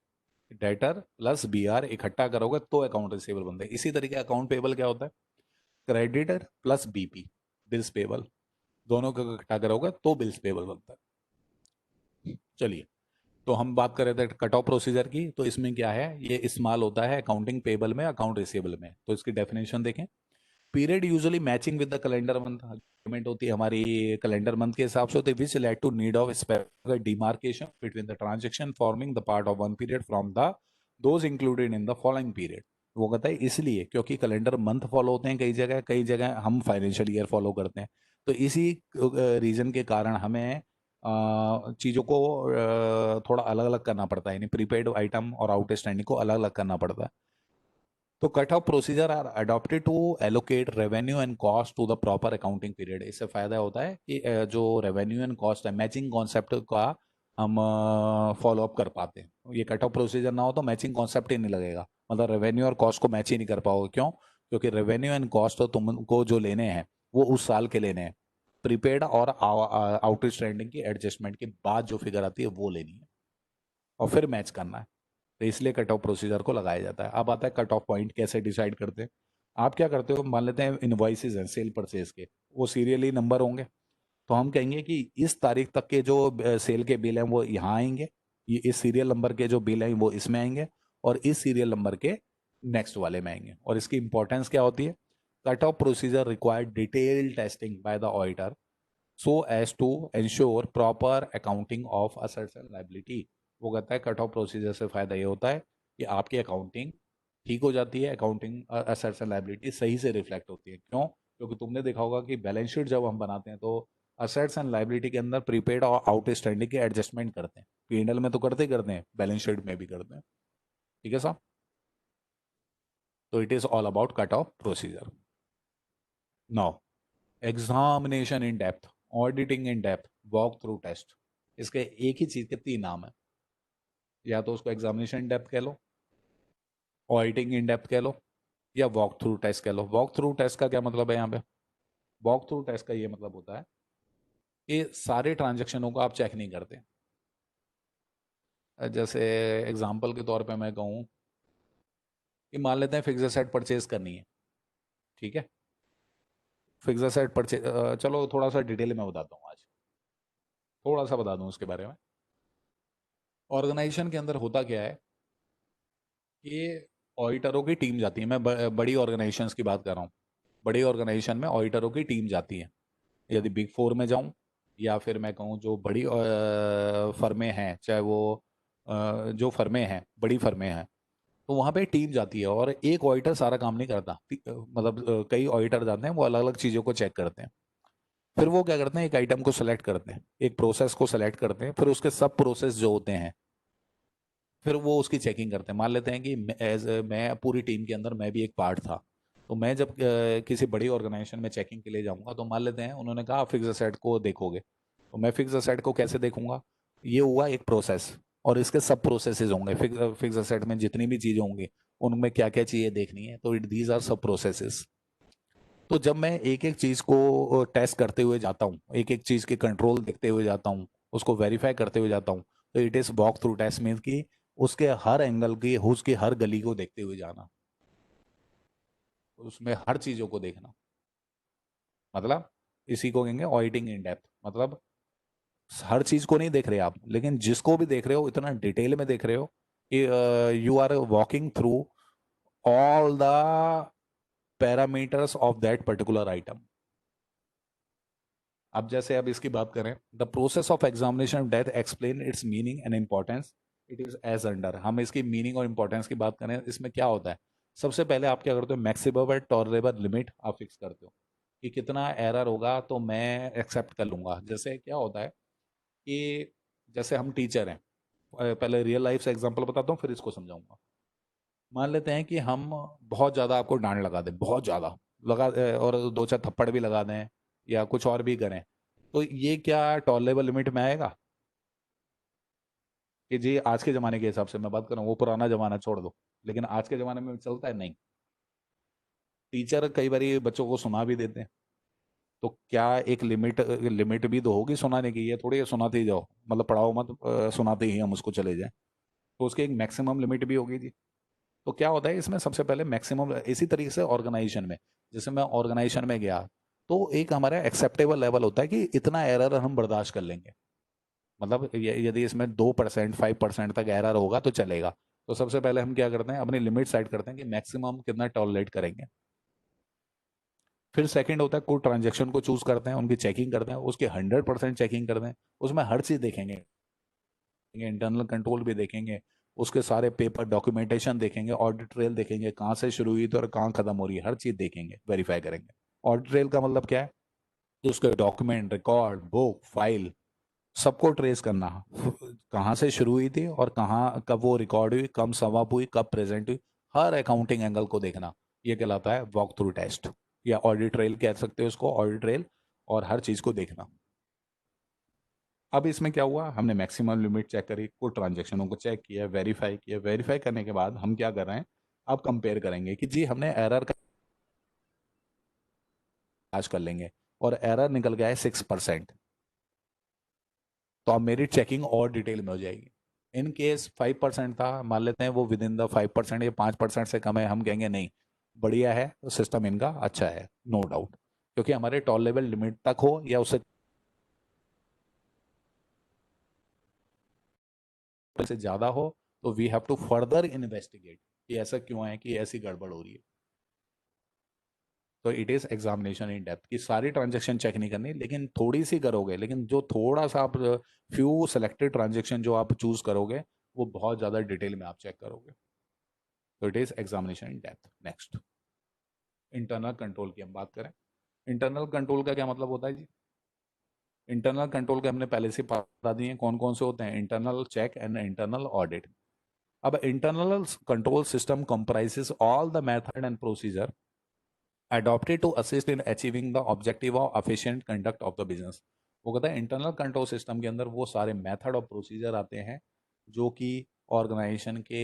डेटर प्लस बी आर इकट्ठा करोगे तो अकाउंट रिसीवेबल बनता है। इसी तरीके अकाउंट पेबल क्या होता है? Creditor plus BP, bills payable, दोनों को इकट्ठा करोगे तो बिल्स पेबल बनता है। चलिए, तो हम बात कर रहे थे कट ऑफ प्रोसीजर की, तो इसमें क्या है, ये इस्तेमाल होता है अकाउंटिंग पेबल में, अकाउंट रिसीवेबल में। तो इसकी डेफिनेशन देखें। Period usually matching with the calendar month, payment होती है हमारी कैलेंडर मंथ के हिसाब से होती है, which lead to need of specific demarcation between the transaction forming the part of one period from the those included in the following period. वो कहता है इसलिए क्योंकि कैलेंडर मंथ फॉलो होते हैं कई जगह हम फाइनेंशियल ईयर फॉलो करते हैं। तो इसी रीजन के कारण हमें चीज़ों को थोड़ा अलग अलग करना पड़ता है, यानी प्रीपेड आइटम और आउटस्टैंडिंग को अलग अलग करना पड़ता है। तो cut off procedure are adopted to allocate revenue and cost to the proper accounting period. इससे फायदा होता है कि जो रेवेन्यू एंड कॉस्ट है, मैचिंग कॉन्सेप्ट का हम फॉलो अप कर पाते हैं। ये कट ऑफ प्रोसीजर ना हो तो मैचिंग कॉन्सेप्ट ही नहीं लगेगा, मतलब रेवेन्यू और कॉस्ट को मैच ही नहीं कर पाओगे। क्यों? क्योंकि रेवेन्यू एंड कॉस्ट तो तुमको जो लेने हैं वो उस साल के लेने हैं, प्रीपेड और आउटस्टैंडिंग की एडजस्टमेंट के बाद जो फिगर आती है वो लेनी है और फिर मैच करना है। तो इसलिए कट ऑफ प्रोसीजर को लगाया जाता है। अब आता है कट ऑफ पॉइंट कैसे डिसाइड करते हैं। आप क्या करते हो, मान लेते हैं इनवॉइसेज हैं सेल परचेज के, वो सीरियली नंबर होंगे, तो हम कहेंगे कि इस तारीख तक के जो सेल के बिल हैं वो यहाँ आएंगे, ये इस सीरियल नंबर के जो बिल हैं वो इसमें आएंगे, और इस सीरियल नंबर के नेक्स्ट वाले में आएंगे। और इसकी इंपॉर्टेंस क्या होती है? Cut off procedure required detail testing by the auditor so as to ensure proper accounting of assets and liability. वो कहता है कट ऑफ प्रोसीजर से फायदा ये होता है कि आपकी अकाउंटिंग ठीक हो जाती है, अकाउंटिंग असेट्स एंड लायबिलिटी सही से रिफ्लेक्ट होती है। क्यों? क्योंकि तुमने देखा होगा कि बैलेंस शीट जब हम बनाते हैं तो असेट्स एंड लायबिलिटी के अंदर प्रीपेड और आउटस्टैंडिंग के एडजस्टमेंट करते हैं, पीएनएल में तो करते ही करते हैं, बैलेंस शीट में भी करते हैं। ठीक है साहब? तो it is all about cut off procedure. Now, examination in depth, auditing in depth, walk through test, इसके एक ही चीज के 3 नाम है। या तो उसको एग्जामिनेशन इन डेप्थ कह लो, ऑडिटिंग इन डेप्थ कह लो, या वॉक थ्रू टेस्ट कह लो। वॉक थ्रू टेस्ट का क्या मतलब है यहाँ पे? वॉक थ्रू टेस्ट का ये मतलब होता है कि सारे ट्रांजेक्शनों को आप चेक नहीं करते। जैसे एग्जाम्पल के तौर पे मैं कहूँ कि मान लेते हैं फिक्स एसेट परचेज करनी है। ठीक है, फिक्स एसेट परचेज, चलो थोड़ा सा डिटेल में बताता हूँ आज, थोड़ा सा बता दूँ उसके बारे में। ऑर्गेनाइजेशन के अंदर होता क्या है कि ऑडिटरों की टीम जाती है। मैं बड़ी ऑर्गेनाइजेशंस की बात कर रहा हूँ। बड़ी ऑर्गेनाइजेशन में ऑडिटरों की टीम जाती है। यदि बिग फोर में जाऊं या फिर मैं कहूं जो बड़ी फर्में हैं, चाहे वो जो फर्में हैं, बड़ी फर्में हैं, तो वहाँ पे टीम जाती है और एक ऑडिटर सारा काम नहीं करता। मतलब कई ऑडिटर जाते हैं, वो अलग अलग चीज़ों को चेक करते हैं। फिर वो क्या करते हैं, एक आइटम को सेलेक्ट करते हैं, एक प्रोसेस को सेलेक्ट करते हैं, फिर उसके सब प्रोसेस जो होते हैं फिर वो उसकी चेकिंग करते हैं। मान लेते हैं कि मैं पूरी टीम के अंदर मैं भी एक पार्ट था। तो मैं जब किसी बड़ी ऑर्गेनाइजेशन में चेकिंग के लिए जाऊंगा तो मान लेते हैं उन्होंने कहा फिक्स असेट को देखोगे, तो मैं फिक्स असेट को कैसे देखूंगा? ये हुआ एक प्रोसेस, और इसके सब प्रोसेसेस होंगे। फिक्स असेट में जितनी भी चीज़ें होंगी उनमें क्या क्या चीज़ें देखनी है, तो दीज आर सब प्रोसेसेस। तो जब मैं एक एक चीज़ को टेस्ट करते हुए जाता हूँ, एक एक चीज़ के कंट्रोल देखते हुए जाता हूँ, उसको वेरीफाई करते हुए जाता हूँ, तो it is walk through test means कि उसके हर एंगल की, उसकी हर गली को देखते हुए जाना, उसमें हर चीज़ों को देखना। मतलब इसी को कहेंगे ऑडिटिंग इन डेप्थ। मतलब हर चीज़ को नहीं देख रहे आप, लेकिन जिसको भी देख रहे हो इतना डिटेल में देख रहे हो कि you are walking through all the parameters of that particular item. अब इसकी बात करें, the process of examination of डेथ explain its meaning and importance, it is as under. हम इसकी मीनिंग और इंपॉर्टेंस की बात करें, इसमें क्या होता है? सबसे पहले आप क्या करते हो, मैक्सिमम टॉलरेबल लिमिट आप फिक्स करते हो कि कितना एरर होगा तो मैं एक्सेप्ट कर लूंगा। जैसे क्या होता है कि जैसे हम टीचर हैं, पहले रियल लाइफ से एग्जांपल बताता हूँ फिर इसको समझाऊंगा। मान लेते हैं कि हम बहुत ज़्यादा आपको डांट लगा दें, बहुत ज़्यादा और दो चार थप्पड़ भी लगा दें या कुछ और भी करें, तो ये क्या टॉलरेबल लिमिट में आएगा? कि जी आज के ज़माने के हिसाब से मैं बात कर रहा हूँ, वो पुराना ज़माना छोड़ दो, लेकिन आज के ज़माने में चलता है? नहीं। टीचर कई बार बच्चों को सुना भी देते हैं, तो क्या एक लिमिट लिमिट भी तो होगी सुनाने की। ये थोड़ी है सुनाते ही जाओ, मतलब पढ़ाओ मत, सुनाते ही हम उसको चले जाएं। तो उसकी एक मैक्सिमम लिमिट भी होगी जी। तो क्या होता है इसमें, सबसे पहले मैक्सिमम, इसी तरीके से ऑर्गेनाइजेशन में, जैसे मैं ऑर्गेनाइजेशन में गया तो एक हमारा एक्सेप्टेबल लेवल होता है कि इतना एरर हम बर्दाश्त कर लेंगे। मतलब यदि इसमें 2% 5% तक एरर होगा तो चलेगा। तो सबसे पहले हम क्या करते हैं, अपनी लिमिट सेट करते हैं कि मैक्सिमम कितना टॉलरेट करेंगे। फिर सेकंड होता है, कोई ट्रांजेक्शन को चूज करते हैं, उनकी चेकिंग करते हैं, उसकी 100% चेकिंग करते हैं। उसमें हर चीज देखेंगे, इंटरनल कंट्रोल भी देखेंगे, उसके सारे पेपर डॉक्यूमेंटेशन देखेंगे, ऑडिट ट्रेल देखेंगे, कहाँ से शुरू हुई थी और कहाँ खत्म हो रही है, हर चीज देखेंगे, वेरीफाई करेंगे। ऑडिट ट्रेल का मतलब क्या है? कि उसके डॉक्यूमेंट, रिकॉर्ड, बुक, फाइल, सबको ट्रेस करना, कहाँ से शुरू हुई थी और कहाँ कब वो रिकॉर्ड हुई, कब समाप्त हुई, कब प्रेजेंट हुई, हर अकाउंटिंग एंगल को देखना। ये कहलाता है वॉक थ्रू टेस्ट, या ऑडिट ट्रेल कह सकते हो इसको, ऑडिट ट्रेल, और हर चीज को देखना। अब इसमें क्या हुआ, हमने मैक्सिमम लिमिट चेक करी, कुछ ट्रांजेक्शनों को चेक किया, वेरीफाई किया। वेरीफाई करने के बाद हम क्या कर रहे हैं, अब कंपेयर करेंगे कि जी हमने एरर का जांच कर लेंगे और एरर निकल गया है 6%, तो अब मेरी चेकिंग और डिटेल में हो जाएगी। इन केस 5% था, मान लेते हैं वो विद इन द 5% या 5% से कम है, हम कहेंगे नहीं, बढ़िया है, सिस्टम इनका अच्छा है, नो डाउट, क्योंकि हमारे टॉलरेबल लिमिट तक हो या उससे ज्यादा हो, तो we have to further investigate कि ऐसा क्यों है, कि ऐसी गड़बड़ हो रही है। तो it is examination in depth, कि सारी ट्रांजेक्शन चेक नहीं करनी, लेकिन थोड़ी सी करोगे, लेकिन जो थोड़ा सा आप फ्यू सेलेक्टेड ट्रांजेक्शन जो आप चूज करोगे वो बहुत ज्यादा डिटेल में आप चेक करोगे। तो it is examination in depth. Next, internal control की हम बात करें। इंटरनल कंट्रोल का क्या मतलब होता है जी? इंटरनल कंट्रोल के हमने पहले से बता दिए कौन कौन से होते हैं, internal check and internal audit. अब internal control system comprises all the method and procedure adopted to assist in achieving the objective of efficient conduct of the business। वो कहता है इंटरनल कंट्रोल सिस्टम के अंदर वो सारे मेथड और प्रोसीजर आते हैं जो कि ऑर्गेनाइजेशन के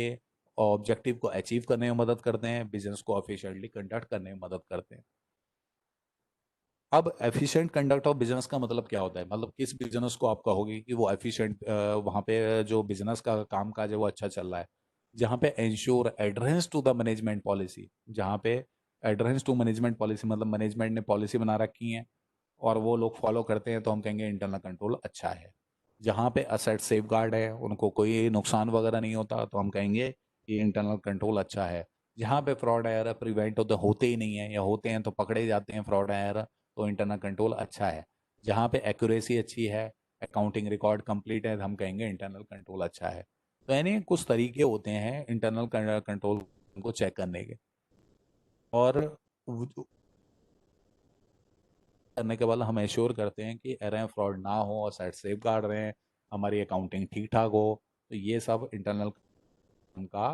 ऑब्जेक्टिव को अचीव करने में मदद करते हैं, बिजनेस को एफिशिएंटली कंडक्ट करने में मदद करते हैं। अब एफिशिएंट कंडक्ट ऑफ बिजनेस का मतलब क्या होता है? मतलब किस बिजनेस को आप कहोगे कि वो एफिशिएंट, वहाँ पे जो बिजनेस का काम काज है वो अच्छा चल रहा है, जहाँ पे ensure adherence to the management policy, जहाँ पे एडरेंस टू मैनेजमेंट पॉलिसी मतलब मैनेजमेंट ने पॉलिसी बना रखी है और वो लोग फॉलो करते हैं, तो हम कहेंगे इंटरनल कंट्रोल अच्छा है। जहाँ पे असेट सेफ गार्ड है, उनको कोई नुकसान वगैरह नहीं होता, तो हम कहेंगे कि इंटरनल कंट्रोल अच्छा है। जहाँ पे फ्रॉड एरर प्रिवेंट होते ही नहीं है, या होते हैं तो पकड़े जाते हैं फ्रॉड एरर, तो इंटरनल कंट्रोल अच्छा है। जहाँ पे एक्यूरेसी अच्छी है, अकाउंटिंग रिकॉर्ड कंप्लीट है, हम कहेंगे इंटरनल कंट्रोल अच्छा है। तो यानी कुछ तरीके होते हैं इंटरनल कंट्रोल को चेक करने के। और करने के बाद हम एश्योर करते हैं कि एरर फ्रॉड ना हो और साइट सेफ गार्ड रहे, हमारी अकाउंटिंग ठीक ठाक हो। तो ये सब इंटरनल का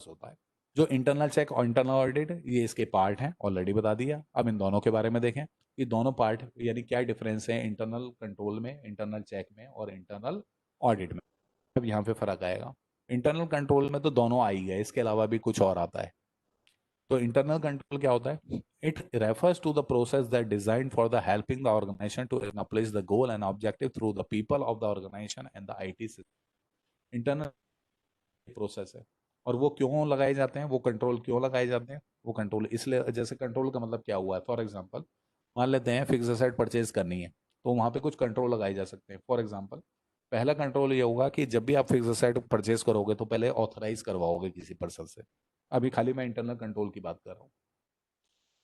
होता है। जो इंटरनल चेक और इंटरनल ऑडिट, ये इसके पार्ट हैं, ऑलरेडी बता दिया। अब इन दोनों के बारे में देखें कि दोनों पार्ट यानी क्या डिफरेंस है इंटरनल कंट्रोल में, इंटरनल चेक में और इंटरनल ऑडिट में। अब यहाँ पे फर्क आएगा। इंटरनल कंट्रोल में तो दोनों आ ही गए, इसके अलावा भी कुछ और आता है। तो इंटरनल कंट्रोल क्या होता है? It refers to the process that designed for the helping the organisation to accomplish the goal and objective through the people of the organisation and the IT system. Internal process है। और वो क्यों लगाए जाते हैं, वो कंट्रोल क्यों लगाए जाते हैं? वो कंट्रोल इसलिए, जैसे कंट्रोल का मतलब क्या हुआ है, फॉर एग्जांपल मान लेते हैं फिक्स एसेट परचेज करनी है, तो वहाँ पे कुछ कंट्रोल लगाए जा सकते हैं। फॉर एग्जांपल पहला कंट्रोल ये होगा कि जब भी आप फिक्स एसेट परचेज करोगे तो पहले ऑथराइज करवाओगे किसी पर्सन से। अभी खाली मैं इंटरनल कंट्रोल की बात कर रहा हूँ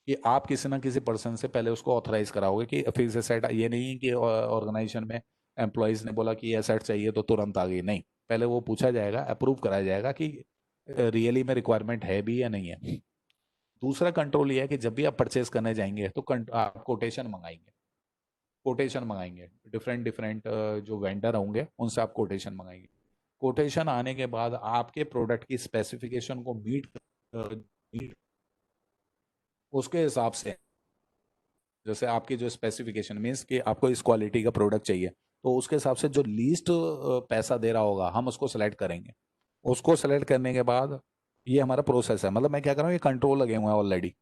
कि आप किसी ना किसी पर्सन से पहले उसको ऑथराइज कराओगे कि फिक्स एसेट। ये नहीं कि ऑर्गेनाइजेशन में एम्प्लॉयज ने बोला कि ये एसेट चाहिए तो तुरंत आ गई, नहीं। पहले वो पूछा जाएगा, अप्रूव कराया जाएगा कि रियली में रिक्वायरमेंट है भी या नहीं है। दूसरा कंट्रोल ये है कि जब भी आप परचेज करने जाएंगे तो आप कोटेशन मंगाएंगे। कोटेशन मंगाएंगे डिफरेंट डिफरेंट जो वेंडर होंगे उनसे आप कोटेशन मंगाएंगे। कोटेशन आने के बाद आपके प्रोडक्ट की स्पेसिफिकेशन को मीट उसके हिसाब से, जैसे आपकी जो स्पेसिफिकेशन मीन्स कि आपको इस क्वालिटी का प्रोडक्ट चाहिए, तो उसके हिसाब से जो लीस्ट पैसा दे रहा होगा हम उसको सेलेक्ट करेंगे। उसको सेलेक्ट करने के बाद ये हमारा प्रोसेस है। मतलब मैं क्या कर रहा हूँ, ये कंट्रोल लगे हुए हैं ऑलरेडी।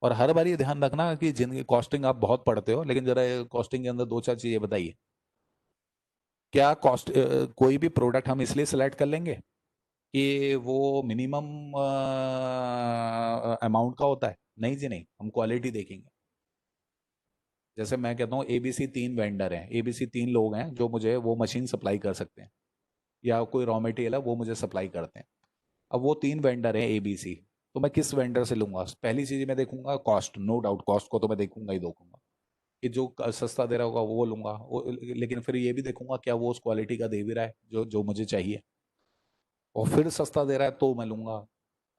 और हर बार ये ध्यान रखना कि जिनकी कॉस्टिंग आप बहुत पढ़ते हो, लेकिन जरा कॉस्टिंग के अंदर दो चार चीजें बताइए। क्या कॉस्ट, कोई भी प्रोडक्ट हम इसलिए सेलेक्ट कर लेंगे कि वो मिनिमम अमाउंट का होता है? नहीं जी नहीं, हम क्वालिटी देखेंगे। जैसे मैं कहता हूँ एबीसी 3 वेंडर हैं, एबीसी 3 लोग हैं जो मुझे वो मशीन सप्लाई कर सकते हैं, या कोई रॉ मटेरियल है वो मुझे सप्लाई करते हैं। अब वो 3 वेंडर हैं एबीसी, तो मैं किस वेंडर से लूंगा? पहली चीज मैं देखूंगा कॉस्ट, नो डाउट कॉस्ट को तो मैं देखूंगा ही देखूंगा कि जो सस्ता दे रहा होगा वो लूंगा लेकिन फिर ये भी देखूंगा क्या वो उस क्वालिटी का दे भी रहा है जो जो मुझे चाहिए। और फिर सस्ता दे रहा है तो मैं लूंगा।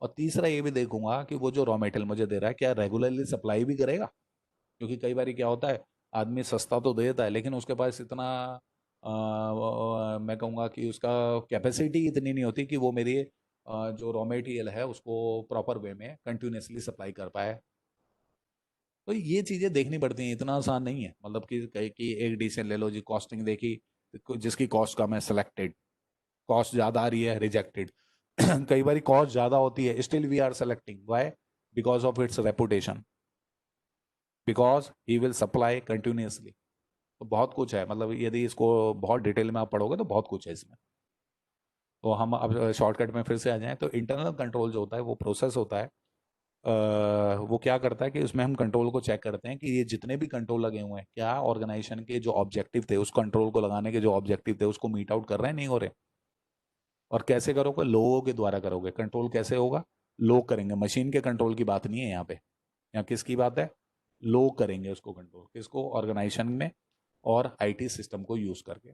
और तीसरा ये भी देखूंगा कि वो जो रॉ मटेरियल मुझे दे रहा है क्या रेगुलरली सप्लाई भी करेगा। क्योंकि कई बार क्या होता है, आदमी सस्ता तो दे देता है लेकिन उसके पास इतना मैं कहूँगा कि उसका कैपेसिटी इतनी नहीं होती कि वो मेरी जो रॉ मटेरियल है उसको प्रॉपर वे में कंटिन्यूसली सप्लाई कर पाए। तो ये चीज़ें देखनी पड़ती हैं, इतना आसान नहीं है। मतलब कि एक डिसीजन ले लो जी, कॉस्टिंग देखी, जिसकी कॉस्ट कम है सेलेक्टेड, कॉस्ट ज़्यादा आ रही है रिजेक्टेड। कई बार कॉस्ट ज़्यादा होती है still we are selecting, why? Because of its reputation, because he will supply continuously. तो बहुत कुछ है, मतलब यदि इसको बहुत डिटेल में आप पढ़ोगे तो बहुत कुछ है इसमें। तो हम अब शॉर्टकट में फिर से आ जाएं, तो इंटरनल कंट्रोल जो होता है वो प्रोसेस होता है। वो क्या करता है कि उसमें हम कंट्रोल को चेक करते हैं कि ये जितने भी कंट्रोल लगे हुए हैं क्या ऑर्गेनाइजेशन के जो ऑब्जेक्टिव थे, उस कंट्रोल को लगाने के जो ऑब्जेक्टिव थे उसको मीट आउट कर रहे हैं नहीं हो रहे। और कैसे करोगे? लोगों के द्वारा करोगे। कंट्रोल कैसे होगा? लोग करेंगे, मशीन के कंट्रोल की बात नहीं है यहाँ पे। यहाँ किसकी बात है? लोग करेंगे उसको कंट्रोल, किसको? ऑर्गेनाइजेशन में और आईटी सिस्टम को यूज करके।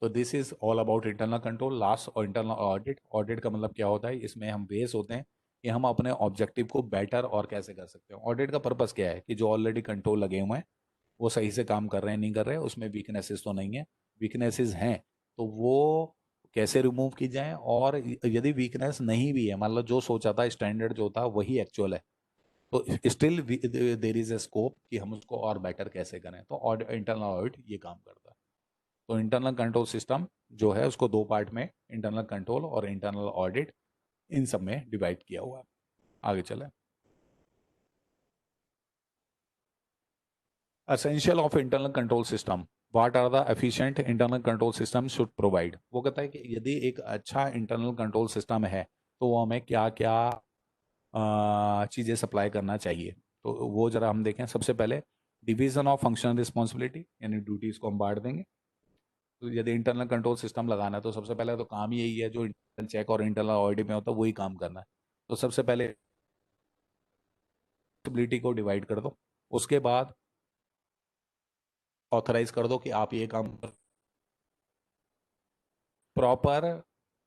तो this is all about internal control. Last और इंटरनल ऑडिट। ऑडिट का मतलब क्या होता है? इसमें हम बेस होते हैं कि हम अपने ऑब्जेक्टिव को बेटर और कैसे कर सकते हैं। ऑडिट का पर्पस क्या है कि जो ऑलरेडी कंट्रोल लगे हुए हैं वो सही से काम कर रहे हैं नहीं कर रहे हैं, उसमें वीकनेसेस तो नहीं है। वीकनेसेस हैं तो वो कैसे रिमूव की जाए, और यदि वीकनेस नहीं भी है, मान लो जो सोचा था स्टैंडर्ड जो था वही एक्चुअल है, तो still there is a scope कि हम उसको और बेटर कैसे करें। तो इंटरनल ऑडिट ये काम करता है। तो इंटरनल कंट्रोल सिस्टम जो है उसको दो पार्ट में, इंटरनल कंट्रोल और इंटरनल ऑडिट, इन सब में डिवाइड किया हुआ है। आगे चलें। Essential of internal control system, what are the efficient internal control system should provide. वो कहता है कि यदि एक अच्छा इंटरनल कंट्रोल सिस्टम है तो वो हमें क्या क्या चीज़ें सप्लाई करना चाहिए। तो वो जरा हम देखें। सबसे पहले डिवीजन ऑफ फंक्शनल रिस्पॉन्सिबिलिटी, यानी ड्यूटीज को हम बांट देंगे। तो यदि इंटरनल कंट्रोल सिस्टम लगाना है तो सबसे पहले तो काम यही है जो इंटरनल चेक और इंटरनल ऑडिट में होता है, वही काम करना है। तो सबसे पहले रिस्पॉन्सिबिलिटी को डिवाइड कर दो, उसके बाद ऑथराइज कर दो कि आप ये काम कर। Proper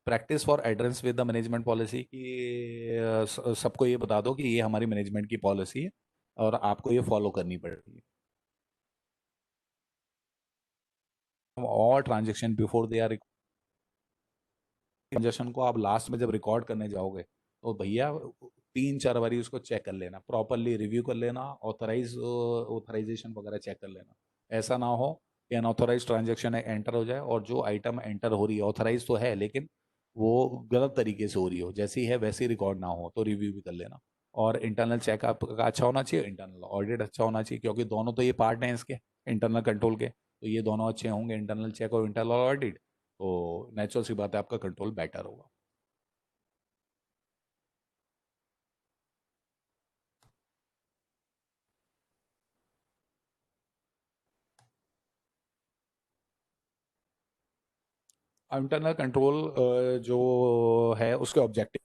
practice for adherence with the management policy की सबको ये बता दो कि ये हमारी मैनेजमेंट की पॉलिसी है और आपको ये फॉलो करनी पड़ेगी। और transaction before they are, transaction को आप लास्ट में जब रिकॉर्ड करने जाओगे तो भैया 3-4 बारी उसको चेक कर लेना, प्रॉपरली रिव्यू कर लेना, ऑथराइजेशन वगैरह चेक कर लेना। ऐसा ना हो कि अनऑथराइज ट्रांजेक्शन एंटर हो जाए और जो आइटम एंटर हो रही है ऑथराइज तो है लेकिन वो गलत तरीके से हो रही हो, जैसी है वैसी रिकॉर्ड ना हो, तो रिव्यू भी कर लेना। और इंटरनल चेक आपका अच्छा होना चाहिए, इंटरनल ऑडिट अच्छा होना चाहिए, क्योंकि दोनों तो ये पार्ट हैं इसके, इंटरनल कंट्रोल के, तो ये दोनों अच्छे होंगे, इंटरनल चेक और इंटरनल ऑडिट, तो नेचुरल सी बात है आपका कंट्रोल बेटर होगा। इंटरनल कंट्रोल जो है उसके ऑब्जेक्टिव